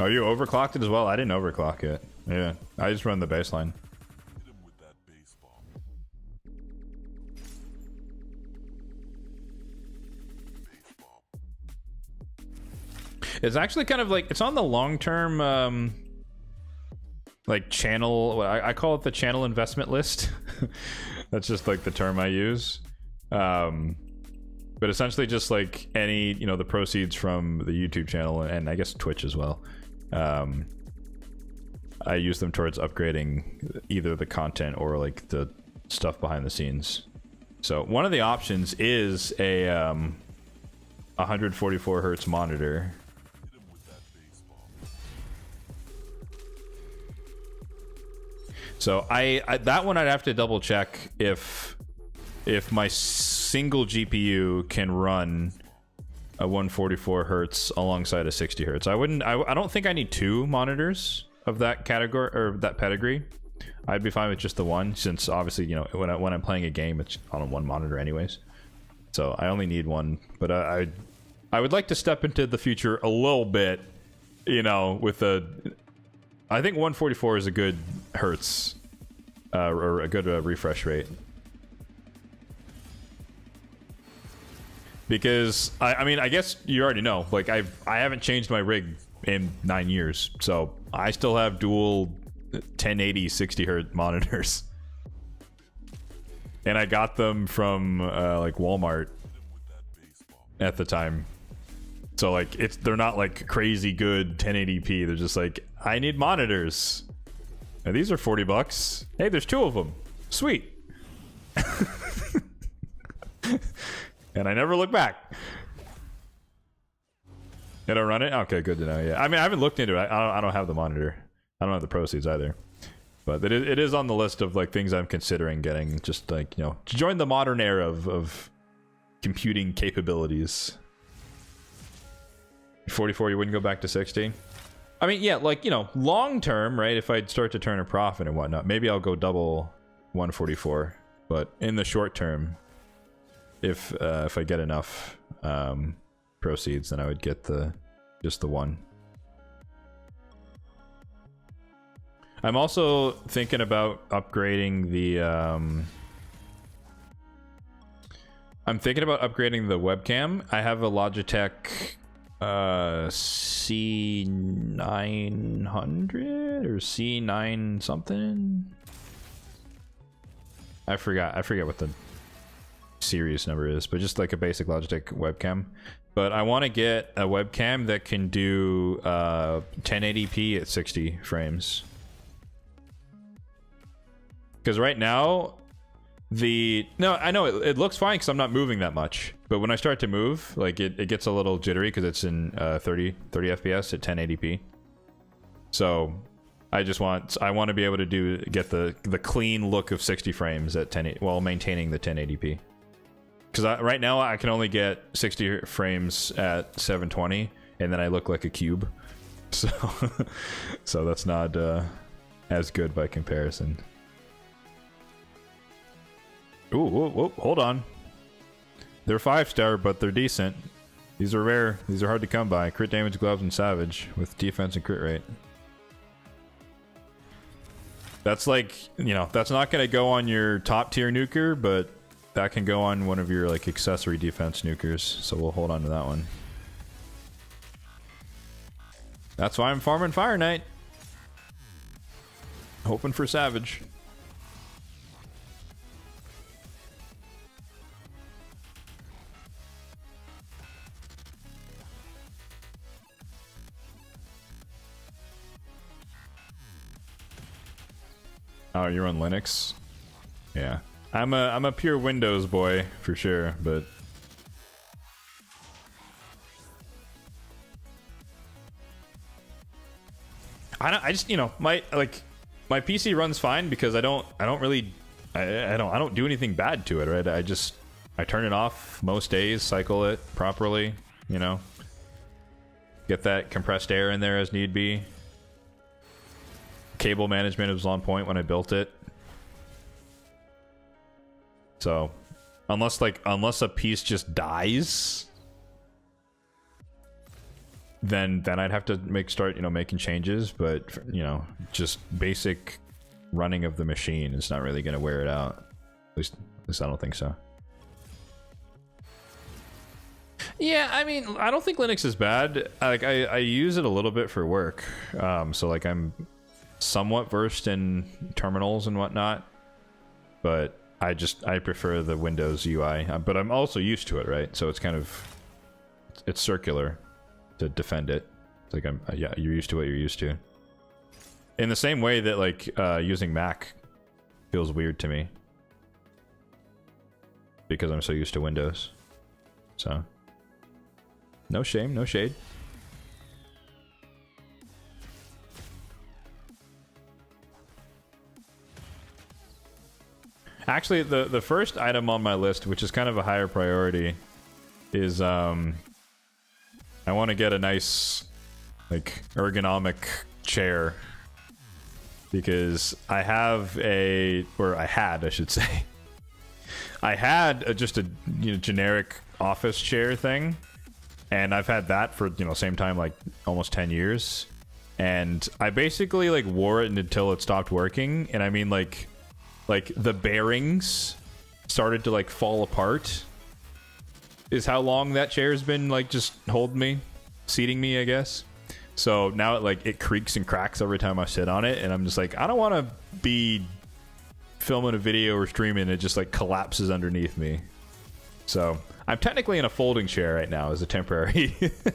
Oh, you overclocked it as well? I didn't overclock it. Yeah, I just run the baseline. It's actually kind of like, it's on the long-term, like channel, I call it the channel investment list. That's just like the term I use. But essentially just like any, you know, the proceeds from the YouTube channel and I guess Twitch as well. I use them towards upgrading either the content or like the stuff behind the scenes. So one of the options is a 144 hertz monitor. So that one I'd have to double check if my single GPU can run a 144 hertz alongside a 60 hertz. I don't think I need two monitors of that category or that pedigree. I'd be fine with just the one, since obviously, you know, when I'm playing a game, it's on one monitor anyways. So I only need one, but I would like to step into the future a little bit, you know, with I think 144 is a good hertz, or a good refresh rate. Because, I mean, I guess you already know, like, I haven't changed my rig in 9 years, so I still have dual 1080 60 hertz monitors. And I got them from, like, Walmart at the time. So like they're not like crazy good 1080p. They're just like, I need monitors. And these are $40. Hey, there's two of them. Sweet. And I never look back. Did I run it? Okay, good to know. Yeah, I mean, I haven't looked into it. I don't have the monitor. I don't have the proceeds either. But it is on the list of like things I'm considering getting. Just like, you know, to join the modern era of computing capabilities. 44, you wouldn't go back to 60? I mean, yeah, like, you know, long term, right? If I'd start to turn a profit and whatnot, maybe I'll go double 144. But in the short term, if I get enough proceeds, then I would get just the one. I'm also thinking about upgrading the I'm thinking about upgrading the webcam. I have a Logitech C900 or C9 something. I forgot what the series number is, but just like a basic Logitech webcam. But I want to get a webcam that can do 1080p at 60 frames. Because right now, I know it looks fine because I'm not moving that much. But when I start to move, like it gets a little jittery because it's in 30 FPS at 1080p. So I want to be able to get the clean look of 60 frames at 10 while maintaining the 1080p. Because right now I can only get 60 frames at 720, and then I look like a cube. So so that's not as good by comparison. Ooh, whoa, whoa, hold on. They're 5-star, but they're decent. These are rare. These are hard to come by. Crit damage, gloves, and savage with defense and crit rate. That's like, you know, that's not going to go on your top tier nuker, but that can go on one of your like accessory defense nukers. So we'll hold on to that one. That's why I'm farming Fire Knight. Hoping for savage. Oh, you're on Linux? Yeah. I'm a pure Windows boy for sure, but I just, you know, my PC runs fine because I don't do anything bad to it, right? I turn it off most days, cycle it properly, you know. Get that compressed air in there as need be. Cable management was on point when I built it. So, unless a piece just dies, then I'd have to start making changes. But you know, just basic running of the machine is not really going to wear it out. At least I don't think so. Yeah, I mean, I don't think Linux is bad. Like I use it a little bit for work. So like I'm somewhat versed in terminals and whatnot, but I prefer the Windows UI. But I'm also used to it, right? So it's kind of it's circular to defend it. It's like yeah, you're used to what you're used to. In the same way that like using Mac feels weird to me because I'm so used to Windows. So no shame, no shade. Actually, the first item on my list, which is kind of a higher priority, is I want to get a nice like ergonomic chair, because I have I should say, I had just a generic office chair thing, and I've had that for same time like almost 10 years, and I basically like wore it until it stopped working. And I mean like the bearings started to like fall apart is how long that chair's been like just holding me, seating me, I guess. So now it creaks and cracks every time I sit on it, and I'm just like, I don't want to be filming a video or streaming and it just like collapses underneath me. So I'm technically in a folding chair right now as a temporary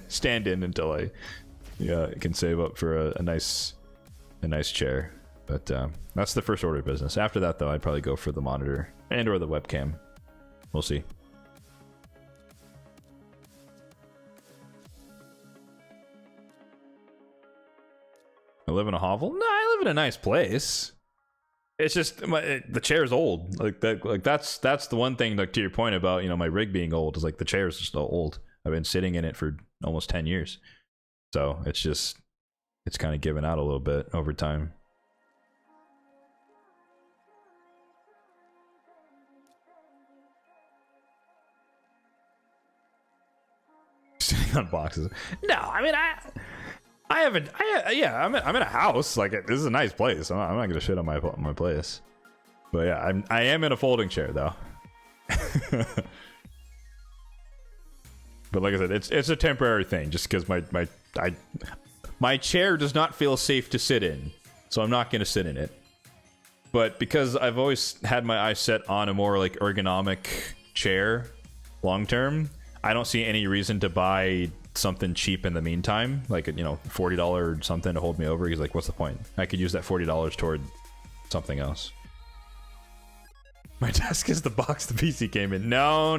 stand-in until I can save up for a nice chair. But that's the first order of business. After that, though, I'd probably go for the monitor and or the webcam. We'll see. I live in a hovel? No, I live in a nice place. It's just the chair's old. Like that's the one thing, like to your point about my rig being old, is like the chair's just old. I've been sitting in it for almost 10 years, so it's kind of given out a little bit over time. Sitting on boxes. No, I mean I'm in a house. Like, this is a nice place. I'm not gonna shit on my place. But yeah, I am in a folding chair though. But like I said, it's a temporary thing, just because my chair does not feel safe to sit in, so I'm not going to sit in it. But because I've always had my eyes set on a more like ergonomic chair long term, I don't see any reason to buy something cheap in the meantime, like, you know, $40 or something to hold me over. He's like, what's the point? I could use that $40 toward something else. My desk is the box the PC came in. No.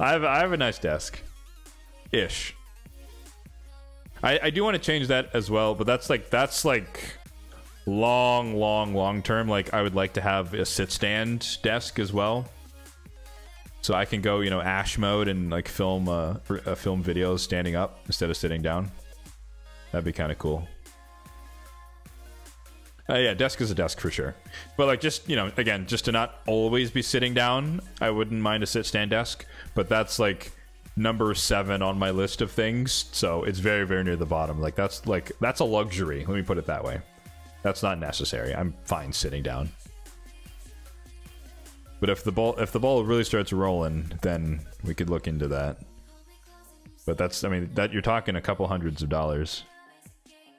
I have a nice desk ish. I do want to change that as well, but that's like long term. Like, I would like to have a sit stand desk as well, so I can go, you know, Ash mode and like film videos standing up instead of sitting down. That'd be kind of cool. Yeah, desk is a desk for sure. But like, just, you know, again, just to not always be sitting down, I wouldn't mind a sit stand desk. But that's like number 7 on my list of things, so it's very, very near the bottom. Like, that's a luxury. Let me put it that way. That's not necessary. I'm fine sitting down. But if the ball really starts rolling, then we could look into that. But that's, I mean, that you're talking a couple hundreds of dollars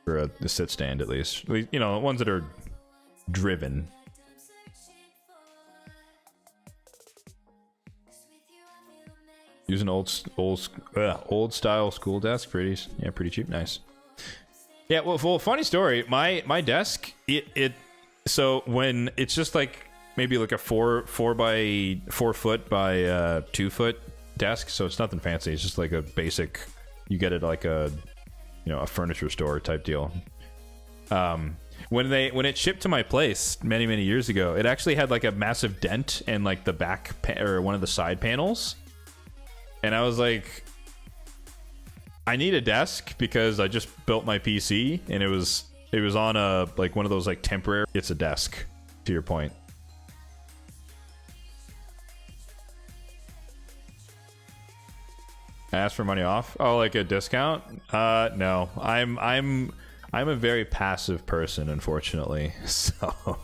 for a sit stand, at least. You know, ones that are driven. Use an old style school desk. Pretty cheap. Nice. Yeah. Well, funny story. My desk. So when it's just like maybe like a 4 by 4 foot by 2 foot desk. So it's nothing fancy. It's just like a basic. You get it like a, you know, a furniture store type deal. When it shipped to my place many years ago, it actually had like a massive dent in like the back or one of the side panels. And I was like, I need a desk because I just built my PC and it was on a like one of those like temporary. It's a desk, to your point. Ask for money off? Oh, like a discount? No. I'm a very passive person, unfortunately. So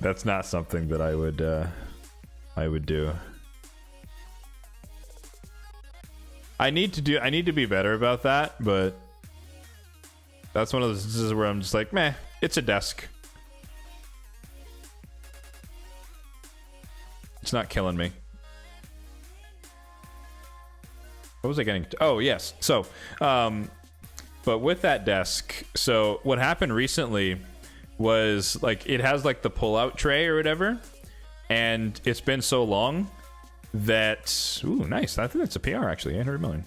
that's not something that I would do. I need to be better about that, but that's one of those instances where I'm just like, meh, it's a desk. It's not killing me. What was I getting to? Oh, yes. So, but with that desk, so what happened recently was like it has like the pull-out tray or whatever, and it's been so long that, ooh, nice. I think that's a PR actually, 800 million.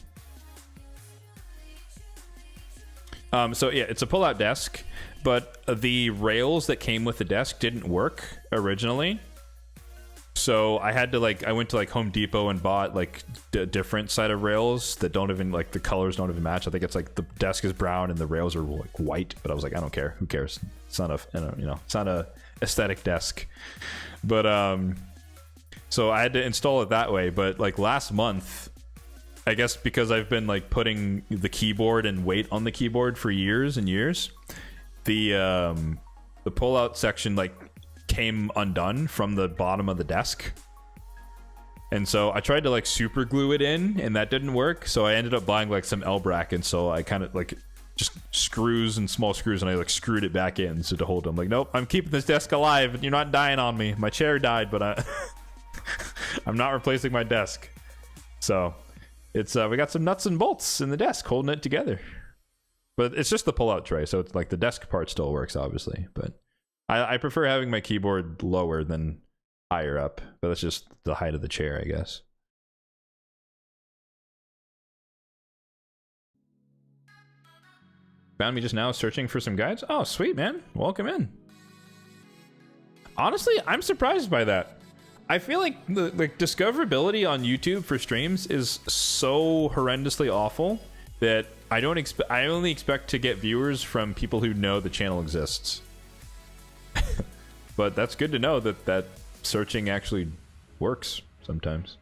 So yeah, it's a pull-out desk, but the rails that came with the desk didn't work originally. So I had to I went to Home Depot and bought like a different set of rails that don't even the colors don't even match. I think it's like the desk is brown and the rails are like white, but I was like, I don't care. Who cares? It's not it's not a aesthetic desk. But so I had to install it that way. But like last month, I guess because I've been like putting the keyboard and weight on the keyboard for years and years, the pull-out section came undone from the bottom of the desk. And so I tried to super glue it in, and that didn't work. So I ended up buying some L brackets. So I kind of just screws and small screws, and I screwed it back in so to hold them. Nope, I'm keeping this desk alive. You're not dying on me. My chair died, but I'm not replacing my desk. So it's we got some nuts and bolts in the desk holding it together. But it's just the pull-out tray, so it's the desk part still works, obviously. But I prefer having my keyboard lower than higher up, but that's just the height of the chair, I guess. Found me just now searching for some guides. Oh, sweet, man. Welcome in. Honestly, I'm surprised by that. I feel like the discoverability on YouTube for streams is so horrendously awful that I only expect to get viewers from people who know the channel exists. But that's good to know that searching actually works sometimes.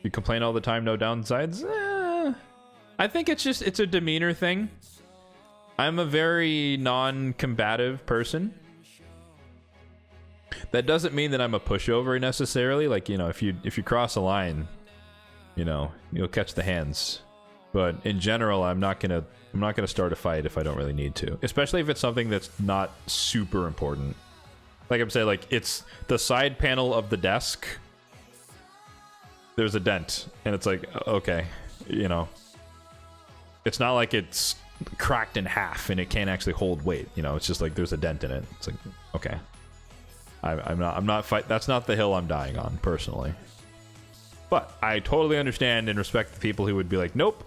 You complain all the time, no downsides? I think it's a demeanor thing. I'm a very non-combative person. that doesn't mean that I'm a pushover necessarily. Like, you know, if you cross a line, you know, you'll catch the hands. But in general, I'm not gonna start a fight if I don't really need to. Especially if it's something that's not super important. Like I'm saying, like it's the side panel of the desk. There's a dent, and it's like, okay, you know, it's not like it's cracked in half and it can't actually hold weight. You know, it's just like there's a dent in it. It's like, okay, I'm not fight. That's not the hill I'm dying on personally. But I totally understand and respect the people who would be like, nope,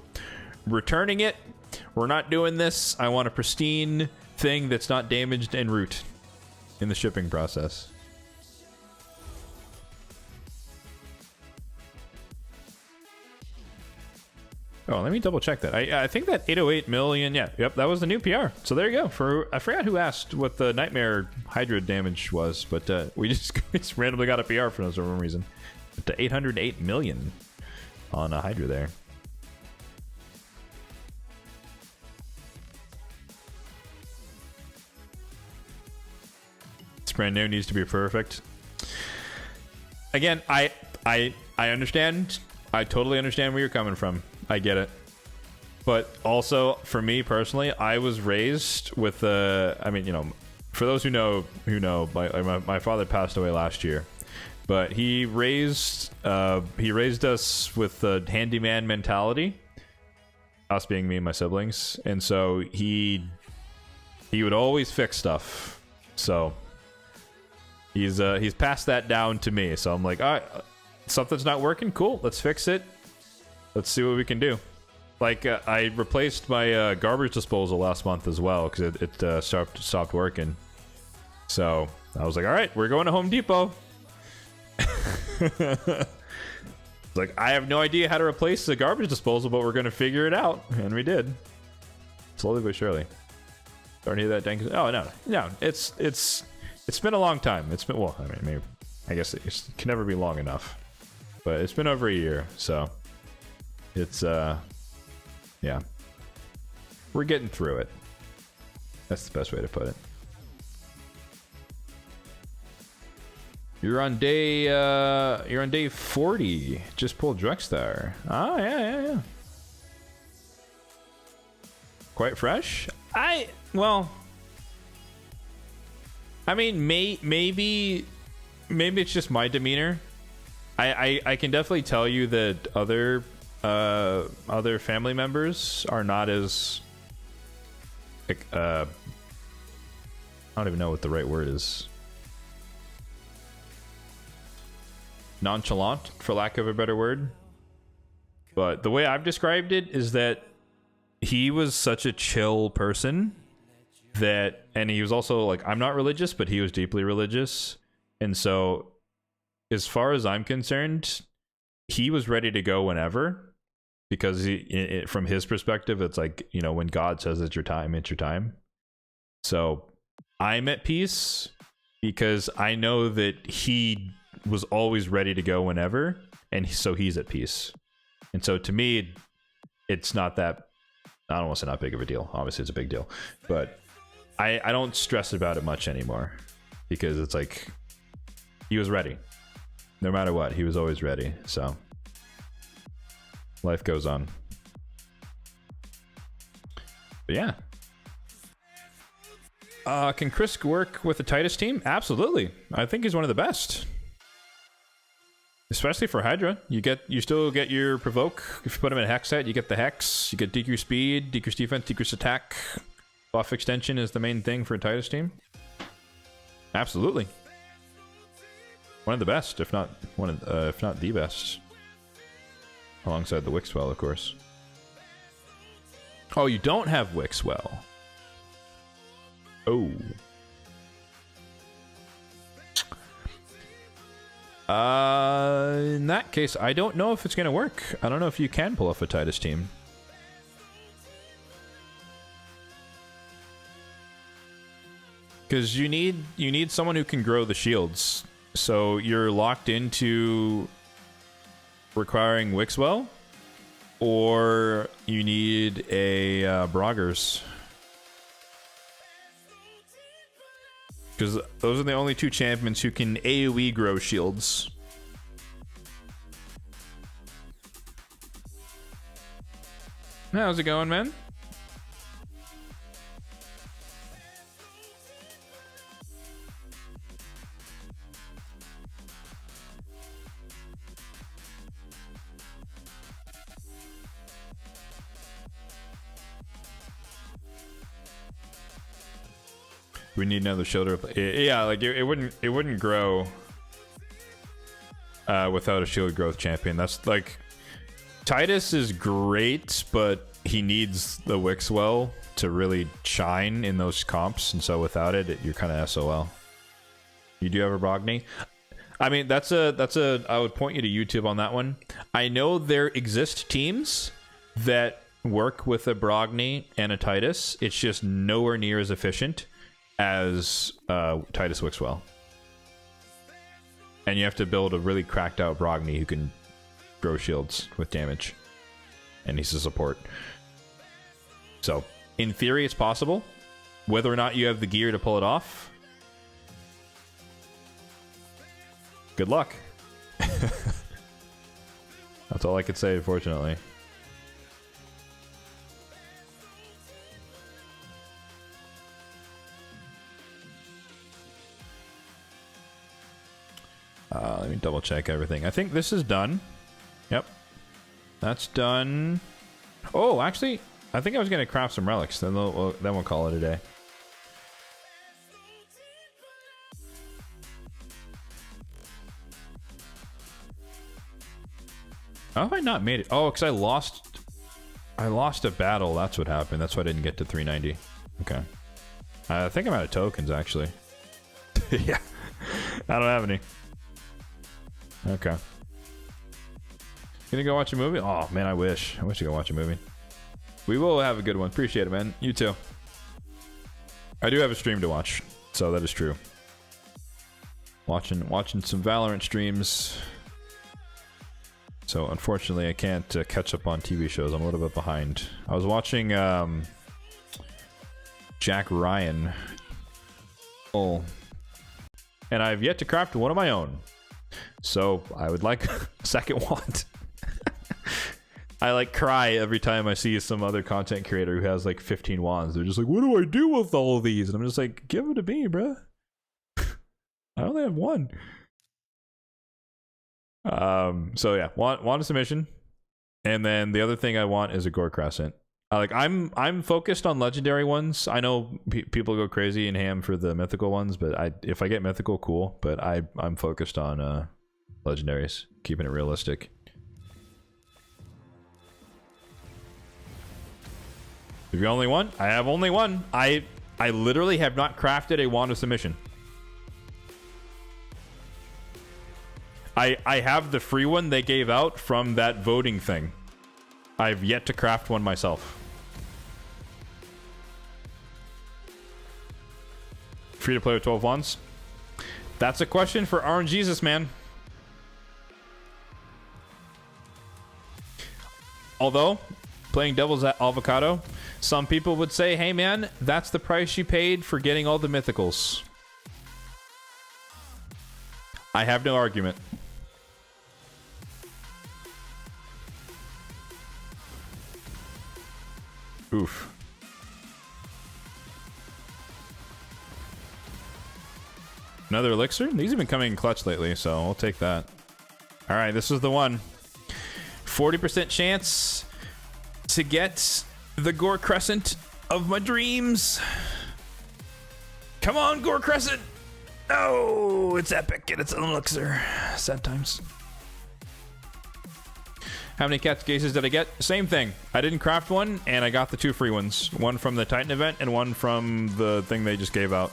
returning it. We're not doing this. I want a pristine thing that's not damaged en route in the shipping process. Oh, let me double check that. I think that 808 million, yeah, yep, that was the new PR. So there you go. I forgot who asked what the Nightmare Hydra damage was, but we just randomly got a PR for some reason. To 808 million on a Hydra there. It's brand new, needs to be perfect. Again, I understand. I totally understand where you're coming from. I get it. But also, for me personally, I was raised with I mean, you know, for those who know, my father passed away last year. But he raised us with the handyman mentality, us being me and my siblings, and so he would always fix stuff. So he's passed that down to me. So I'm like, all right, something's not working, cool, let's fix it. Let's see what we can do. Like I replaced my garbage disposal last month as well because it stopped working. So I was like, all right, we're going to Home Depot. Like, I have no idea how to replace the garbage disposal, but we're gonna figure it out, and we did. Slowly but surely. Starting to hear that dank. Oh no, it's been a long time. It's been, well, I mean, maybe, I guess it can never be long enough, but it's been over a year, so it's yeah, we're getting through it. That's the best way to put it. You're on day 40. Just pulled Drexstar. Oh, yeah. Quite fresh? Well, I mean, maybe it's just my demeanor. I can definitely tell you that other family members are not as like, I don't even know what the right word is. Nonchalant, for lack of a better word. But the way I've described it is that he was such a chill person that, and he was also like, I'm not religious, but he was deeply religious. And so as far as I'm concerned, he was ready to go whenever, because from his perspective, it's like, you know, when God says it's your time, it's your time. So I'm at peace because I know that he was always ready to go whenever, and so he's at peace. And so to me, it's not that, I don't want to say not big of a deal. Obviously it's a big deal, but I don't stress about it much anymore, because it's like he was ready. No matter what, he was always ready. So life goes on. But yeah. Can Chris work with the Titus team? Absolutely. I think he's one of the best. Especially for Hydra. You still get your provoke. If you put him in a hex set, you get the hex. You get decrease speed, decrease defense, decrease attack. Buff extension is the main thing for a Titus team. Absolutely. One of the best, if not the best. Alongside the Wixwell, of course. Oh, you don't have Wixwell. Oh. In that case, I don't know if it's gonna work. I don't know if you can pull off a Titus team. Because you need someone who can grow the shields. So you're locked into requiring Wixwell, or you need a Braggers. Because those are the only two champions who can AoE grow shields. How's it going, man? We need another shield. Yeah, like it wouldn't grow without a shield growth champion. That's like Titus is great, but he needs the Wixwell to really shine in those comps, and so without it, you're kind of SOL. You do have a Brogni. I mean, that's a. I would point you to YouTube on that one. I know there exist teams that work with a Brogni and a Titus. It's just nowhere near as efficient as Titus Wixwell. And you have to build a really cracked out Brogni who can grow shields with damage. And he's a support. So, in theory, it's possible. Whether or not you have the gear to pull it off, good luck. That's all I could say, unfortunately. Let me double check everything. I think this is done. Yep. That's done. Oh, actually, I think I was going to craft some relics. Then we'll call it a day. How have I not made it? Oh, because I lost a battle. That's what happened. That's why I didn't get to 390. Okay. I think I'm out of tokens, actually. Yeah. I don't have any. Okay. Gonna go watch a movie? Oh, man, I wish. I wish I could watch a movie. We will have a good one. Appreciate it, man. You too. I do have a stream to watch, so that is true. Watching some Valorant streams. So, unfortunately, I can't catch up on TV shows. I'm a little bit behind. I was watching Jack Ryan. Oh. And I've yet to craft one of my own. So, I would like a second wand. I like cry every time I see some other content creator who has like 15 wands. They're just like, what do I do with all of these? And I'm just like, give it to me, bruh. I only have one. So yeah, want a submission. And then the other thing I want is a Gore Crescent. I'm focused on legendary ones. I know people go crazy and ham for the mythical ones, but if I get mythical, cool. But I'm focused on legendaries, keeping it realistic. If you only one, I have only one. I literally have not crafted a wand of submission. I have the free one they gave out from that voting thing. I've yet to craft one myself. Free to play with 12 wands? That's a question for RNGesus, man. Although, playing devil's avocado, some people would say, hey man, that's the price you paid for getting all the mythicals. I have no argument. Oof. Another elixir? These have been coming in clutch lately, so I'll take that. Alright, this is the one. 40% chance to get the Gore Crescent of my dreams. Come on, Gore Crescent! Oh, it's epic and it's an elixir. Sad times. How many cat cases did I get? Same thing. I didn't craft one, and I got the 2 free ones. One from the Titan event, and one from the thing they just gave out,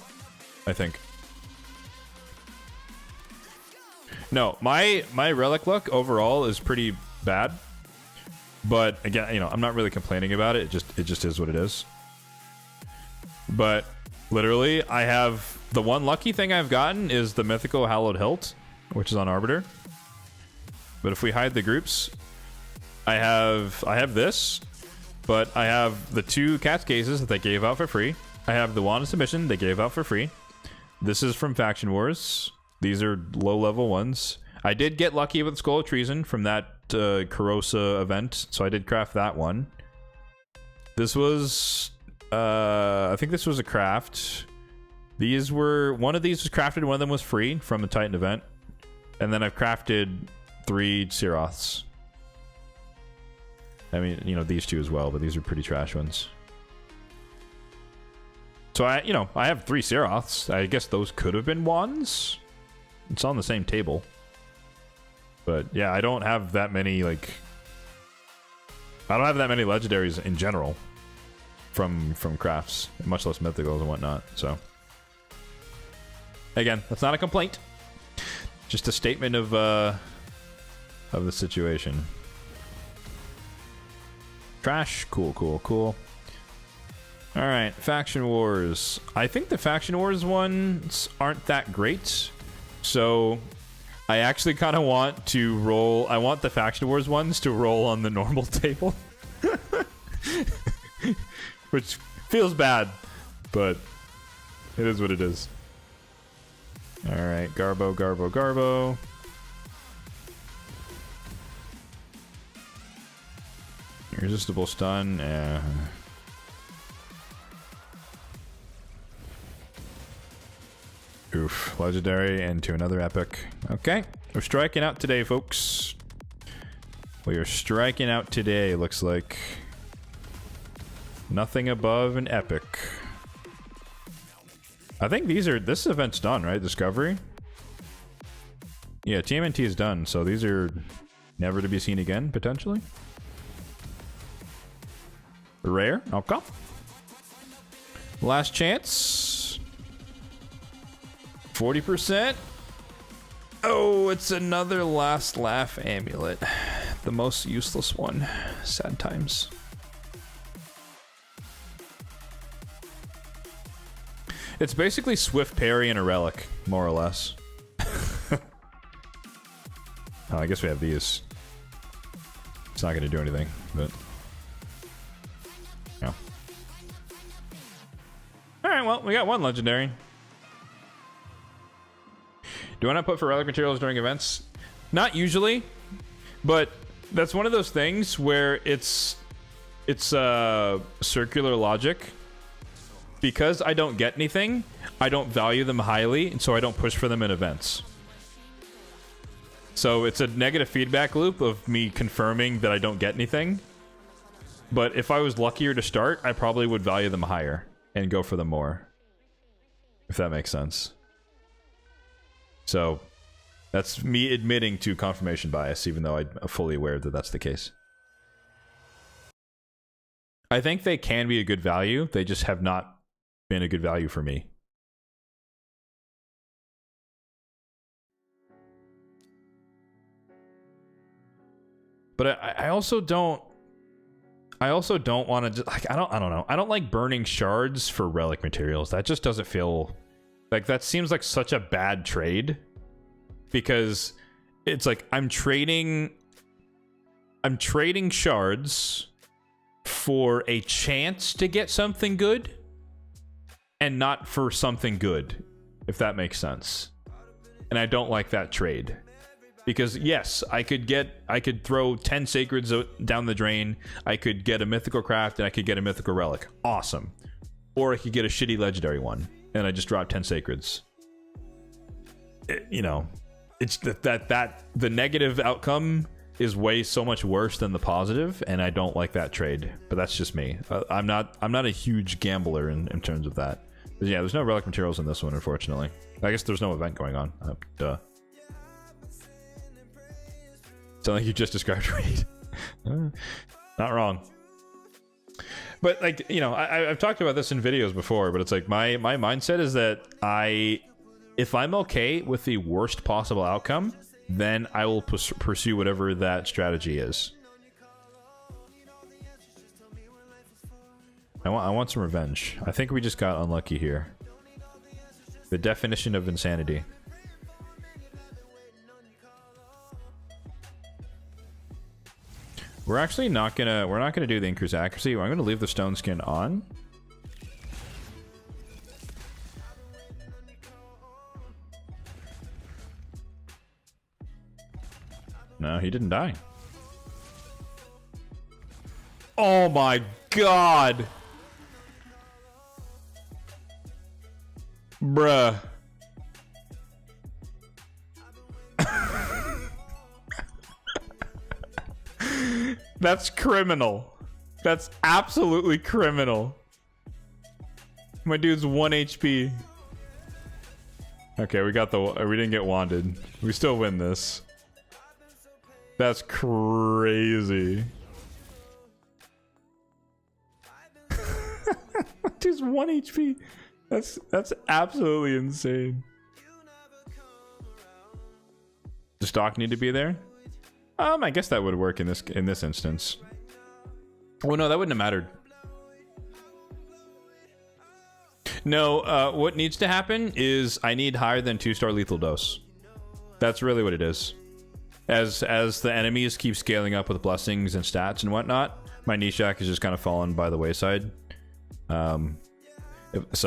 I think. No, my relic luck overall is pretty bad. But again, you know, I'm not really complaining about it. It just is what it is. But literally, I have the one lucky thing I've gotten is the mythical Hallowed Hilt, which is on Arbiter. But if we hide the groups, I have this, but I have the 2 cat cases that they gave out for free. I have the wand of submission they gave out for free. This is from Faction Wars. These are low-level ones. I did get lucky with Skull of Treason from that Corrosa event, so I did craft that one. This was... I think this was a craft. These were... One of these was crafted, one of them was free from the Titan event. And then I've crafted 3 Seroths. I mean, you know, these 2 as well, but these are pretty trash ones. So I have 3 Seroths. I guess those could have been wands. It's on the same table. But yeah, I don't have that many, like... I don't have that many legendaries in general from crafts, much less mythicals and whatnot, so... Again, that's not a complaint. Just a statement of the situation. Trash. Cool, cool, cool. Alright, Faction Wars. I think the Faction Wars ones aren't that great. So, I actually kind of want to roll... I want the Faction Wars ones to roll on the normal table. Which feels bad, but it is what it is. Alright, Garbo, Garbo, Garbo. Irresistible stun. Oof. Legendary and to another epic. Okay. We're striking out today, folks. We are striking out today, looks like. Nothing above an epic. I think these are... This event's done, right? Discovery? Yeah, TMNT is done, so these are never to be seen again, potentially. Rare. Okay. Last chance. 40%. Oh, it's another Last Laugh amulet. The most useless one. Sad times. It's basically Swift Parry and a relic, more or less. Oh, I guess we have these. It's not going to do anything, but... Yeah. Alright, well, we got one legendary. Do I not put for relic materials during events? Not usually, but that's one of those things where it's circular logic. Because I don't get anything, I don't value them highly, and so I don't push for them in events. So it's a negative feedback loop of me confirming that I don't get anything. But if I was luckier to start, I probably would value them higher and go for them more. If that makes sense. So that's me admitting to confirmation bias, even though I'm fully aware that that's the case. I think they can be a good value. They just have not been a good value for me. But I also don't want to, like, I don't know. I don't like burning shards for relic materials. That just doesn't feel like, that seems like such a bad trade, because it's like I'm trading shards for a chance to get something good and not for something good, if that makes sense. And I don't like that trade. Because yes, I could throw 10 sacreds down the drain, I could get a mythical craft, and I could get a mythical relic. Awesome. Or I could get a shitty legendary one, and I just drop 10 sacreds. You know, it's that the negative outcome is way so much worse than the positive, and I don't like that trade. But that's just me. I'm not a huge gambler in terms of that. But yeah, there's no relic materials in this one, unfortunately. I guess there's no event going on. Duh. Sound like you just described raid. Not wrong. But like, you know, I've talked about this in videos before, but it's like my mindset is that if I'm okay with the worst possible outcome, then I will pursue whatever that strategy is. I want some revenge. I think we just got unlucky here. The definition of insanity. We're actually not gonna do the increased accuracy. I'm gonna leave the stone skin on. no, he didn't die. Oh my god. Bruh. That's criminal. That's absolutely criminal. My dude's 1 HP. Okay, we didn't get wanded. We still win this. That's crazy. Dude's 1 HP. That's absolutely insane. Does stock need to be there? I guess that would work in this instance. Well, no, that wouldn't have mattered. No, what needs to happen is I need higher than 2-star lethal dose. That's really what it is. As the enemies keep scaling up with blessings and stats and whatnot, my Nishak is just kind of fallen by the wayside. If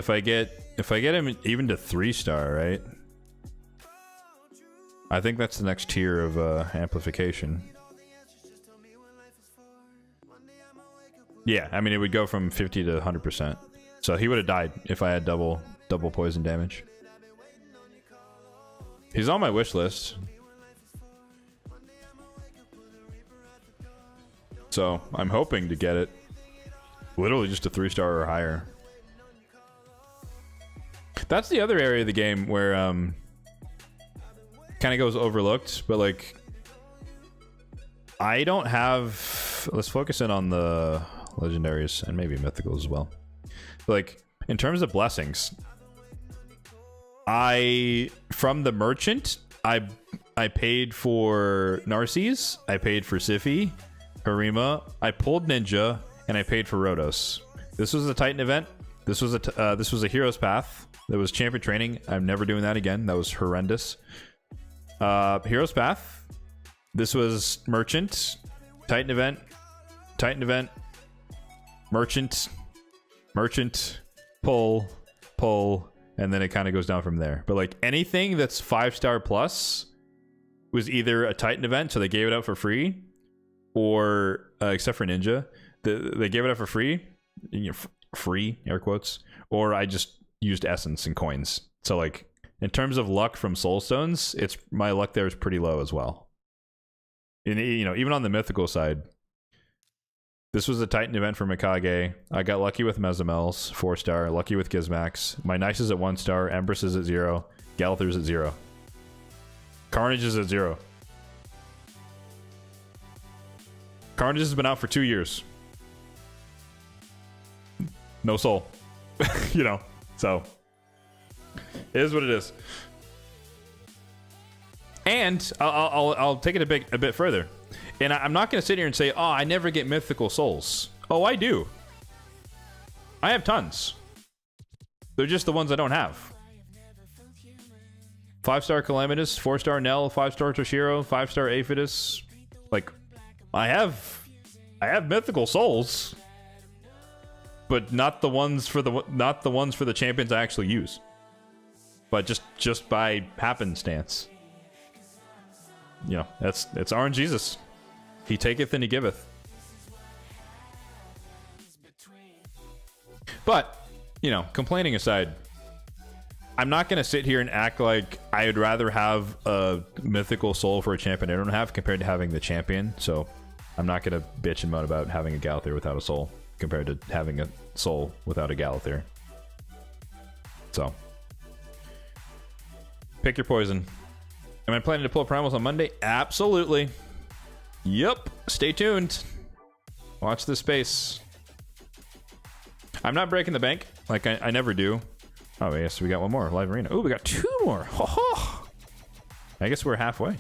I get him even to 3-star, right? I think that's the next tier of amplification. Yeah, I mean it would go from 50 to 100%. So he would have died if I had double poison damage. He's on my wish list. So I'm hoping to get it. Literally just a 3-star or higher. That's the other area of the game where kind of goes overlooked, but like I don't have. Let's focus in on the legendaries and maybe mythicals as well. Like in terms of blessings, from the merchant I paid for Narcisse, I paid for Siphi, Harima, I pulled Ninja, and I paid for Rhodos. This was a Titan event. This was a Hero's Path. That was champion training. I'm never doing that again. That was horrendous. Hero's Path. This was merchant, Titan event, merchant, pull, and then it kind of goes down from there. But like anything that's 5-star plus was either a Titan event, so they gave it out for free, or except for Ninja, they gave it out for free, free air quotes, or I just used essence and coins. So like in terms of luck from soul stones, my luck there is pretty low as well. And even on the mythical side, this was a Titan event for Mikage. I got lucky with Mezamels, 4-star, lucky with Gizmax. My Nice is at 1-star, Empress is at 0, Gallther's at 0. Carnage is at 0. Carnage has been out for 2 years. No soul. So it is what it is. And I'll take it a bit further. And I'm not going to sit here and say, oh, I never get mythical souls. Oh, I do. I have tons. They're just the ones I don't have. 5-star Calamitous, 4-star Nell, 5-star Toshiro, 5-star Aphidus. Like, I have mythical souls, but not the ones for the champions I actually use. But just by happenstance. It's RNGesus. He taketh and he giveth. But, complaining aside, I'm not going to sit here and act like I would rather have a mythical soul for a champion I don't have compared to having the champion. So I'm not going to bitch and moan about having a Gallther without a soul compared to having a soul without a Gallther. So pick your poison. Am I planning to pull primals on Monday? Absolutely. Yep. Stay tuned. Watch this space. I'm not breaking the bank. Like I never do. Oh, yes, we got one more. Live arena. Oh, we got 2 more. Ho ho. I guess we're halfway.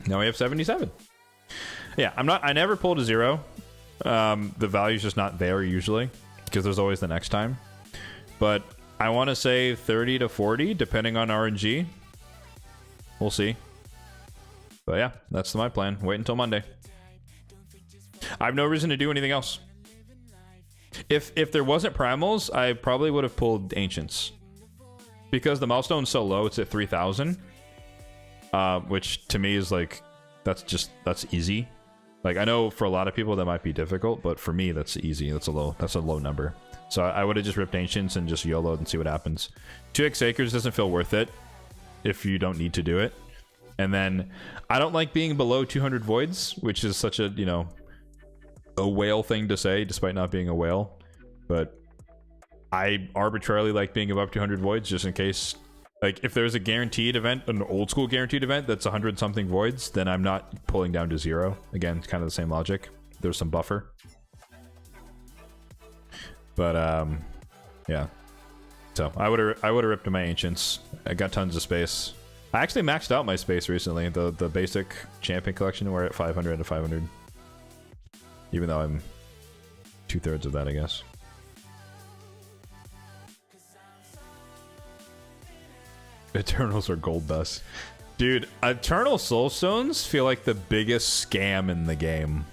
Now we have 77. Yeah, I never pulled a 0. The value's just not there usually because there's always the next time. But I want to say 30 to 40 depending on RNG. We'll see. But yeah, that's my plan. Wait until Monday. I have no reason to do anything else. If there wasn't primals, I probably would have pulled ancients. Because the milestone's so low, it's at 3,000. which to me is like, that's easy. Like, I know for a lot of people that might be difficult, but for me that's easy. That's a low number. So I would have just ripped Ancients and just YOLO'd and see what happens. 2x Acres doesn't feel worth it if you don't need to do it. And then I don't like being below 200 Voids, which is such a, you know, a whale thing to say despite not being a whale. But I arbitrarily like being above 200 Voids just in case. Like, if there's a guaranteed event, an old school guaranteed event that's 100 something Voids, then I'm not pulling down to 0. Again, it's kind of the same logic. There's some buffer. But yeah. So I would have ripped to my Ancients. I got tons of space. I actually maxed out my space recently. The basic champion collection, we're at 500 to 500. Even though I'm 2/3 of that, I guess. Eternals are gold dust. Dude, Eternal Soulstones feel like the biggest scam in the game.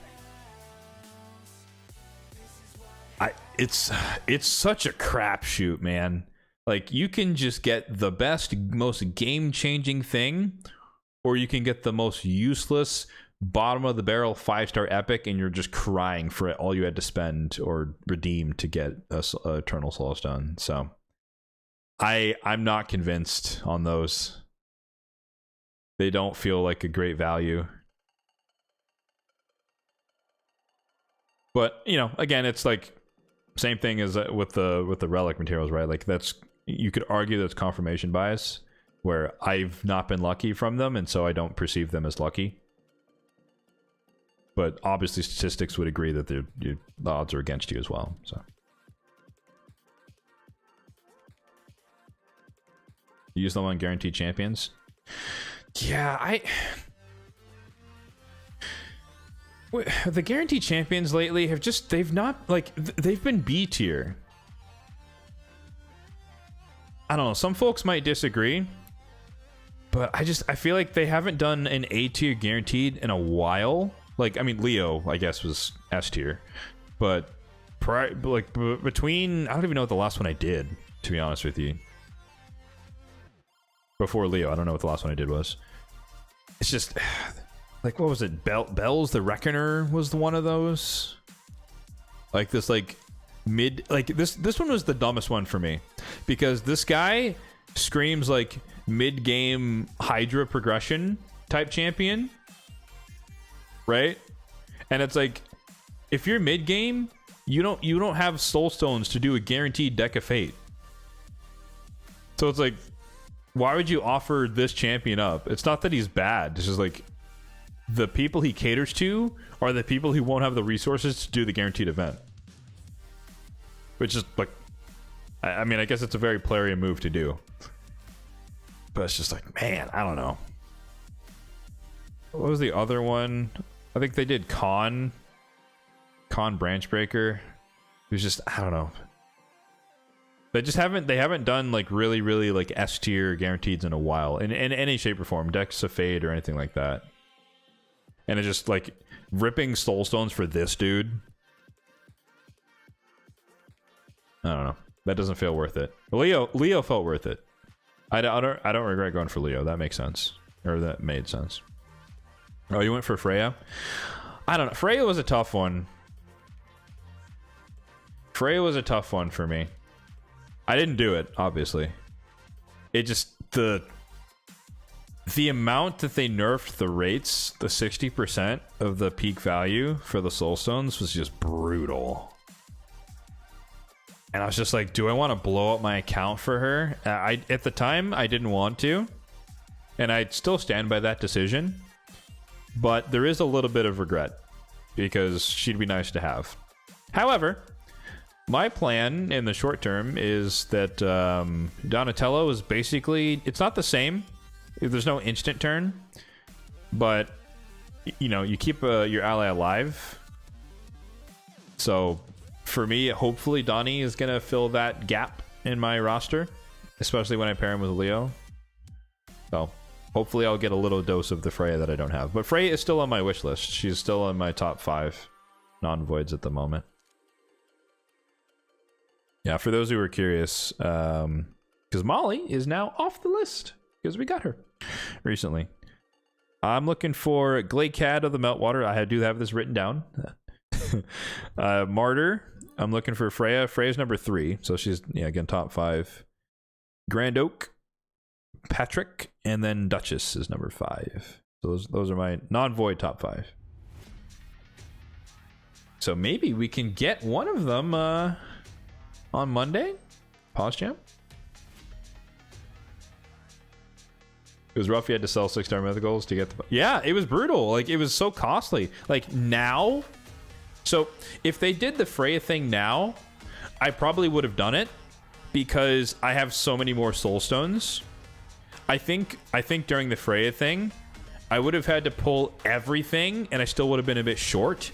It's such a crapshoot, man. Like, you can just get the best, most game-changing thing, or you can get the most useless, bottom-of-the-barrel 5-star epic, and you're just crying for it, all you had to spend or redeem to get a Eternal Soulstone. So, I'm not convinced on those. They don't feel like a great value. But, you know, again, it's like same thing as with the relic materials, right? Like, that's, you could argue that's confirmation bias, where I've not been lucky from them, and so I don't perceive them as lucky. But obviously statistics would agree that the odds are against you as well. So you use them on guaranteed champions? Yeah, the guaranteed champions lately have just, they've not, like, they've been B tier. I don't know, some folks might disagree, but I feel like they haven't done an A tier guaranteed in a while. Like, I mean, Leo, I guess, was S tier, but between, I don't even know what the last one I did, to be honest with you. Before Leo, I don't know what the last one I did was. It's just, like, what was it? Bells the Reckoner was one of those. Like, this, like, mid, like, this one was the dumbest one for me, because this guy screams like mid-game Hydra progression type champion, right? And it's like, if you're mid-game, you don't have Soulstones to do a guaranteed deck of fate. So it's like, why would you offer this champion up? It's not that he's bad. It's just like, the people he caters to are the people who won't have the resources to do the guaranteed event. Which is like, I mean, I guess it's a very Plarian move to do. But it's just like, man, I don't know. What was the other one? I think they did Con Branchbreaker. It was just, I don't know. They haven't done like really like S tier guaranteeds in a while in any shape or form, Decks of Fate or anything like that. And it's just like ripping Soulstones for this dude. I don't know. That doesn't feel worth it. Leo felt worth it. I don't regret going for Leo. That makes sense, or that made sense. Oh, you went for Freya? I don't know. Freya was a tough one. Freya was a tough one for me. I didn't do it, obviously. It just, the amount that they nerfed the rates, the 60% of the peak value for the Soulstones was just brutal. And I was just like, do I want to blow up my account for her? At the time, I didn't want to. And I still stand by that decision. But there is a little bit of regret, because she'd be nice to have. However, my plan in the short term is that Donatello is basically, it's not the same. There's no instant turn, but you know, you keep your ally alive. So for me, hopefully Donnie is gonna fill that gap in my roster, especially when I pair him with Leo. So hopefully I'll get a little dose of the Freya that I don't have. But Freya is still on my wish list. She's still on my top 5 non-voids at the moment. Yeah, for those who were curious, because Maulie is now off the list, because we got her recently. I'm looking for Glaciad of the Meltwater. I do have this written down. Martyr. I'm looking for Freya. Freya's number 3, so she's again top 5. Grand Oak, Patrick, and then Duchess is number 5. So those are my non-void top 5. So maybe we can get one of them on Monday. Pause champ. It was rough. You had to sell 6-star mythicals to get the... Yeah, it was brutal. Like, it was so costly. Like, now... So, if they did the Freya thing now, I probably would have done it because I have so many more soul stones. I think during the Freya thing, I would have had to pull everything and I still would have been a bit short.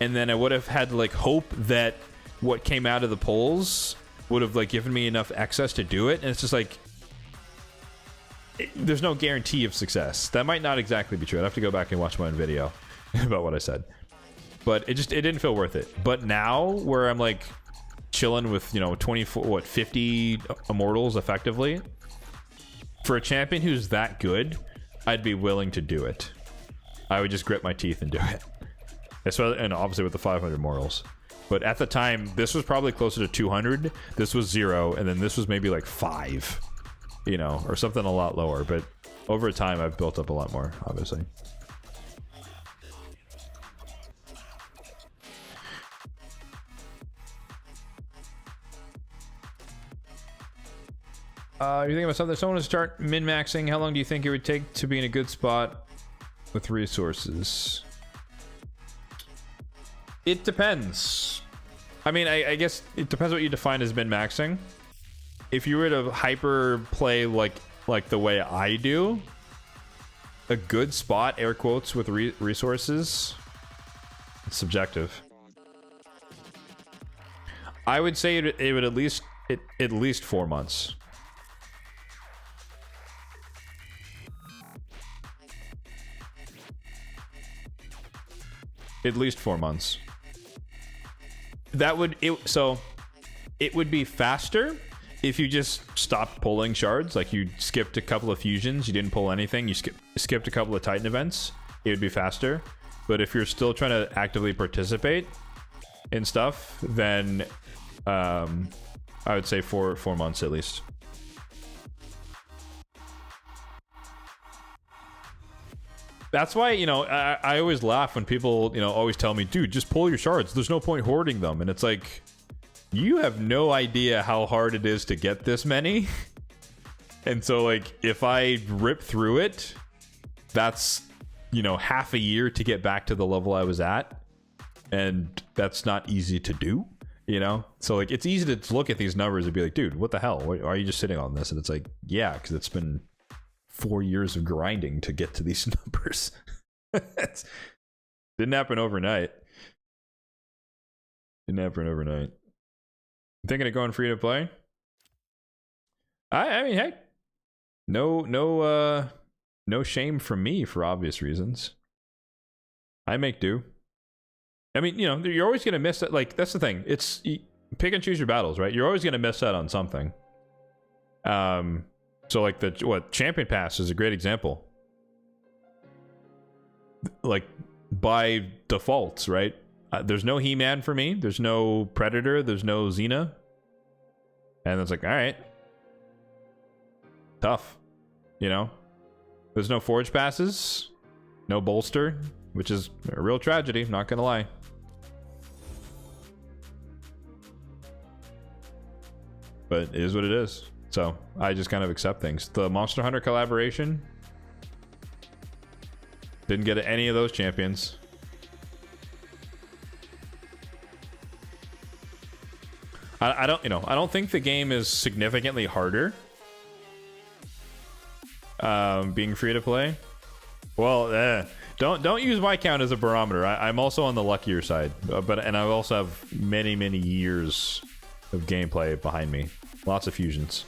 And then I would have had to, like, hope that what came out of the pulls would have, like, given me enough excess to do it. And it's just like... there's no guarantee of success. That might not exactly be true. I'd have to go back and watch my own video about what I said. But it didn't feel worth it. But now, where I'm like chilling with, 50 immortals effectively, for a champion who's that good, I'd be willing to do it. I would just grit my teeth and do it. And obviously with the 500 immortals. But at the time, this was probably closer to 200. This was 0, and then this was maybe like 5. Or something a lot lower. But over time, I've built up a lot more, obviously. You think about something? If someone to start min-maxing, how long do you think it would take to be in a good spot with resources? It depends. I mean, I guess it depends what you define as min-maxing. If you were to hyper play like the way I do, a good spot, air quotes, with resources, it's subjective. I would say it would at least 4 months. At least 4 months. That would it would be faster if you just stopped pulling shards. Like, you skipped a couple of fusions, you didn't pull anything, you skipped a couple of Titan events, it would be faster. But if you're still trying to actively participate in stuff, then I would say 4 months at least. That's why, I always laugh when people, always tell me, dude, just pull your shards. There's no point hoarding them. And it's like, you have no idea how hard it is to get this many. And so, like, if I rip through it, that's, half a year to get back to the level I was at. And that's not easy to do, So, like, it's easy to look at these numbers and be like, dude, what the hell? Why are you just sitting on this? And it's like, yeah, because it's been 4 years of grinding to get to these numbers. Didn't happen overnight. I'm thinking of going free to play. I mean, hey, no shame from me for obvious reasons. I make do. I mean, you're always gonna miss it. Like, that's the thing. It's pick and choose your battles, right? You're always gonna miss out on something. So, like, Champion Pass is a great example. Like, by default, right? There's no He-Man for me. There's no Predator. There's no Xena. And it's like, all right. Tough. There's no Forge Passes. No Bolster, which is a real tragedy, not gonna lie. But it is what it is. So I just kind of accept things. The Monster Hunter collaboration, didn't get any of those champions. I don't think the game is significantly harder being free to play. Well, don't use my count as a barometer. I'm also on the luckier side, and I also have many years of gameplay behind me, lots of fusions.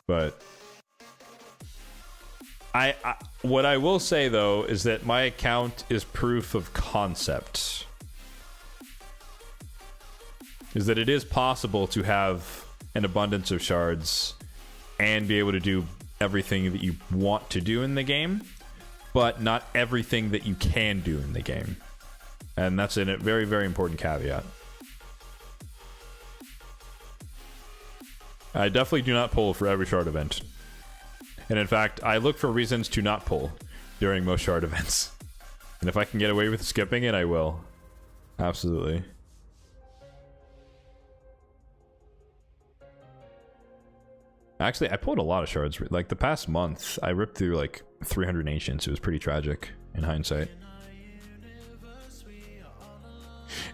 But what I will say, though, is that my account is proof of concept. Is that it is possible to have an abundance of shards and be able to do everything that you want to do in the game. but not everything that you can do in the game. And that's a very, very important caveat. I definitely do not pull for every shard event. And in fact, I look for reasons to not pull during most shard events. And if I can get away with skipping it, I will. Absolutely. Actually, I pulled a lot of shards. Like the past month, I ripped through like 300 ancients. It was pretty tragic in hindsight.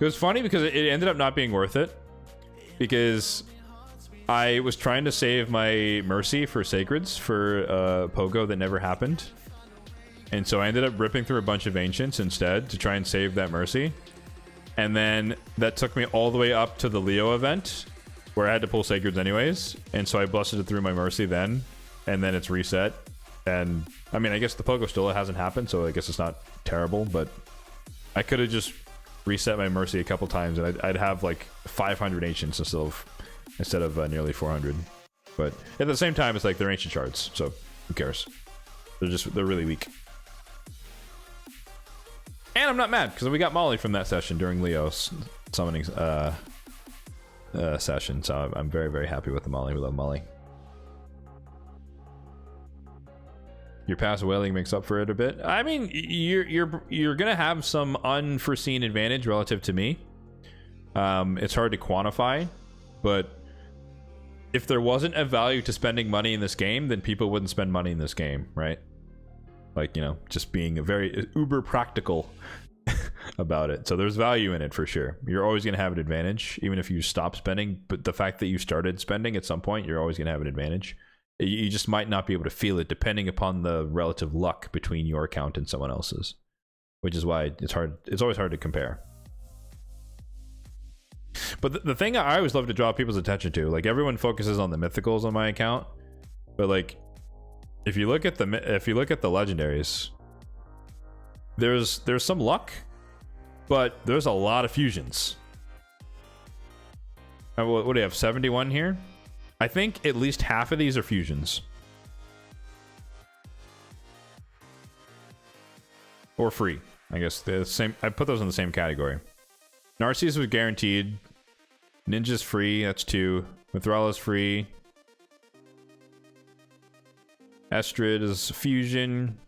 It was funny because it ended up not being worth it. Because I was trying to save my Mercy for Sacreds for Pogo that never happened. And so I ended up ripping through a bunch of Ancients instead to try and save that Mercy. And then that took me all the way up to the Leo event, where I had to pull Sacreds anyways. And so I busted it through my Mercy then, and then it's reset. And I mean, I guess the Pogo still hasn't happened, so I guess it's not terrible, but I could have just reset my Mercy a couple times and I'd have like 500 Ancients instead of nearly 400. But at the same time, it's like they're ancient shards, so who cares? They're really weak. And I'm not mad because we got Maulie from that session during Leo's summoning session, so I'm very, very happy with the Maulie. We love Maulie. Your passive wailing makes up for it a bit. I mean, you're gonna have some unforeseen advantage relative to me. It's hard to quantify, but if there wasn't a value to spending money in this game, then people wouldn't spend money in this game, right? Like, you know, just being a very uber practical about it. So there's value in it for sure. You're always going to have an advantage, even if you stop spending. But the fact that you started spending at some point, you're always going to have an advantage. You just might not be able to feel it depending upon the relative luck between your account and someone else's, which is why it's hard. It's always hard to compare. But the thing I always love to draw people's attention to, like everyone focuses on the mythicals on my account, but like if you look at the legendaries, there's some luck, but there's a lot of fusions. What do you have, 71 here? I think at least half of these are fusions. Or free. I guess the same. I put those in the same category. Narcissus was guaranteed. Ninja's free, that's 2. Mithrala's free. Estrid is a fusion.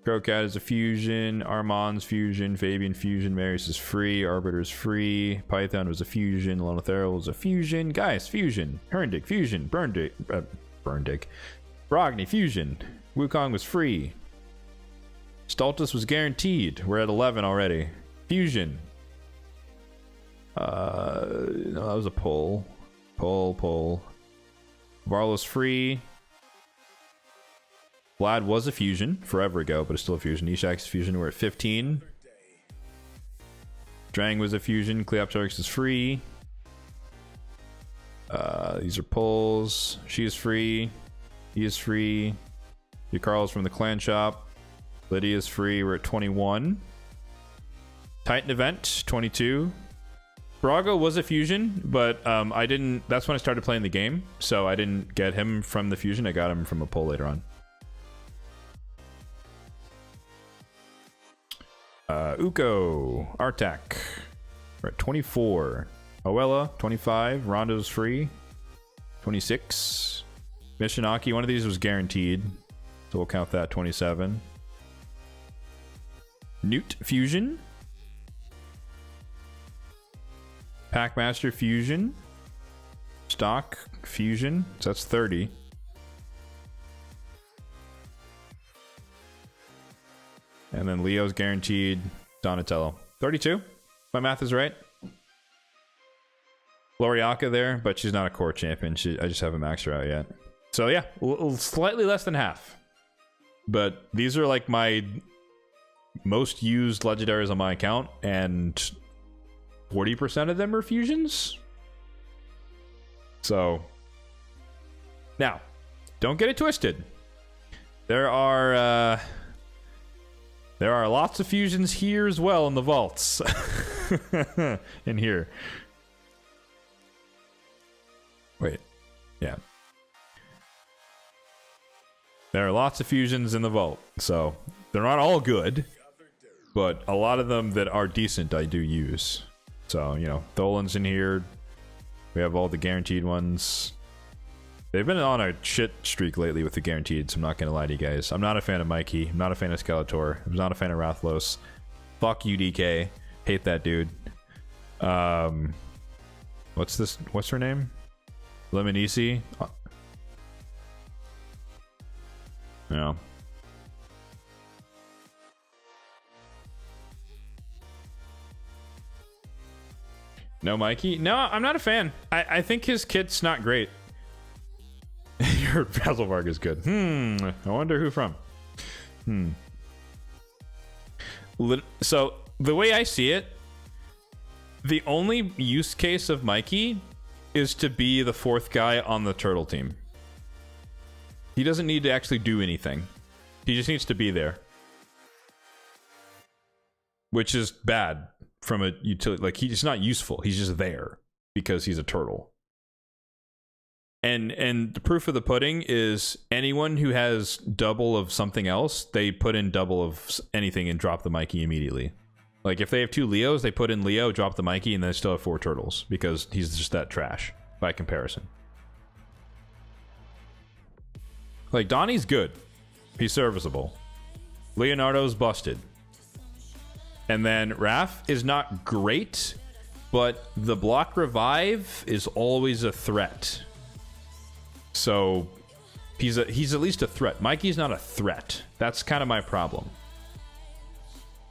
Crocat is a fusion. Armand's fusion. Fabian fusion. Marius is free. Arbiter's free. Python was a fusion. Lonothera was a fusion. Gaius fusion. Herndig fusion. Burndig. Brogni fusion. Wukong was free. Stultus was guaranteed. We're at 11 already. Fusion. No, that was a pull. Pull. Varlo's free. Vlad was a fusion forever ago, but it's still a fusion. Ishak's fusion, we're at 15. Drang was a fusion. Cleoptrix is free. These are pulls. She is free. He is free. Yukarl's from the clan shop. Lydia is free. We're at 21. Titan event, 22. Brago was a fusion, but I didn't. That's when I started playing the game, so I didn't get him from the fusion. I got him from a pull later on. Uko, Artak, we're at 24. Oella, 25. Rondo's free, 26. Mishinaki, one of these was guaranteed, so we'll count that. 27. Newt fusion. Packmaster fusion. Stock fusion, so that's 30. And then Leo's guaranteed. Donatello, 32. My math is right. Loriaka there, but she's not a core champion. I just haven't maxed her out yet. So yeah, slightly less than half. But these are like my most used legendaries on my account, and 40% of them are fusions. So now, don't get it twisted. There are lots of fusions here as well in the vaults. In here. Wait. Yeah. There are lots of fusions in the vault, so they're not all good, but a lot of them that are decent I do use. So, you know, Tholan's in here. We have all the guaranteed ones. They've been on a shit streak lately with the guaranteed, so I'm not gonna lie to you guys. I'm not a fan of Mikey. I'm not a fan of Skeletor. I'm not a fan of Rathlos. Fuck you, DK. Hate that dude. What's this? What's her name? Lemonisi? No. No Mikey? No, I'm not a fan. I think his kit's not great. Your Basilvarg is good. I wonder who from. So, the way I see it, the only use case of Mikey is to be the fourth guy on the turtle team. He doesn't need to actually do anything. He just needs to be there. Which is bad from a utility. Like, he's not useful. He's just there because he's a turtle. And the proof of the pudding is anyone who has double of something else, they put in double of anything and drop the Mikey immediately. Like, if they have 2 Leos, they put in Leo, drop the Mikey, and they still have 4 turtles because he's just that trash by comparison. Like, Donnie's good. He's serviceable. Leonardo's busted. And then Raph is not great, but the block revive is always a threat. So he's at least a threat. Mikey's not a threat. That's kind of my problem.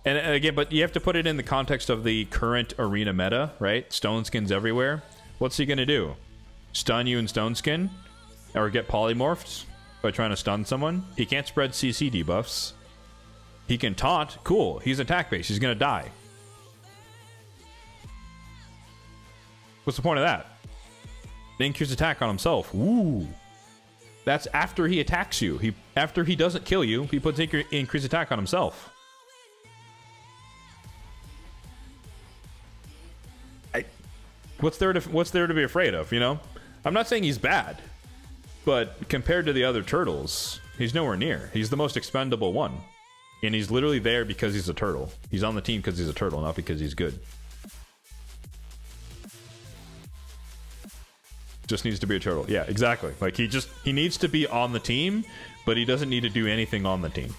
And again, but you have to put it in the context of the current arena meta, right? Stone skins everywhere. What's he gonna do? Stun you in stone skin? Or get polymorphed by trying to stun someone? He can't spread CC debuffs. He can taunt. Cool. He's attack based. He's gonna die. What's the point of that? Increase attack on himself. Ooh. That's after he attacks you. After he doesn't kill you, he puts increased attack on himself. What's there to be afraid of, you know? I'm not saying he's bad, but compared to the other turtles, he's nowhere near. He's the most expendable one. And he's literally there because he's a turtle. He's on the team because he's a turtle, not because he's good. Just needs to be a turtle. Yeah, exactly. Like, he needs to be on the team, but he doesn't need to do anything on the team.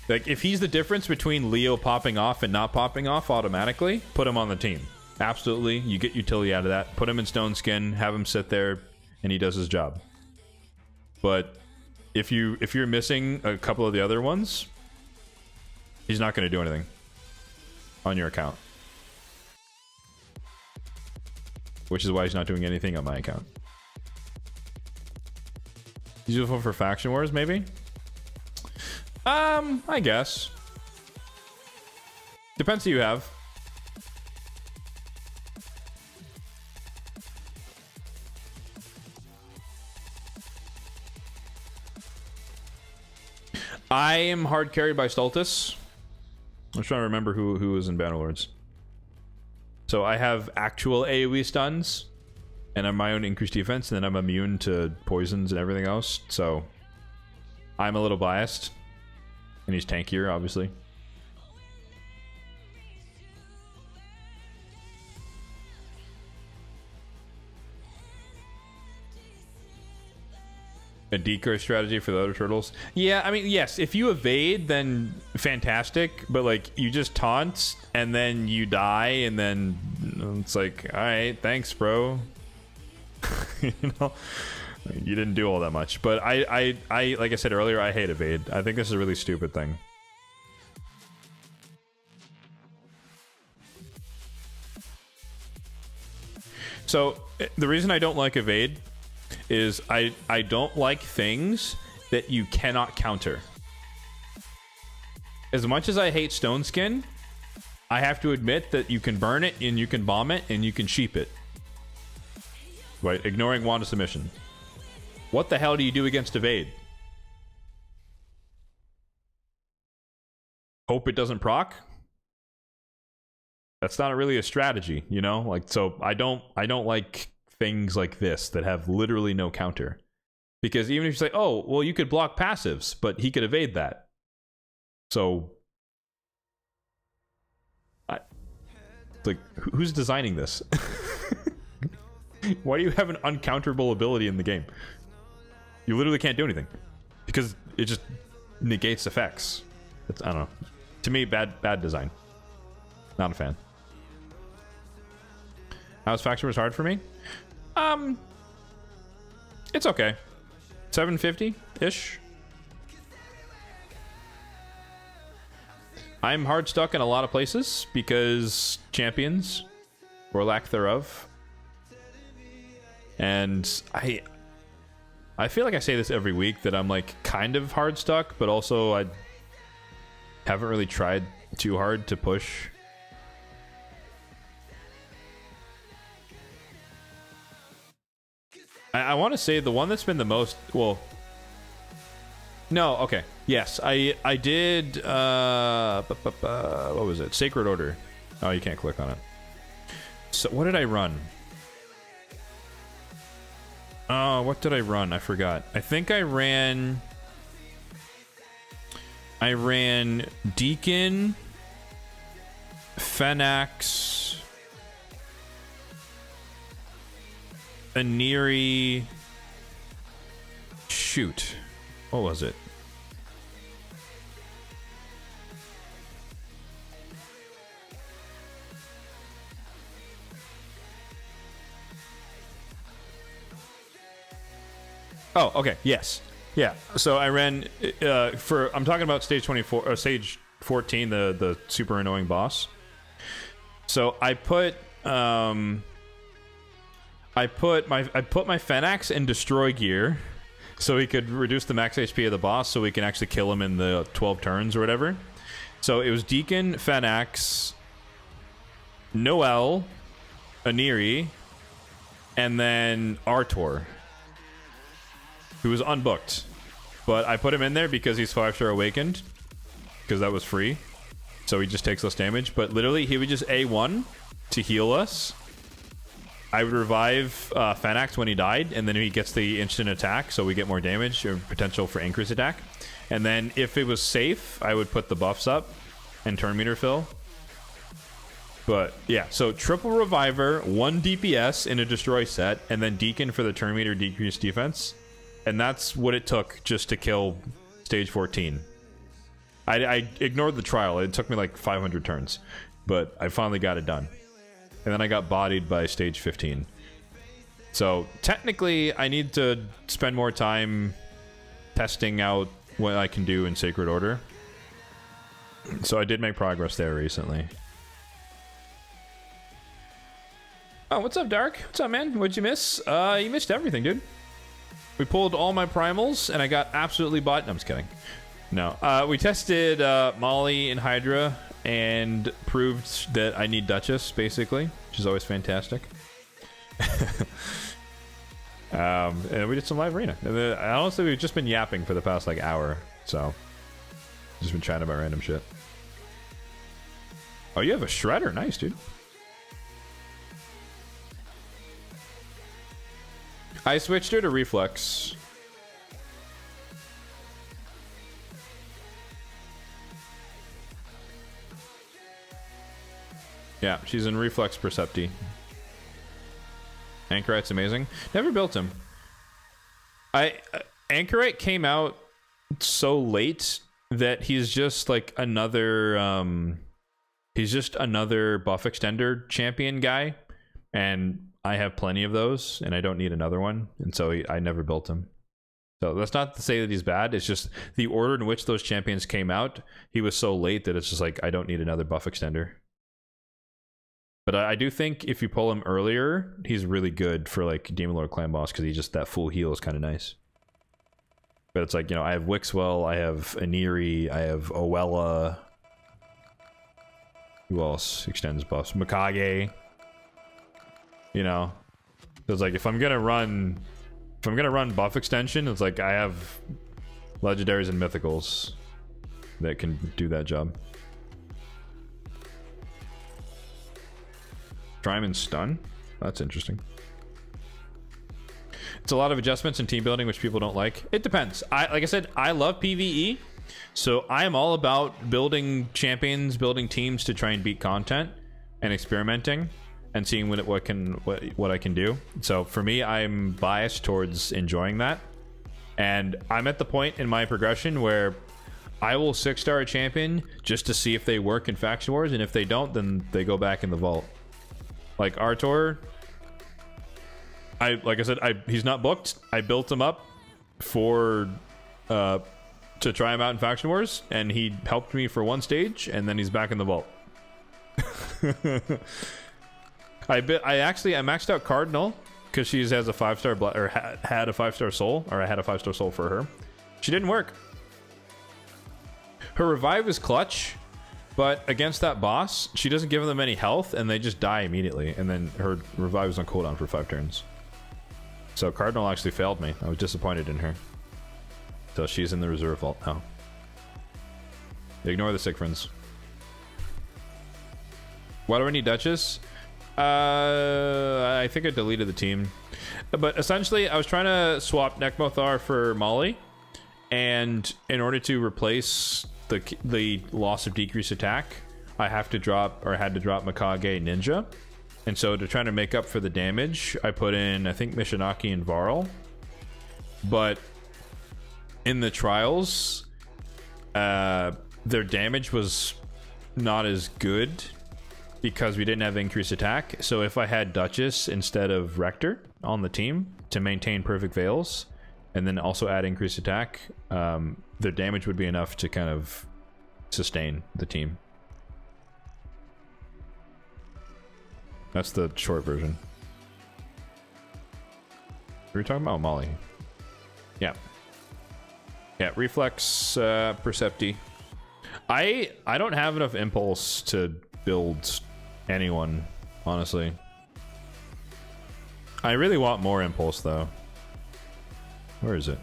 Like, if he's the difference between Leo popping off and not popping off automatically, put him on the team. Absolutely. You get utility out of that. Put him in stone skin, have him sit there, and he does his job. But if you're missing a couple of the other ones, he's not going to do anything on your account. Which is why he's not doing anything on my account. He's useful for faction wars, maybe? I guess. Depends who you have. I am hard carried by Stultus. I'm trying to remember who was in Bannerlords. So I have actual AoE stuns, and I'm my own increased defense, and then I'm immune to poisons and everything else. So I'm a little biased. And he's tankier, obviously. A decoy strategy for the other turtles? Yeah, I mean, yes, if you evade, then fantastic. But, like, you just taunt, and then you die, and then it's like, alright, thanks, bro. You know? You didn't do all that much, but I like I said earlier, I hate evade. I think this is a really stupid thing. So the reason I don't like evade is I don't like things that you cannot counter. As much as I hate stone skin, I have to admit that you can burn it and you can bomb it and you can sheep it. Right, ignoring Wanda submission. What the hell do you do against evade? Hope it doesn't proc? That's not really a strategy, you know? Like, so I don't like things like this that have literally no counter. Because even if you say, oh, well, you could block passives, but he could evade that. So, like, who's designing this? Why do you have an uncounterable ability in the game? You literally can't do anything. Because it just negates effects. I don't know. To me, bad design. Not a fan. House Factor was hard for me? It's okay. 750-ish. I'm hard stuck in a lot of places because champions, or lack thereof. And I feel like I say this every week that I'm like kind of hard stuck, but also I haven't really tried too hard to push. I want to say the one that's been the most, well, no, okay, yes, I did, what was it, Sacred Order. Oh, you can't click on it. So what did I run? Oh, what did I run? I forgot. I think I ran Deacon, Fenax, Aniri. Shoot. What was it? Oh, okay. Yes. Yeah. So I ran I'm talking about stage 24 or stage 14, the super annoying boss. So I put my Fenax in destroy gear so he could reduce the max HP of the boss so we can actually kill him in the 12 turns or whatever. So it was Deacon, Fenax, Noel, Aniri, and then Artor, who was unbooked. But I put him in there because he's 5-star awakened, because that was free. So he just takes less damage. But literally, he would just A1 to heal us. I would revive Fenax when he died, and then he gets the instant attack, so we get more damage or potential for increased attack. And then if it was safe, I would put the buffs up and turn meter fill. But yeah, so triple reviver, 1 DPS in a destroy set, and then Deacon for the turn meter decreased defense. And that's what it took just to kill stage 14. I ignored the trial. It took me like 500 turns, but I finally got it done. And then I got bodied by stage 15. So technically, I need to spend more time testing out what I can do in Sacred Order. So I did make progress there recently. Oh, what's up, Dark? What's up, man? What'd you miss? You missed everything, dude. We pulled all my primals, and I got absolutely bought. No, I'm just kidding. No. We tested Maulie and Hydra, and proved that I need Duchess, basically, which is always fantastic. And we did some live arena. And honestly, we've just been yapping for the past, like, hour, so... just been chatting about random shit. Oh, you have a Shredder. Nice, dude. I switched her to Reflex. Yeah, she's in Reflex Percepti. Anchorite's amazing. Never built him. Anchorite came out so late that he's just like another he's just another buff extender champion guy, and I have plenty of those and I don't need another one, and so I never built him. So that's not to say that he's bad, it's just the order in which those champions came out, he was so late that it's just like I don't need another buff extender. But I do think if you pull him earlier, he's really good for like Demon Lord Clan Boss, because he just, that full heal is kind of nice. But it's like, you know, I have Wixwell, I have Aniri, I have Owella. Who else extends buffs? Mikage. You know? So it's like, if I'm gonna run buff extension, it's like I have legendaries and mythicals that can do that job. Diamond stun? That's interesting. It's a lot of adjustments in team building, which people don't like. It depends. Like I said, I love PvE, so I am all about building champions, building teams to try and beat content, and experimenting, and seeing what I can do. So for me, I'm biased towards enjoying that, and I'm at the point in my progression where I will 6-star a champion just to see if they work in Faction Wars, and if they don't, then they go back in the vault. Like Artor, like I said, he's not booked. I built him up for to try him out in Faction Wars, and he helped me for 1 stage, and then he's back in the vault. I maxed out Cardinal because she has a 5-star or had a 5-star soul, or I had a 5-star soul for her. She didn't work. Her revive is clutch, but against that boss, she doesn't give them any health, and they just die immediately. And then her revive is on cooldown for 5 turns. So Cardinal actually failed me. I was disappointed in her. So she's in the reserve vault now. Ignore the Sigfrids. Why do I need Duchess? I think I deleted the team. But essentially, I was trying to swap Nekmothar for Maulie, and in order to replace the loss of decreased attack, I had to drop Mikage Ninja. And so to try to make up for the damage, I put in, I think, Mishinaki and Varl. But in the trials, their damage was not as good because we didn't have increased attack. So if I had Duchess instead of Rector on the team to maintain perfect Veils, and then also add increased attack, their damage would be enough to kind of sustain the team. That's the short version. We were talking about Maulie. Yeah. Yeah, Reflex, Percepti. I don't have enough impulse to build anyone, honestly. I really want more impulse, though. Where is it?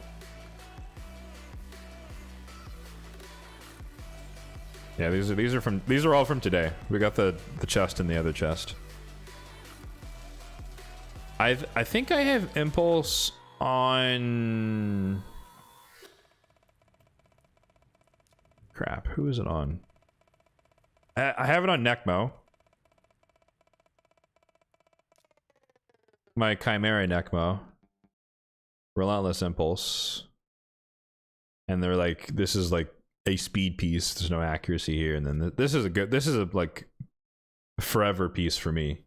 Yeah, these are all from today. We got the chest and the other chest. I think I have impulse on. Crap, who is it on? I have it on Nekmo. My Chimera Nekmo. Relentless Impulse. And they're like, this is like a speed piece. There's no accuracy here. And then this is a like forever piece for me.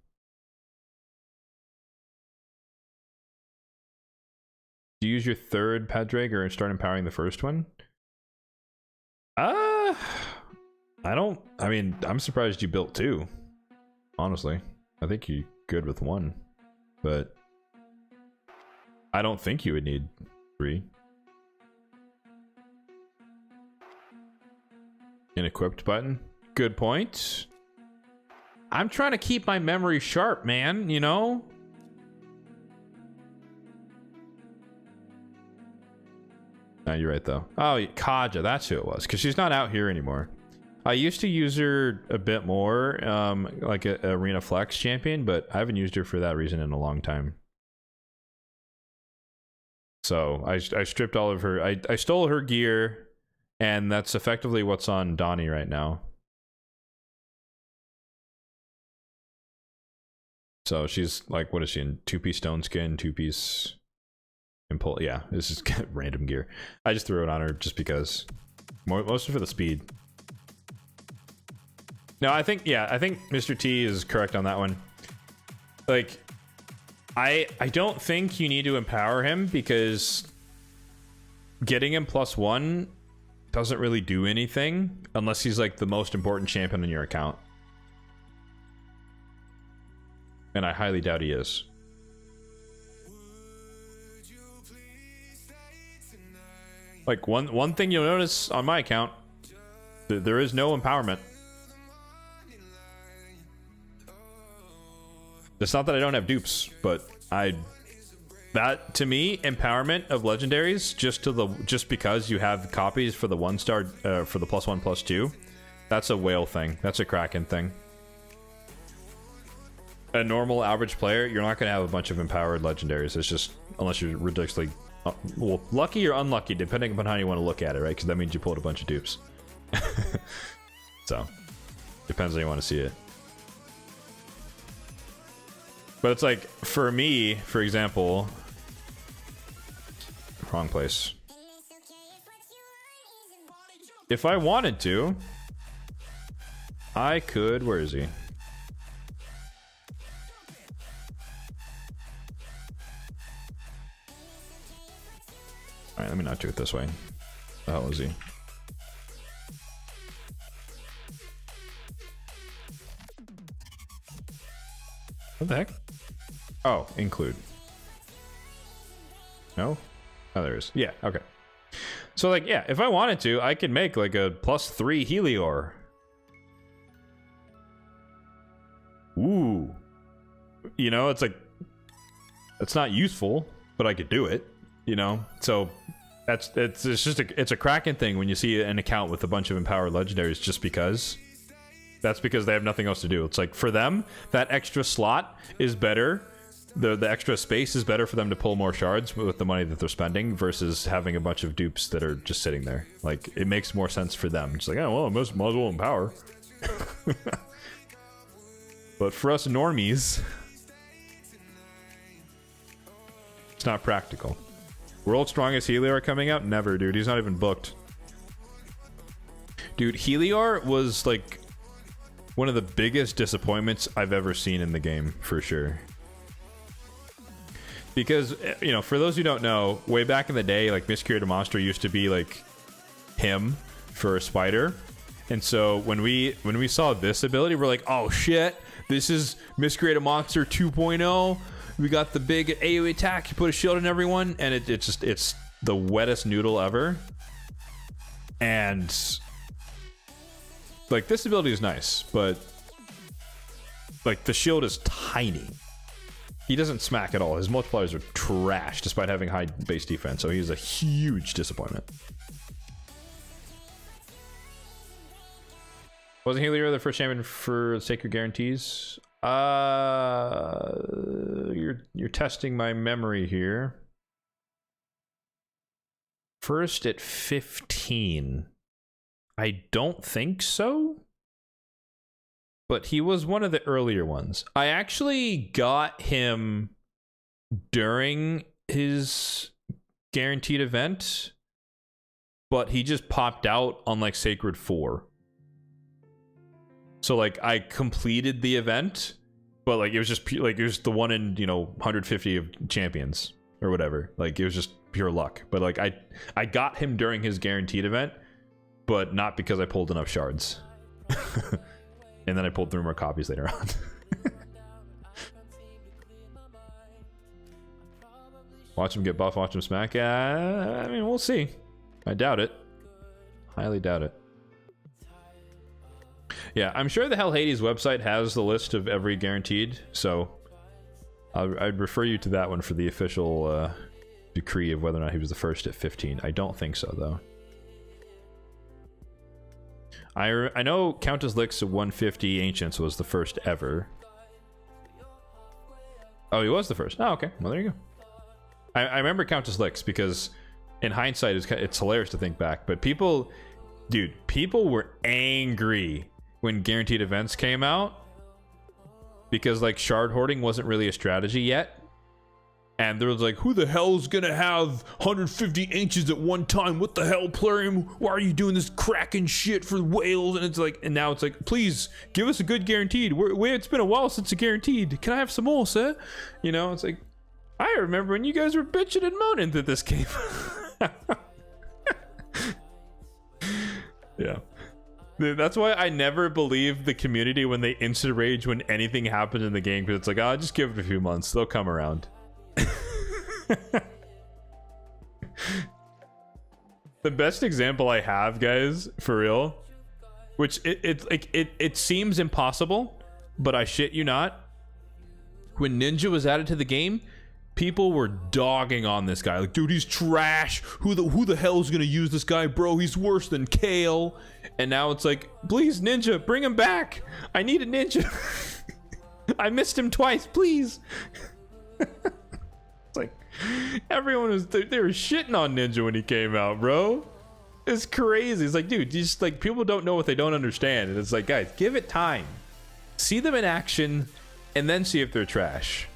Do you use your third Padraig or start empowering the first one? I mean, I'm surprised you built 2. Honestly. I think you're good with 1. But I don't think you would need 3. An equipped button. Good point. I'm trying to keep my memory sharp, man, you know? No, you're right, though. Oh, Kaja, that's who it was. Because she's not out here anymore. I used to use her a bit more, like a Arena Flex champion, but I haven't used her for that reason in a long time. So I stripped all of her. I stole her gear, and that's effectively what's on Donnie right now. So she's like, what is she in? 2-piece stone skin, 2-piece impulse. Yeah, this is random gear. I just threw it on her just because. Mostly for the speed. No, I think Mr. T is correct on that one. Like, I don't think you need to empower him because getting him +1 doesn't really do anything unless he's like the most important champion on your account. And I highly doubt he is. Like, one thing you'll notice on my account, there is no empowerment. It's not that I don't have dupes, but that to me, empowerment of legendaries just because you have copies for the 1-star for the +1/+2, that's a whale thing. That's a Kraken thing. a normal average player, you're not going to have a bunch of empowered legendaries. It's just, unless you're ridiculously well, lucky or unlucky, depending upon how you want to look at it, right? Because that means you pulled a bunch of dupes. So depends how you want to see it. But it's like, for me, for example, wrong place. If I wanted to, I could, where is he? Alright, let me not do it this way. The hell is he? What the heck? Oh, include. No? Oh, there is. Yeah, okay. So, like, yeah, if I wanted to, I could make, like, a +3 Helior. Ooh. You know, it's like... It's not useful, but I could do it. You know, so it's just a Kraken thing when you see an account with a bunch of empowered legendaries just because. That's because they have nothing else to do. It's like, for them, that extra slot is better. The extra space is better for them to pull more shards with the money that they're spending versus having a bunch of dupes that are just sitting there. Like, it makes more sense for them. It's like, oh, well, I might as well empower. But for us normies, it's not practical. World's Strongest Helior coming out? Never, dude. He's not even booked. Dude, Helior was, like, one of the biggest disappointments I've ever seen in the game, for sure. Because, you know, for those who don't know, way back in the day, like, Miscreated Monster used to be, like, him for a spider. And so when we saw this ability, we're like, oh, shit. This is Miscreated Monster 2.0. We got the big AoE attack. You put a shield in everyone, and it's the wettest noodle ever. And like, this ability is nice, but like, the shield is tiny. He doesn't smack at all. His multipliers are trash, despite having high base defense. So he's a huge disappointment. Wasn't Helior the first champion for Sacred Guarantees? You're testing my memory here. First at 15. I don't think so. But he was one of the earlier ones. I actually got him during his guaranteed event, but he just popped out on like Sacred 4. So like, I completed the event, but like, it was just like, it was the one in, you know, 150 of champions or whatever. Like, it was just pure luck. But like, I got him during his guaranteed event, but not because I pulled enough shards. And then I pulled 3 more copies later on. Watch him get buff, watch him smack. I mean, we'll see. I doubt it. Highly doubt it. Yeah, I'm sure the Hell Hades website has the list of every guaranteed, so I'd refer you to that one for the official decree of whether or not he was the first at 15. I don't think so, though. I know Countess Lick's 150 Ancients was the first ever. Oh, he was the first. Oh, okay. Well, there you go. I remember Countess Lick's because in hindsight, it's hilarious to think back. But people, dude, people were angry when guaranteed events came out because like shard hoarding wasn't really a strategy yet. And there was like, who the hell's gonna have 150 Ancients at one time? What the hell, Plarium? Why are you doing this cracking shit for whales? And it's like, and now it's like, please give us a good guaranteed. It's been a while since a guaranteed. Can I have some more, sir? You know, it's like, I remember when you guys were bitching and moaning that this came. Yeah. That's why I never believe the community when they instant rage when anything happens in the game, because it's like, oh, just give it a few months. They'll come around. The best example I have, guys, for real, which it seems impossible, but I shit you not, when Ninja was added to the game, people were dogging on this guy like, dude, he's trash. Who the hell is gonna use this guy, bro? He's worse than Kale. And now it's like, please, Ninja, bring him back. I need a Ninja. I missed him twice, please. It's like everyone was they were shitting on Ninja when he came out, bro. It's crazy. It's like, dude, just like people don't know what they don't understand, and it's like, guys, give it time, see them in action, and then see if they're trash.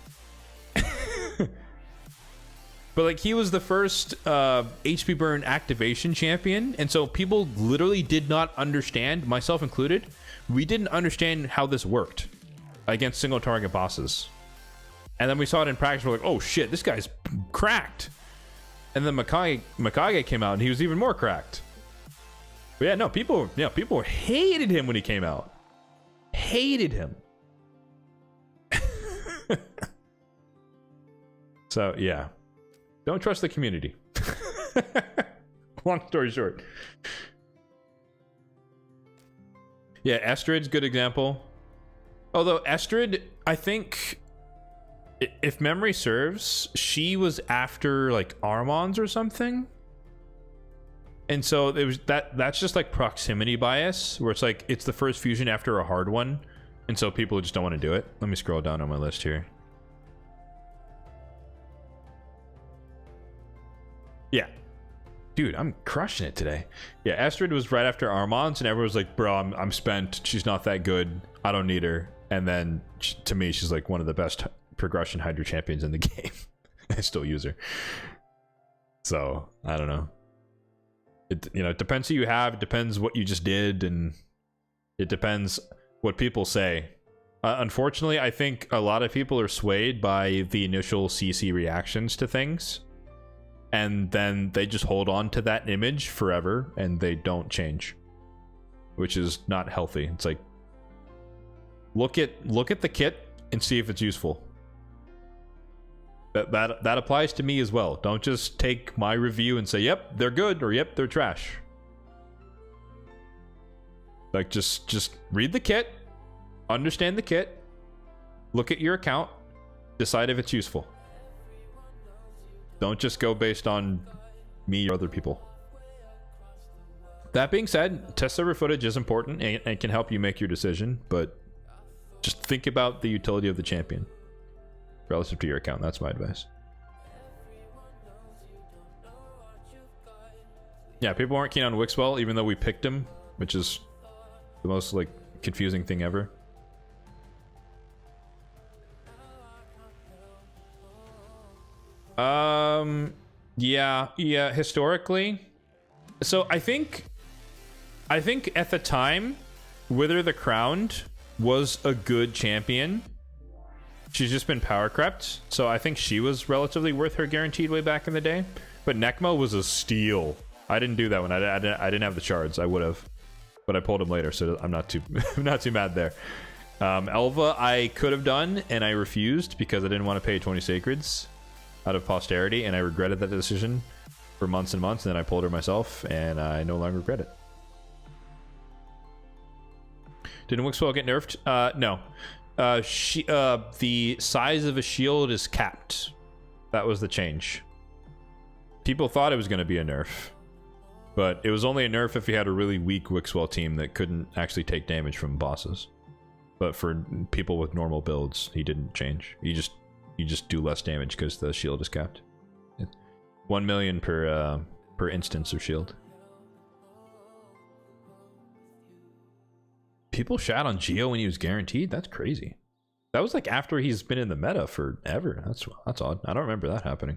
But like, he was the first HP burn activation champion, and so people literally did not understand, myself included. We didn't understand how this worked against single target bosses. And then we saw it in practice. We're like, oh shit, this guy's cracked. And then Mikage came out, and he was even more cracked. But yeah, no, people hated him when he came out. Hated him. So yeah, don't trust the community. Long story short. Yeah, Estrid's good example. Although Estrid, I think, if memory serves, she was after like Armons or something. And so it was that's just like proximity bias, where it's like it's the first fusion after a hard one, and so people just don't want to do it. Let me scroll down on my list here. Yeah. Dude, I'm crushing it today. Yeah, Estrid was right after Armons, and everyone was like, bro, I'm spent. She's not that good. I don't need her. And then, to me, she's like one of the best progression Hydra champions in the game. I still use her. So, I don't know. It depends who you have. It depends what you just did, and it depends what people say. Unfortunately, I think a lot of people are swayed by the initial CC reactions to things. And then they just hold on to that image forever, and they don't change, which is not healthy. It's like, look at the kit and see if it's useful. That applies to me as well. Don't just take my review and say, yep, they're good, or yep, they're trash. Like, just read the kit, understand the kit, look at your account, decide if it's useful. Don't just go based on me or other people. That being said, test server footage is important and can help you make your decision, but just think about the utility of the champion relative to your account. That's my advice. Yeah, people aren't keen on Wixwell, even though we picked him, which is the most like confusing thing ever. Yeah, historically. So I think at the time, Wither the Crowned was a good champion. She's just been power crept, so I think she was relatively worth her guaranteed way back in the day. But Necmo was a steal. I didn't do that one. I didn't have the shards. I would have, but I pulled him later, so I'm not too I'm not too mad there. Elva I could have done, and I refused because I didn't want to pay 20 sacreds out of posterity, and I regretted that decision for months and months, and then I pulled her myself, and I no longer regret it. Didn't Wixwell get nerfed? No. The size of a shield is capped. That was the change. People thought it was going to be a nerf, but it was only a nerf if you had a really weak Wixwell team that couldn't actually take damage from bosses. But for people with normal builds, he didn't change. You just do less damage because the shield is capped. 1 million per instance of shield. People shat on Geo when he was guaranteed? That's crazy. That was like after he's been in the meta forever. That's odd. I don't remember that happening.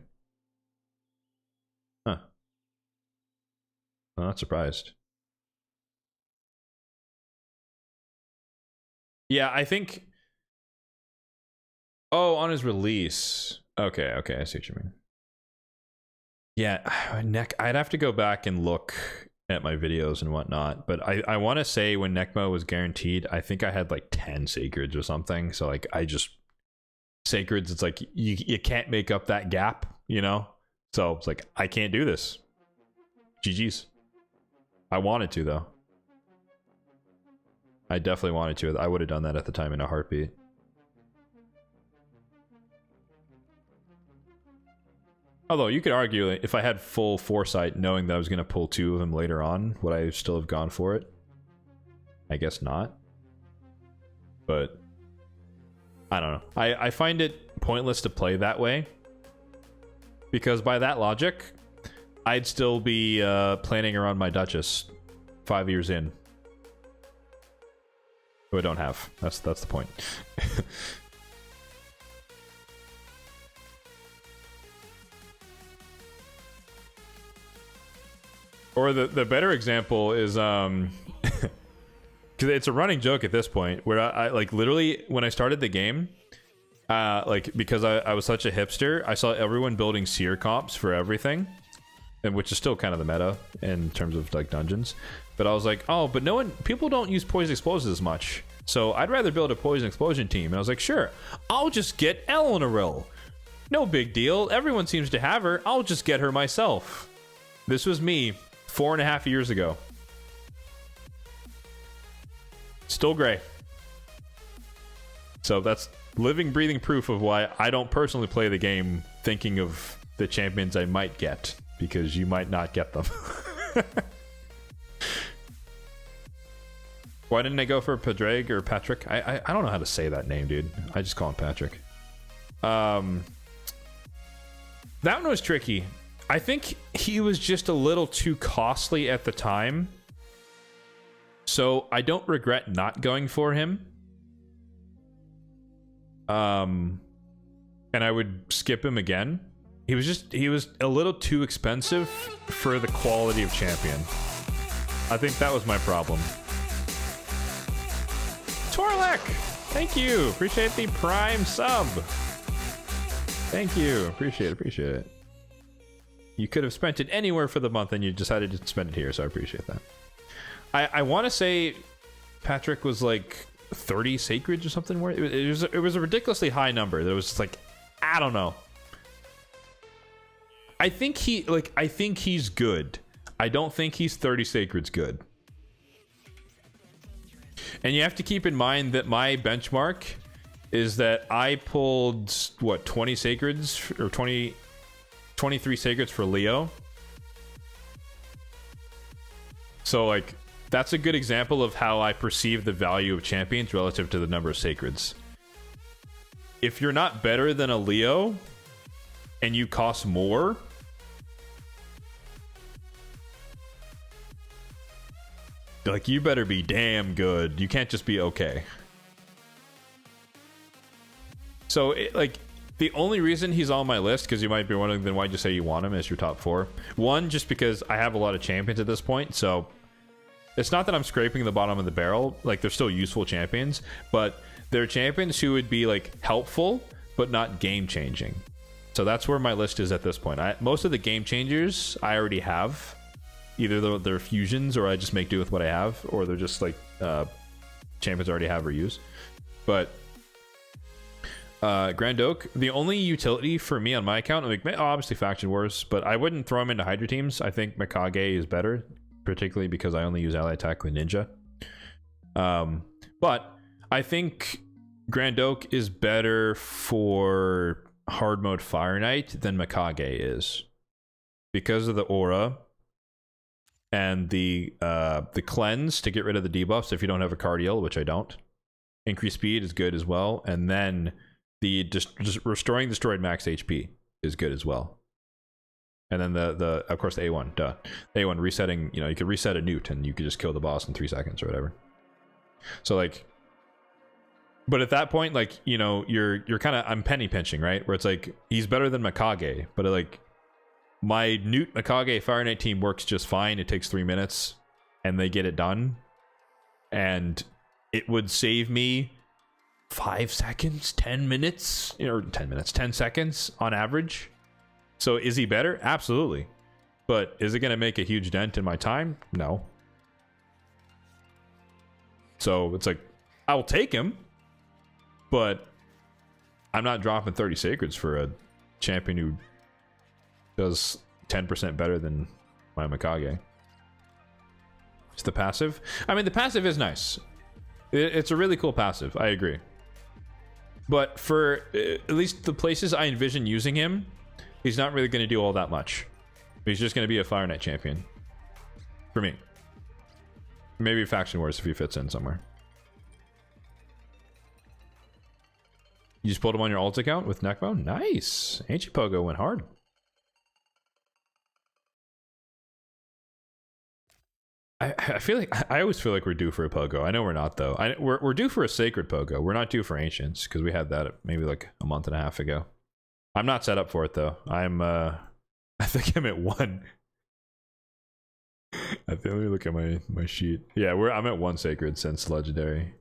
Huh. I'm not surprised. Yeah, I think... Oh, on his release. Okay, I see what you mean. Yeah, I'd have to go back and look at my videos and whatnot, but I want to say when Necmo was guaranteed, I think I had like 10 sacreds or something. So like sacreds, it's like you can't make up that gap, you know? So it's like, I can't do this. GG's. I wanted to though. I definitely wanted to. I would have done that at the time in a heartbeat. Although you could argue if I had full foresight knowing that I was going to pull 2 of them later on, would I still have gone for it? I guess not. But I don't know. I find it pointless to play that way. Because by that logic, I'd still be planning around my Duchess 5 years in. Who I don't have. That's the point. Or the better example is because it's a running joke at this point where I like literally when I started the game, like because I was such a hipster, I saw everyone building seer comps for everything, and which is still kind of the meta in terms of like dungeons. But I was like, oh, but people don't use poison explosives as much, so I'd rather build a poison explosion team. And I was like, sure, I'll just get Eleanor. No big deal. Everyone seems to have her. I'll just get her myself. This was me 4.5 years ago. Still gray. So that's living, breathing proof of why I don't personally play the game thinking of the champions I might get, because you might not get them. Why didn't I go for Padraig or Patrick? I don't know how to say that name, dude. I just call him Patrick. That one was tricky. I think he was just a little too costly at the time. So I don't regret not going for him. And I would skip him again. He was a little too expensive for the quality of champion. I think that was my problem. Torlek! Thank you! Appreciate the Prime sub! Thank you. Appreciate it. You could have spent it anywhere for the month and you decided to spend it here, so I appreciate that. I want to say Patrick was like 30 sacreds or something. Where it was a ridiculously high number. That was just like, I don't know. I think he's good. I don't think he's 30 sacreds good. And you have to keep in mind that my benchmark is that I pulled what 20 sacreds or 23 sacreds for Leo. So like that's a good example of how I perceive the value of champions relative to the number of sacreds. If you're not better than a Leo and you cost more, like you better be damn good. You can't just be okay. So like the only reason he's on my list, because you might be wondering, then why'd you say you want him as your top 4? One, just because I have a lot of champions at this point, so it's not that I'm scraping the bottom of the barrel. Like they're still useful champions, but they're champions who would be like helpful but not game changing. So that's where my list is at this point. Most of the game changers I already have. Either they're fusions or I just make do with what I have, or they're just like champions I already have or use. But Grand Oak, the only utility for me on my account, like obviously Faction Wars, but I wouldn't throw him into Hydra teams. I think Mikage is better, particularly because I only use ally attack with Ninja. But I think Grand Oak is better for hard mode Fire Knight than Mikage is, because of the aura and the cleanse to get rid of the debuffs if you don't have a cardial, which I don't. Increased speed is good as well, and then the just restoring destroyed max HP is good as well. And then the of course the A1, the A1 resetting, you know, you could reset a newt and you could just kill the boss in 3 seconds or whatever. So like, but at that point, like, you know, you're kind of, I'm penny pinching, right? Where it's like he's better than Mikage, but like my Newt Mikage Fire Knight team works just fine. It takes 3 minutes and they get it done. And it would save me 5 seconds, 10 minutes, or 10 minutes, 10 seconds on average. So is he better? Absolutely. But is it going to make a huge dent in my time? No. So it's like, I'll take him, but I'm not dropping 30 sacreds for a champion who does 10% better than my Mikage. It's the passive. I mean, the passive is nice. It's a really cool passive. I agree. But for at least the places I envision using him, he's not really going to do all that much. He's just going to be a Fire Knight champion. For me. Maybe Faction Wars if he fits in somewhere. You just pulled him on your alt account with Necmo? Nice. Ancient Pogo went hard. I feel like I always feel like we're due for a Pogo. I know we're not though. We're due for a Sacred Pogo. We're not due for Ancients because we had that maybe like a month and a half ago. I'm not set up for it though. I think I'm at 1. I think, let me look at my sheet. Yeah, I'm at 1 Sacred since Legendary.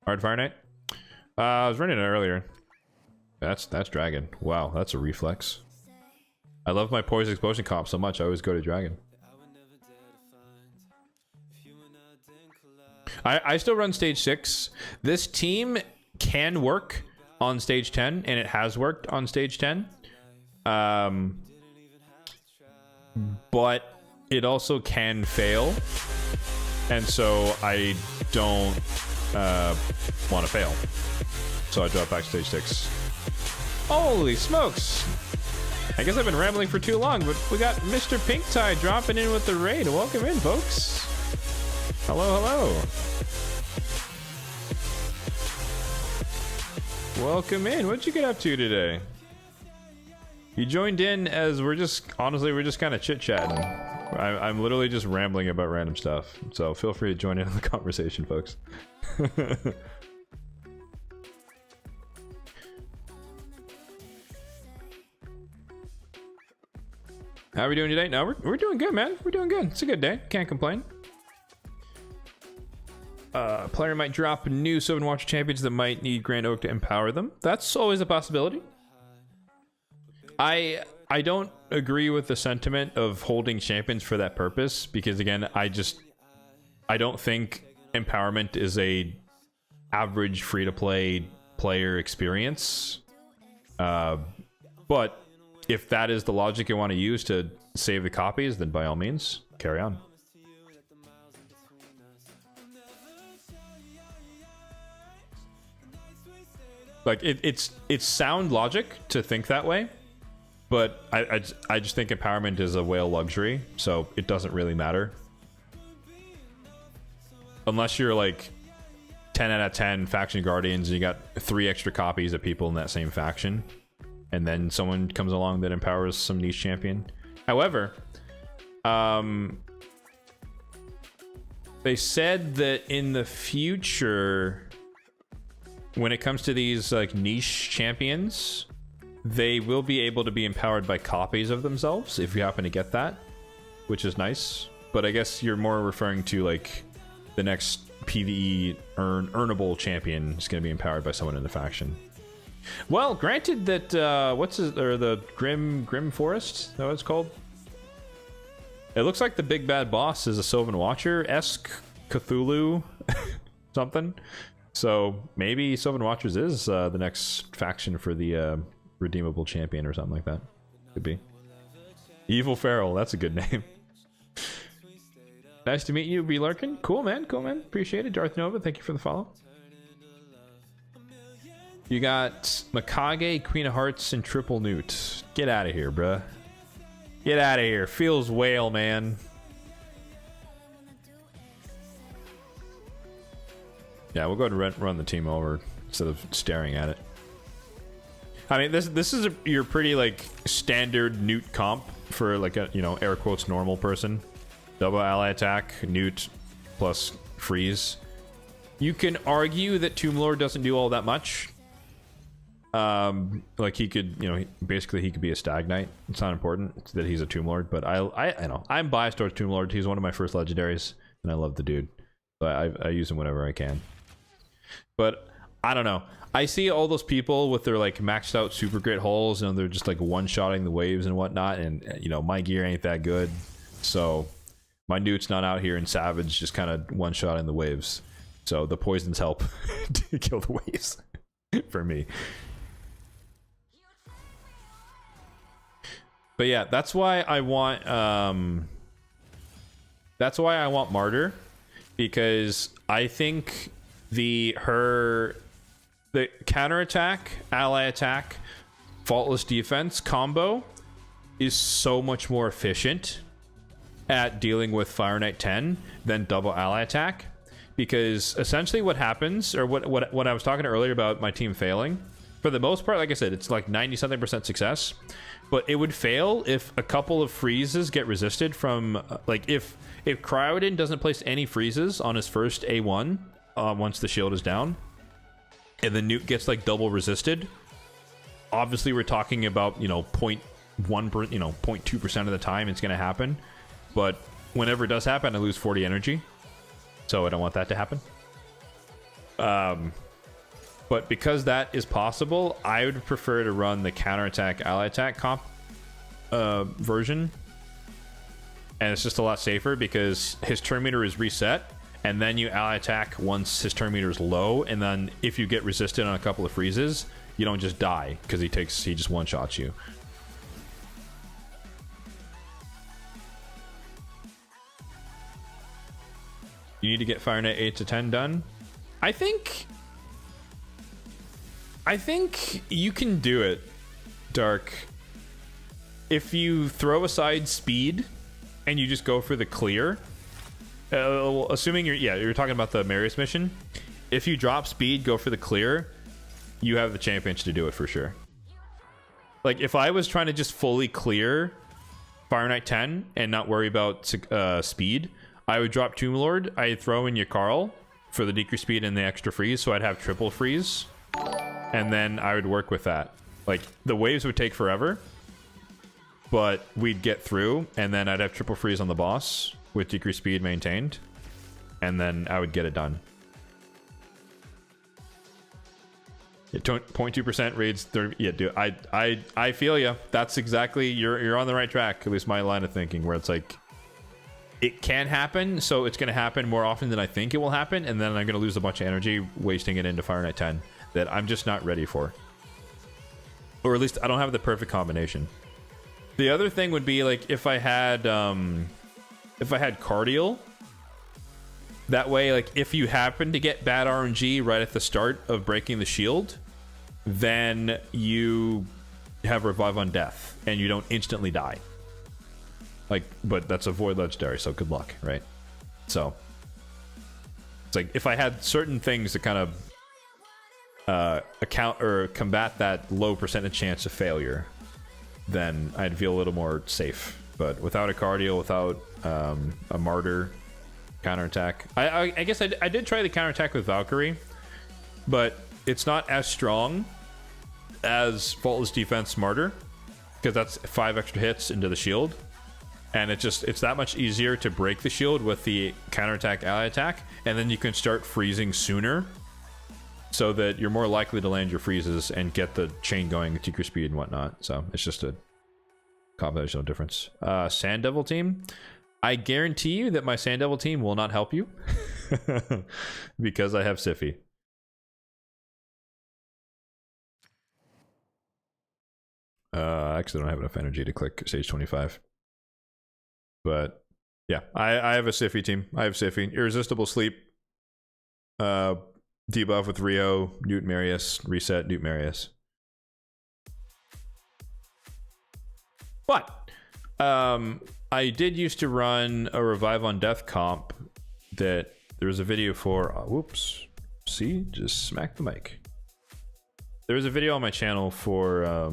Hard Fire Knight? I was running it earlier. That's Dragon. Wow, that's a reflex. I love my Poison Explosion comp so much, I always go to Dragon. I still run stage 6. This team can work on stage 10, and it has worked on stage 10. But it also can fail. And so I don't want to fail. So I drop back to stage 6. Holy smokes! I guess I've been rambling for too long, but we got Mr. Pink Tie dropping in with the raid. Welcome in, folks. Hello, hello. Welcome in. What'd you get up to today? You joined in as we're just kind of chit-chatting. I'm literally just rambling about random stuff. So feel free to join in on the conversation, folks. How are we doing today? No, we're doing good, man. We're doing good. It's a good day. Can't complain. Player might drop new Sylvan Watcher champions that might need Grand Oak to empower them. That's always a possibility. I don't agree with the sentiment of holding champions for that purpose because again, I don't think empowerment is a average free-to-play player experience. But if that is the logic you want to use to save the copies, then by all means, carry on. Like it's sound logic to think that way, but I just think empowerment is a whale luxury, so it doesn't really matter. Unless you're like 10 out of 10 faction guardians and you got 3 extra copies of people in that same faction, and then someone comes along that empowers some niche champion. However, they said that in the future, when it comes to these like niche champions, they will be able to be empowered by copies of themselves if you happen to get that, which is nice. But I guess you're more referring to like the next PvE earnable champion is going to be empowered by someone in the faction. Well, granted that the Grim Forest, is that what it's called? It looks like the big bad boss is a Sylvan Watcher-esque Cthulhu something. So maybe Sylvan Watchers is the next faction for the redeemable champion or something like that. Could be. Evil Feral, that's a good name. Nice to meet you, B. Larkin. Cool, man. Cool, man. Appreciate it. Darth Nova, thank you for the follow. You got Mikage, Queen of Hearts, and Triple Newt. Get out of here, bruh. Get out of here. Feels whale, man. Yeah, we'll go ahead and run the team over instead of staring at it. I mean, this is your pretty like standard Newt comp for like a, you know, air quotes normal person. Double ally attack, Newt plus freeze. You can argue that Tomb Lord doesn't do all that much. Like he could, you know, basically he could be a Stag Knight. It's not important that he's a Tomb Lord, but I know I'm biased towards Tomb Lord. He's one of my first legendaries, and I love the dude. So I use him whenever I can. But I don't know. I see all those people with their like maxed out super great hulls, and they're just like one-shotting the waves and whatnot. And you know, my gear ain't that good, so my Newt's not out here in Savage just kind of one-shotting the waves. So the poisons help to kill the waves for me. But yeah, that's why I want Martyr, because I think the counterattack, ally attack, faultless defense combo is so much more efficient at dealing with Fire Knight 10 than double ally attack, because essentially what happens, or what I was talking earlier about my team failing, for the most part, like I said, it's like 90-something% success, but it would fail if a couple of freezes get resisted from, like if Cryoden doesn't place any freezes on his first A1 once the shield is down, and the nuke gets like double resisted. Obviously, we're talking about, you know, 0.1, you know, 0.2% of the time it's going to happen. But whenever it does happen, I lose 40 energy. So I don't want that to happen. But because that is possible, I would prefer to run the counterattack ally attack comp version. And it's just a lot safer because his turn meter is reset. And then you ally attack once his turn meter is low. And then if you get resisted on a couple of freezes, you don't just die because he just one-shots you. You need to get Fire Knight 8 to 10 done. I think you can do it, Dark. If you throw aside speed and you just go for the clear, assuming you're talking about the Marius mission. If you drop speed, go for the clear, you have the champions to do it for sure. Like if I was trying to just fully clear Fire Knight 10 and not worry about speed, I would drop Tomb Lord. I'd throw in Yakarl for the decreased speed and the extra freeze, so I'd have triple freeze. And then I would work with that. Like, the waves would take forever, but we'd get through, and then I'd have triple freeze on the boss with decreased speed maintained, and then I would get it done. 0.2% raids 30. Yeah, dude, I feel you. That's exactly, you're on the right track, at least my line of thinking, where it's like, it can happen, so it's going to happen more often than I think it will happen, and then I'm going to lose a bunch of energy wasting it into Fire Knight 10 that I'm just not ready for. Or at least I don't have the perfect combination. The other thing would be like if I had Cardial. That way, like if you happen to get bad RNG right at the start of breaking the shield, then you have Revive on Death and you don't instantly die. Like, but that's a Void Legendary, so good luck, right? So it's like if I had certain things to kind of account or combat that low percentage chance of failure, then I'd feel a little more safe. But without a Cardial, without a Martyr counterattack, I guess I did try the counterattack with Valkyrie, but it's not as strong as Faultless Defense Martyr because that's 5 extra hits into the shield. And it's that much easier to break the shield with the counterattack ally attack, and then you can start freezing sooner so that you're more likely to land your freezes and get the chain going with decreased speed and whatnot. So it's just a combinational difference. Sand Devil team. I guarantee you that my Sand Devil team will not help you because I have Siphi. I actually don't have enough energy to click stage 25. But yeah, I have a Siphi team. I have Siphi. Irresistible Sleep. Debuff with Rio, Newt Marius, reset, Newt Marius. But I did used to run a Revive on Death comp that there was a video for. Whoops. See? Just smack the mic. There was a video on my channel for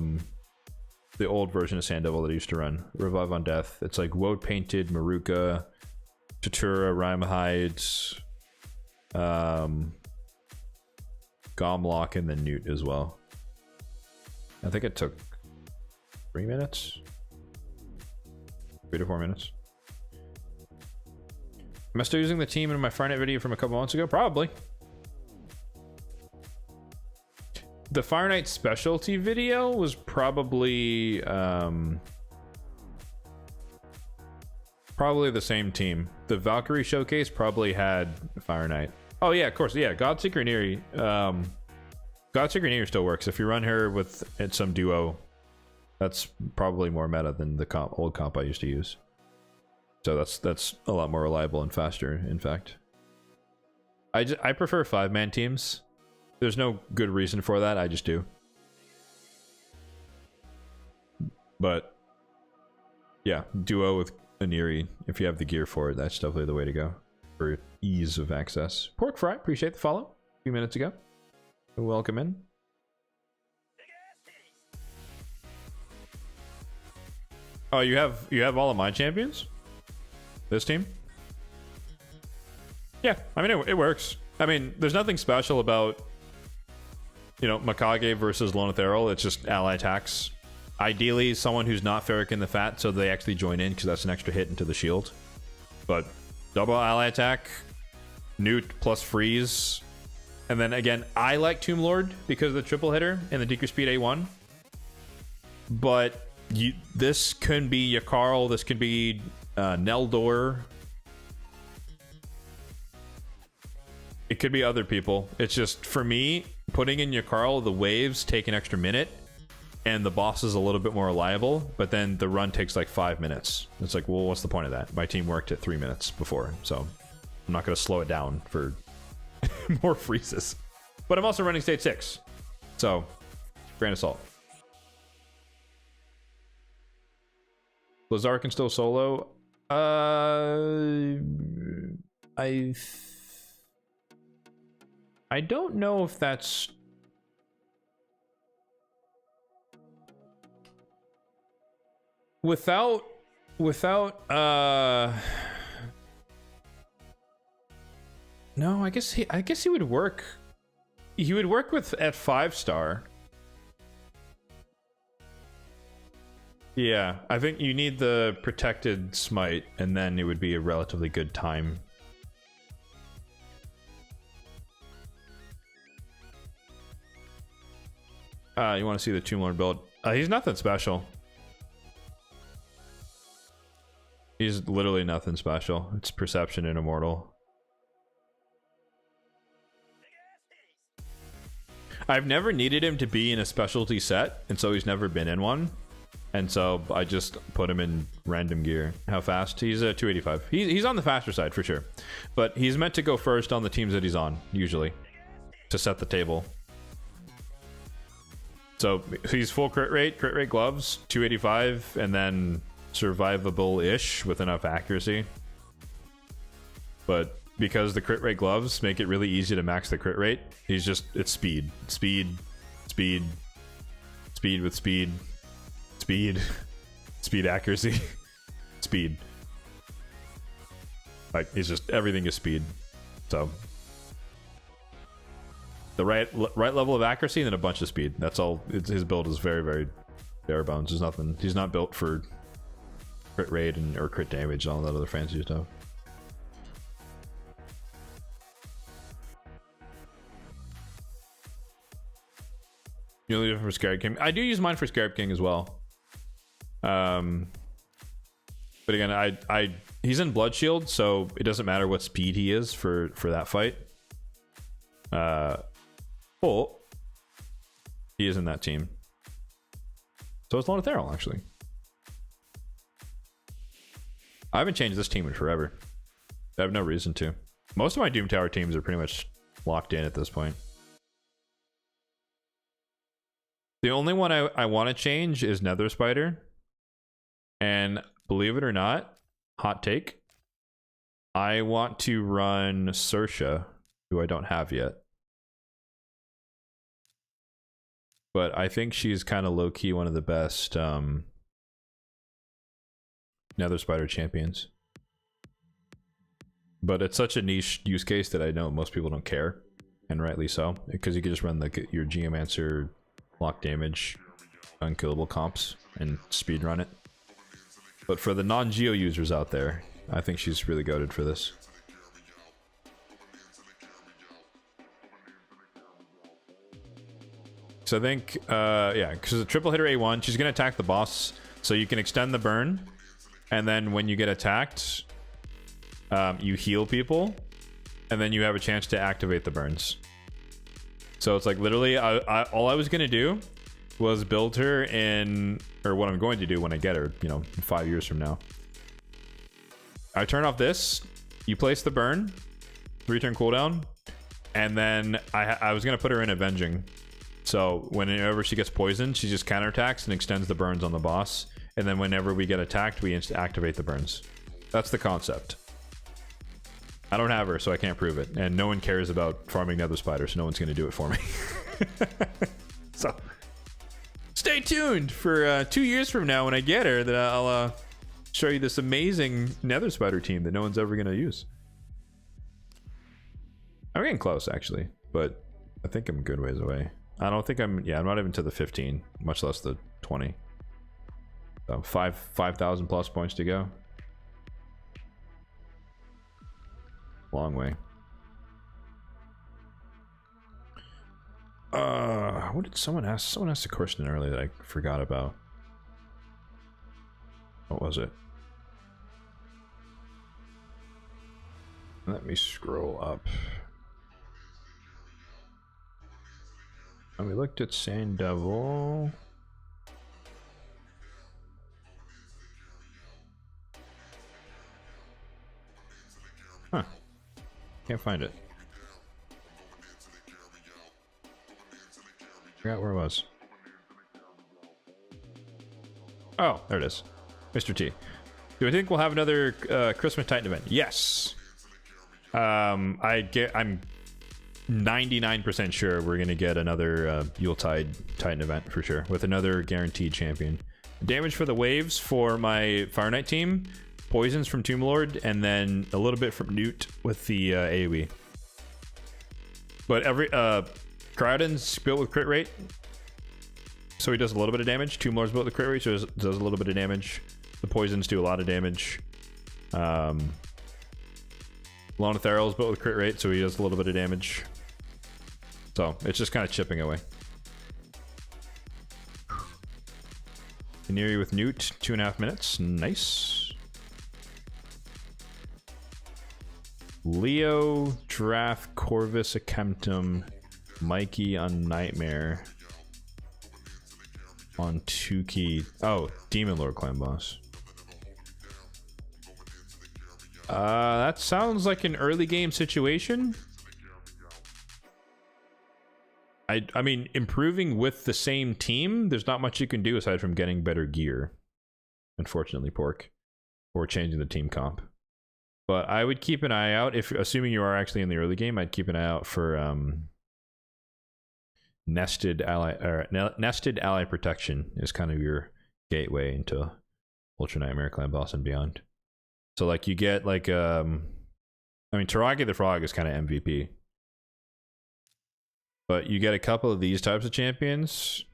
the old version of Sand Devil that I used to run. Revive on Death. It's like Woad Painted, Maruka, Tatura, Rhymehides, Gomlock, and then Newt as well. I think it took 3 minutes? 3 to 4 minutes. Am I still using the team in my Fire Knight video from a couple months ago? Probably. The Fire Knight specialty video was probably probably the same team. The Valkyrie showcase probably had Fire Knight. Oh yeah, of course. Yeah, Godseeker Neri. Godseeker Neri still works. If you run her with some duo, that's probably more meta than the old comp I used to use. So that's a lot more reliable and faster, in fact. I prefer 5-man teams. There's no good reason for that, I just do. But yeah, duo with Aniri, if you have the gear for it, that's definitely the way to go. for ease of access. Pork Fry, appreciate the follow a few minutes ago. Welcome in. Oh, you have all of my champions? This team? Yeah, I mean, it works. I mean, there's nothing special about, you know, Mikage versus Lonotheral. It's just ally attacks. Ideally, someone who's not Ferric in the Fat, so they actually join in, because that's an extra hit into the shield. But double ally attack, Newt plus freeze. And then again, I like Tomb Lord because of the triple hitter and the decrease speed A1. But this could be Yakarl, this could be Neldor. It could be other people. It's just, for me, putting in Yakarl, the waves take an extra minute, and the boss is a little bit more reliable, but then the run takes like 5 minutes. It's like, well, what's the point of that? My team worked at 3 minutes before, so I'm not going to slow it down for more freezes. But I'm also running stage 6, so grain of salt. Lazar can still solo. I don't know if that's without no, I guess he would work. He would work with at 5-star. Yeah, I think you need the protected smite, and then it would be a relatively good time. You want to see the Tomb Lord build? He's nothing special. He's literally nothing special. It's Perception and Immortal. I've never needed him to be in a specialty set, and so he's never been in one. And so I just put him in random gear. How fast? He's a 285. He's on the faster side for sure. But he's meant to go first on the teams that he's on, usually, to set the table. So he's full crit rate gloves, 285, and then survivable-ish with enough accuracy. But because the crit rate gloves make it really easy to max the crit rate, it's speed. Speed with speed. Speed accuracy. Speed. Like, he's just, everything is speed. So the right level of accuracy and then a bunch of speed. That's all. His build is very, very bare bones. There's nothing. He's not built for crit rate or crit damage and all that other fancy stuff. You only use it for Scarab King. I do use mine for Scarab King as well. But again, he's in Blood Shield, so it doesn't matter what speed he is for that fight. Oh, he is in that team. So it's Lonotheral, actually. I haven't changed this team in forever. I have no reason to. Most of my Doom Tower teams are pretty much locked in at this point. The only one I want to change is Nether Spider. And believe it or not, hot take, I want to run Saoirse, who I don't have yet. But I think she's kind of low-key one of the best Nether Spider champions. But it's such a niche use case that I know most people don't care, and rightly so, because you can just run your Geomancer lock damage, unkillable comps, and speedrun it. But for the non-Geo users out there, I think she's really goated for this. So I think, yeah, because the triple hitter A1, she's going to attack the boss, so you can extend the burn, and then when you get attacked, you heal people, and then you have a chance to activate the burns. So it's like literally, all I was going to do was build her in, or what I'm going to do when I get her, you know, 5 years from now. I turn off this, you place the burn, 3-turn cooldown, and then I was going to put her in Avenging. So whenever she gets poisoned, she just counterattacks and extends the burns on the boss. And then whenever we get attacked, we activate the burns. That's the concept. I don't have her, so I can't prove it. And no one cares about farming nether spiders, so no one's going to do it for me. So, stay tuned for 2 years from now when I get her, that I'll show you this amazing nether spider team that no one's ever going to use. I'm getting close, actually, but I think I'm a good ways away. I don't think I'm not even to the 15, much less the 20. So 5,000 plus points to go. Long way. What did someone ask? Someone asked a question earlier that I forgot about. What was it? Let me scroll up. And we looked at Sand Devil. Huh. Can't find it. Forgot where it was. Oh, there it is. Mr. T. Do I think we'll have another Christmas Titan event? Yes. I'm 99% sure we're gonna get another Yuletide Titan event for sure, with another guaranteed champion. Damage for the waves for my Fire Knight team, poisons from Tomb Lord, and then a little bit from Newt with the AoE. But every Crowdon's built with crit rate, so he does a little bit of damage. Tomb Lord's built with crit rate, so it does a little bit of damage. The poisons do a lot of damage. Lonatharel's built with crit rate, so he does a little bit of damage. So it's just kind of chipping away. Canary with Newt, 2.5 minutes. Nice. Leo, Draft, Corvus, Akemptum, Mikey on Nightmare. On Tuki. Oh, Demon Lord clan boss. That sounds like an early game situation. I mean, improving with the same team, there's not much you can do aside from getting better gear. Unfortunately, Pork. Or changing the team comp. But I would keep an eye out, if assuming you are actually in the early game, I'd keep an eye out for nested ally protection is kind of your gateway into Ultra Nightmare Clan boss and beyond. So like you get like I mean Taragi the Frog is kind of MVP. But you get a couple of these types of champions.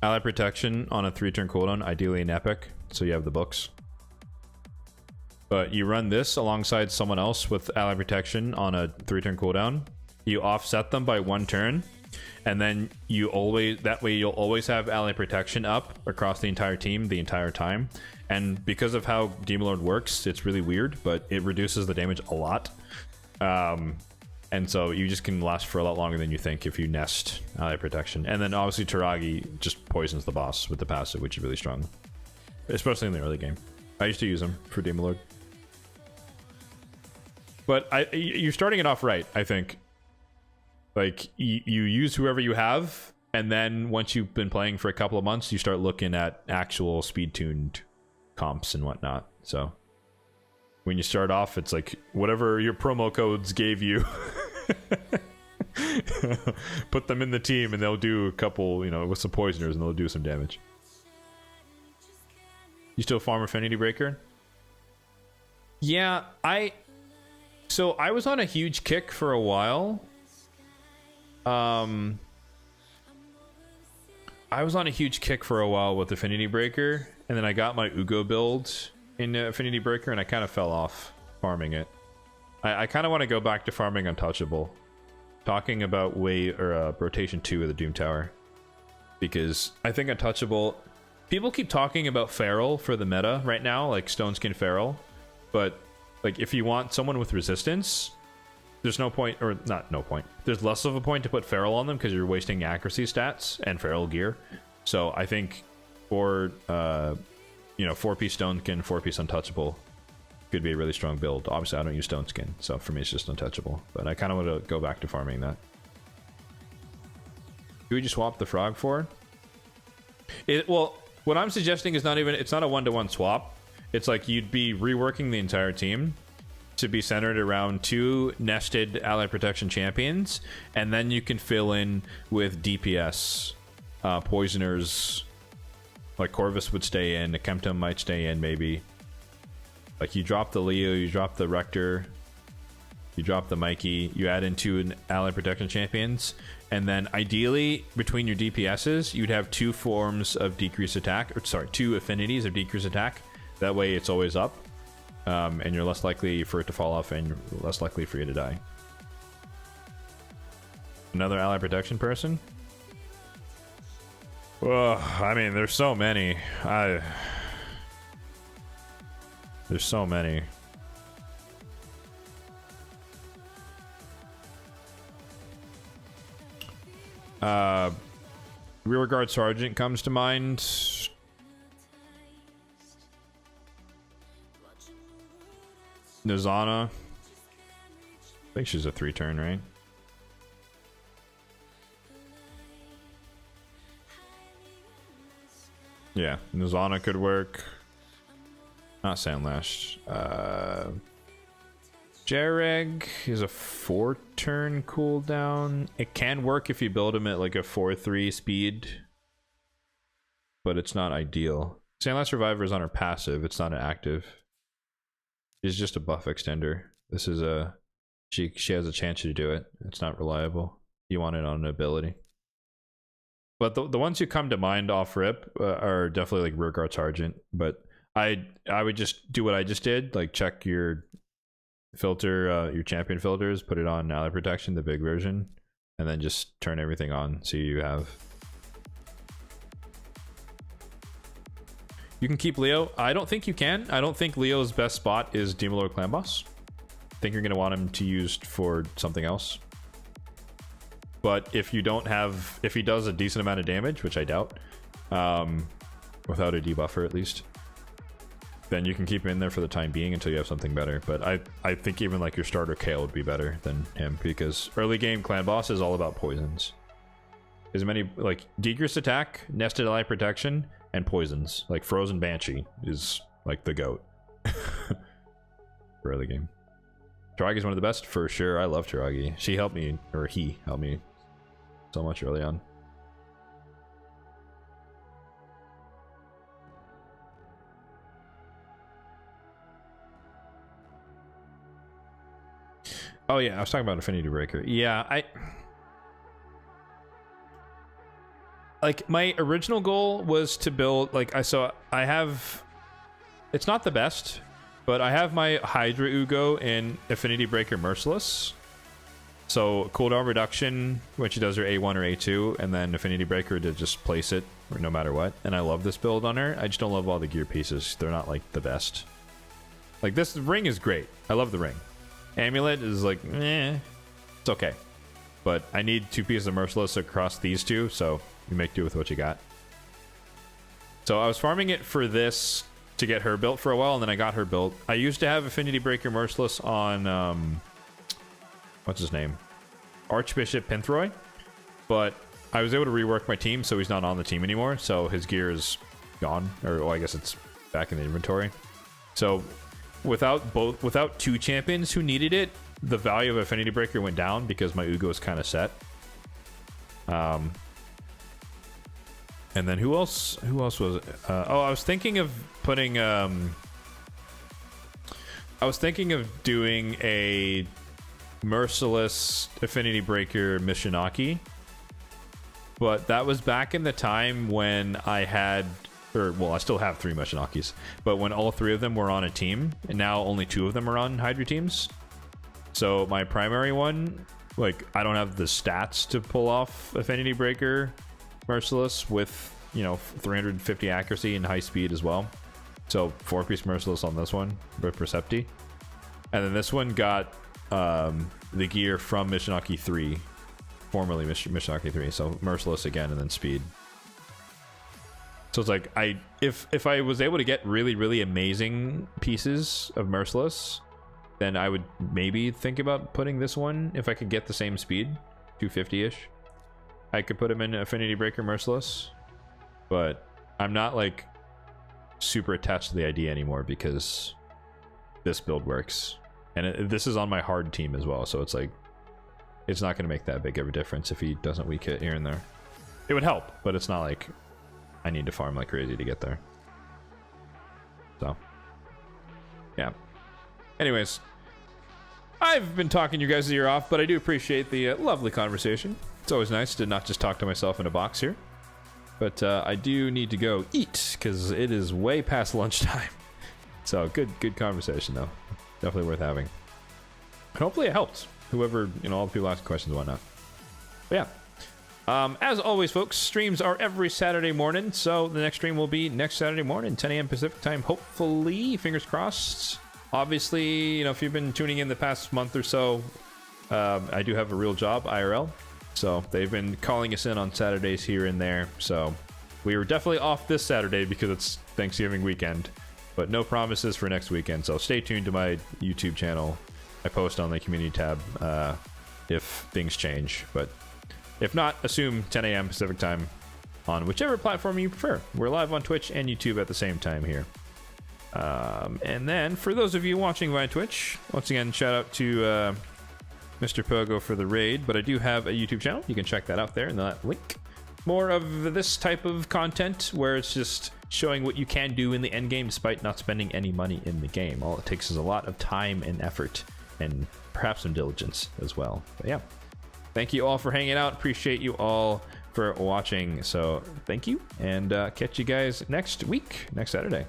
Ally protection on a 3-turn cooldown, ideally an epic, so you have the books. But you run this alongside someone else with ally protection on a 3-turn cooldown. You offset them by 1 turn, and then you always, that way you'll always have ally protection up across the entire team the entire time. And because of how Demon Lord works, it's really weird, but it reduces the damage a lot. And so you just can last for a lot longer than you think if you nest ally protection. And then obviously Taragi just poisons the boss with the passive, which is really strong, especially in the early game. I used to use them for Demon Lord. But you're starting it off right, I think. Like, you use whoever you have, and then once you've been playing for a couple of months, you start looking at actual speed-tuned comps and whatnot. So, when you start off, it's like, whatever your promo codes gave you, put them in the team, and they'll do a couple, you know, with some poisoners, and they'll do some damage. You still farm Affinity Breaker? Yeah, So, I was on a huge kick for a while. I was on a huge kick for a while with Affinity Breaker, and then I got my Ugo build in Affinity Breaker, and I kind of fell off farming it. I kind of want to go back to farming Untouchable. Talking about rotation 2 of the Doom Tower. Because I think Untouchable... People keep talking about Feral for the meta right now, like Stoneskin Feral. But, like, if you want someone with resistance... There's no point, or not no point. There's less of a point to put Feral on them because you're wasting accuracy stats and Feral gear. So I think for, 4-piece Stoneskin, 4-piece Untouchable could be a really strong build. Obviously, I don't use Stoneskin, so for me it's just Untouchable. But I kind of want to go back to farming that. Who would you swap the Frog for? Well, what I'm suggesting is it's not a 1-to-1 swap. it's like you'd be reworking the entire team to be centered around 2 nested ally protection champions, and then you can fill in with DPS, poisoners. Like Corvus would stay in, Kemptum might stay in maybe. Like you drop the Leo, you drop the Rector, you drop the Mikey, you add in 2 ally protection champions, and then ideally between your DPSs you'd have 2 forms of decreased attack, or sorry, 2 affinities of decreased attack. That way it's always up, and you're less likely for it to fall off, and you're less likely for you to die. Another ally protection person? Well, I mean, there's so many. There's so many. Rear Guard Sergeant comes to mind. Nizana. I think she's a 3-turn, right? Yeah, Nizana could work. Not Sandlash. Jareg is a 4-turn cooldown. It can work if you build him at like a 4-3 speed, but it's not ideal. Sandlash Survivor is on her passive. It's not an active. She's just a buff extender. This is a... She has a chance to do it. It's not reliable. You want it on an ability. But the ones who come to mind off rip are definitely like Rear Guard Sergeant. But I would just do what I just did, like check your filter, your champion filters, put it on ally protection, the big version, and then just turn everything on so you have. You can keep Leo. I don't think you can. I don't think Leo's best spot is Demon Lord Clan Boss. I think you're going to want him to use for something else. But if you don't have, if he does a decent amount of damage, which I doubt, without a debuffer at least, then you can keep him in there for the time being until you have something better. But I think even like your starter Kale would be better than him, because early game Clan Boss is all about poisons. As many like decreased attack, nested ally protection, and poisons. Like Frozen Banshee is like the GOAT for early game. Taragi is one of the best for sure. I love Taragi. She helped me, or he helped me so much early on. Oh yeah, I was talking about Affinity Breaker. Yeah, like my original goal was to build like I have, it's not the best, but I have my Hydra Ugo in Affinity Breaker Merciless. So cooldown reduction when she does her A1 or A2, and then Affinity Breaker to just place it no matter what. And I love this build on her. I just don't love all the gear pieces. They're not like the best. Like this ring is great. I love the ring. Amulet is like, it's okay. But I need 2 pieces of Merciless across these 2, so you make do with what you got. So I was farming it for this to get her built for a while, and then I got her built. I used to have Affinity Breaker Merciless on, what's his name? Archbishop Pinthroy. But I was able to rework my team, so he's not on the team anymore, so his gear is gone. Or, well, I guess it's back in the inventory. So without 2 champions who needed it, the value of Affinity Breaker went down because my Ugo is kind of set. And then who else was it? Oh, I was thinking of putting I was thinking of doing a Merciless Affinity Breaker Mishinaki, but that was back in the time when I had, or well, I still have 3 Mishinakis, but when all 3 of them were on a team, and now only 2 of them are on Hydra teams. So my primary one, like, I don't have the stats to pull off Affinity Breaker Merciless with, you know, 350 accuracy and high speed as well. So 4-piece Merciless on this one with Percepti. And then this one got the gear from Mishinaki 3, formerly Mishinaki 3. So Merciless again, and then speed. So it's like, if I was able to get really, really amazing pieces of Merciless, then I would maybe think about putting this one if I could get the same speed, 250-ish. I could put him in Affinity Breaker Merciless, but I'm not like super attached to the idea anymore because this build works. And this is on my hard team as well, so it's like, it's not going to make that big of a difference if he doesn't weak hit here and there. It would help, but it's not like I need to farm like crazy to get there. So, yeah. Anyways, I've been talking you guys' ear off, but I do appreciate the lovely conversation. It's always nice to not just talk to myself in a box here. But I do need to go eat, because it is way past lunchtime. So, good conversation, though. Definitely worth having. And hopefully it helped. Whoever, all the people asking questions and whatnot. But yeah. As always, folks, streams are every Saturday morning. So the next stream will be next Saturday morning, 10 a.m. Pacific time. Hopefully, fingers crossed. Obviously, if you've been tuning in the past month or so, I do have a real job, IRL. So they've been calling us in on Saturdays here and there. So we were definitely off this Saturday because it's Thanksgiving weekend. But no promises for next weekend. So stay tuned to my YouTube channel. I post on the community tab if things change. But if not, assume 10 a.m. Pacific time on whichever platform you prefer. We're live on Twitch and YouTube at the same time here. And then for those of you watching via Twitch, once again, shout out to Mr. Pogo for the raid. But I do have a YouTube channel. You can check that out there in that link. More of this type of content where it's just showing what you can do in the end game despite not spending any money in the game. All it takes is a lot of time and effort and perhaps some diligence as well. But yeah, thank you all for hanging out. Appreciate you all for watching. So thank you, and catch you guys next week, next Saturday.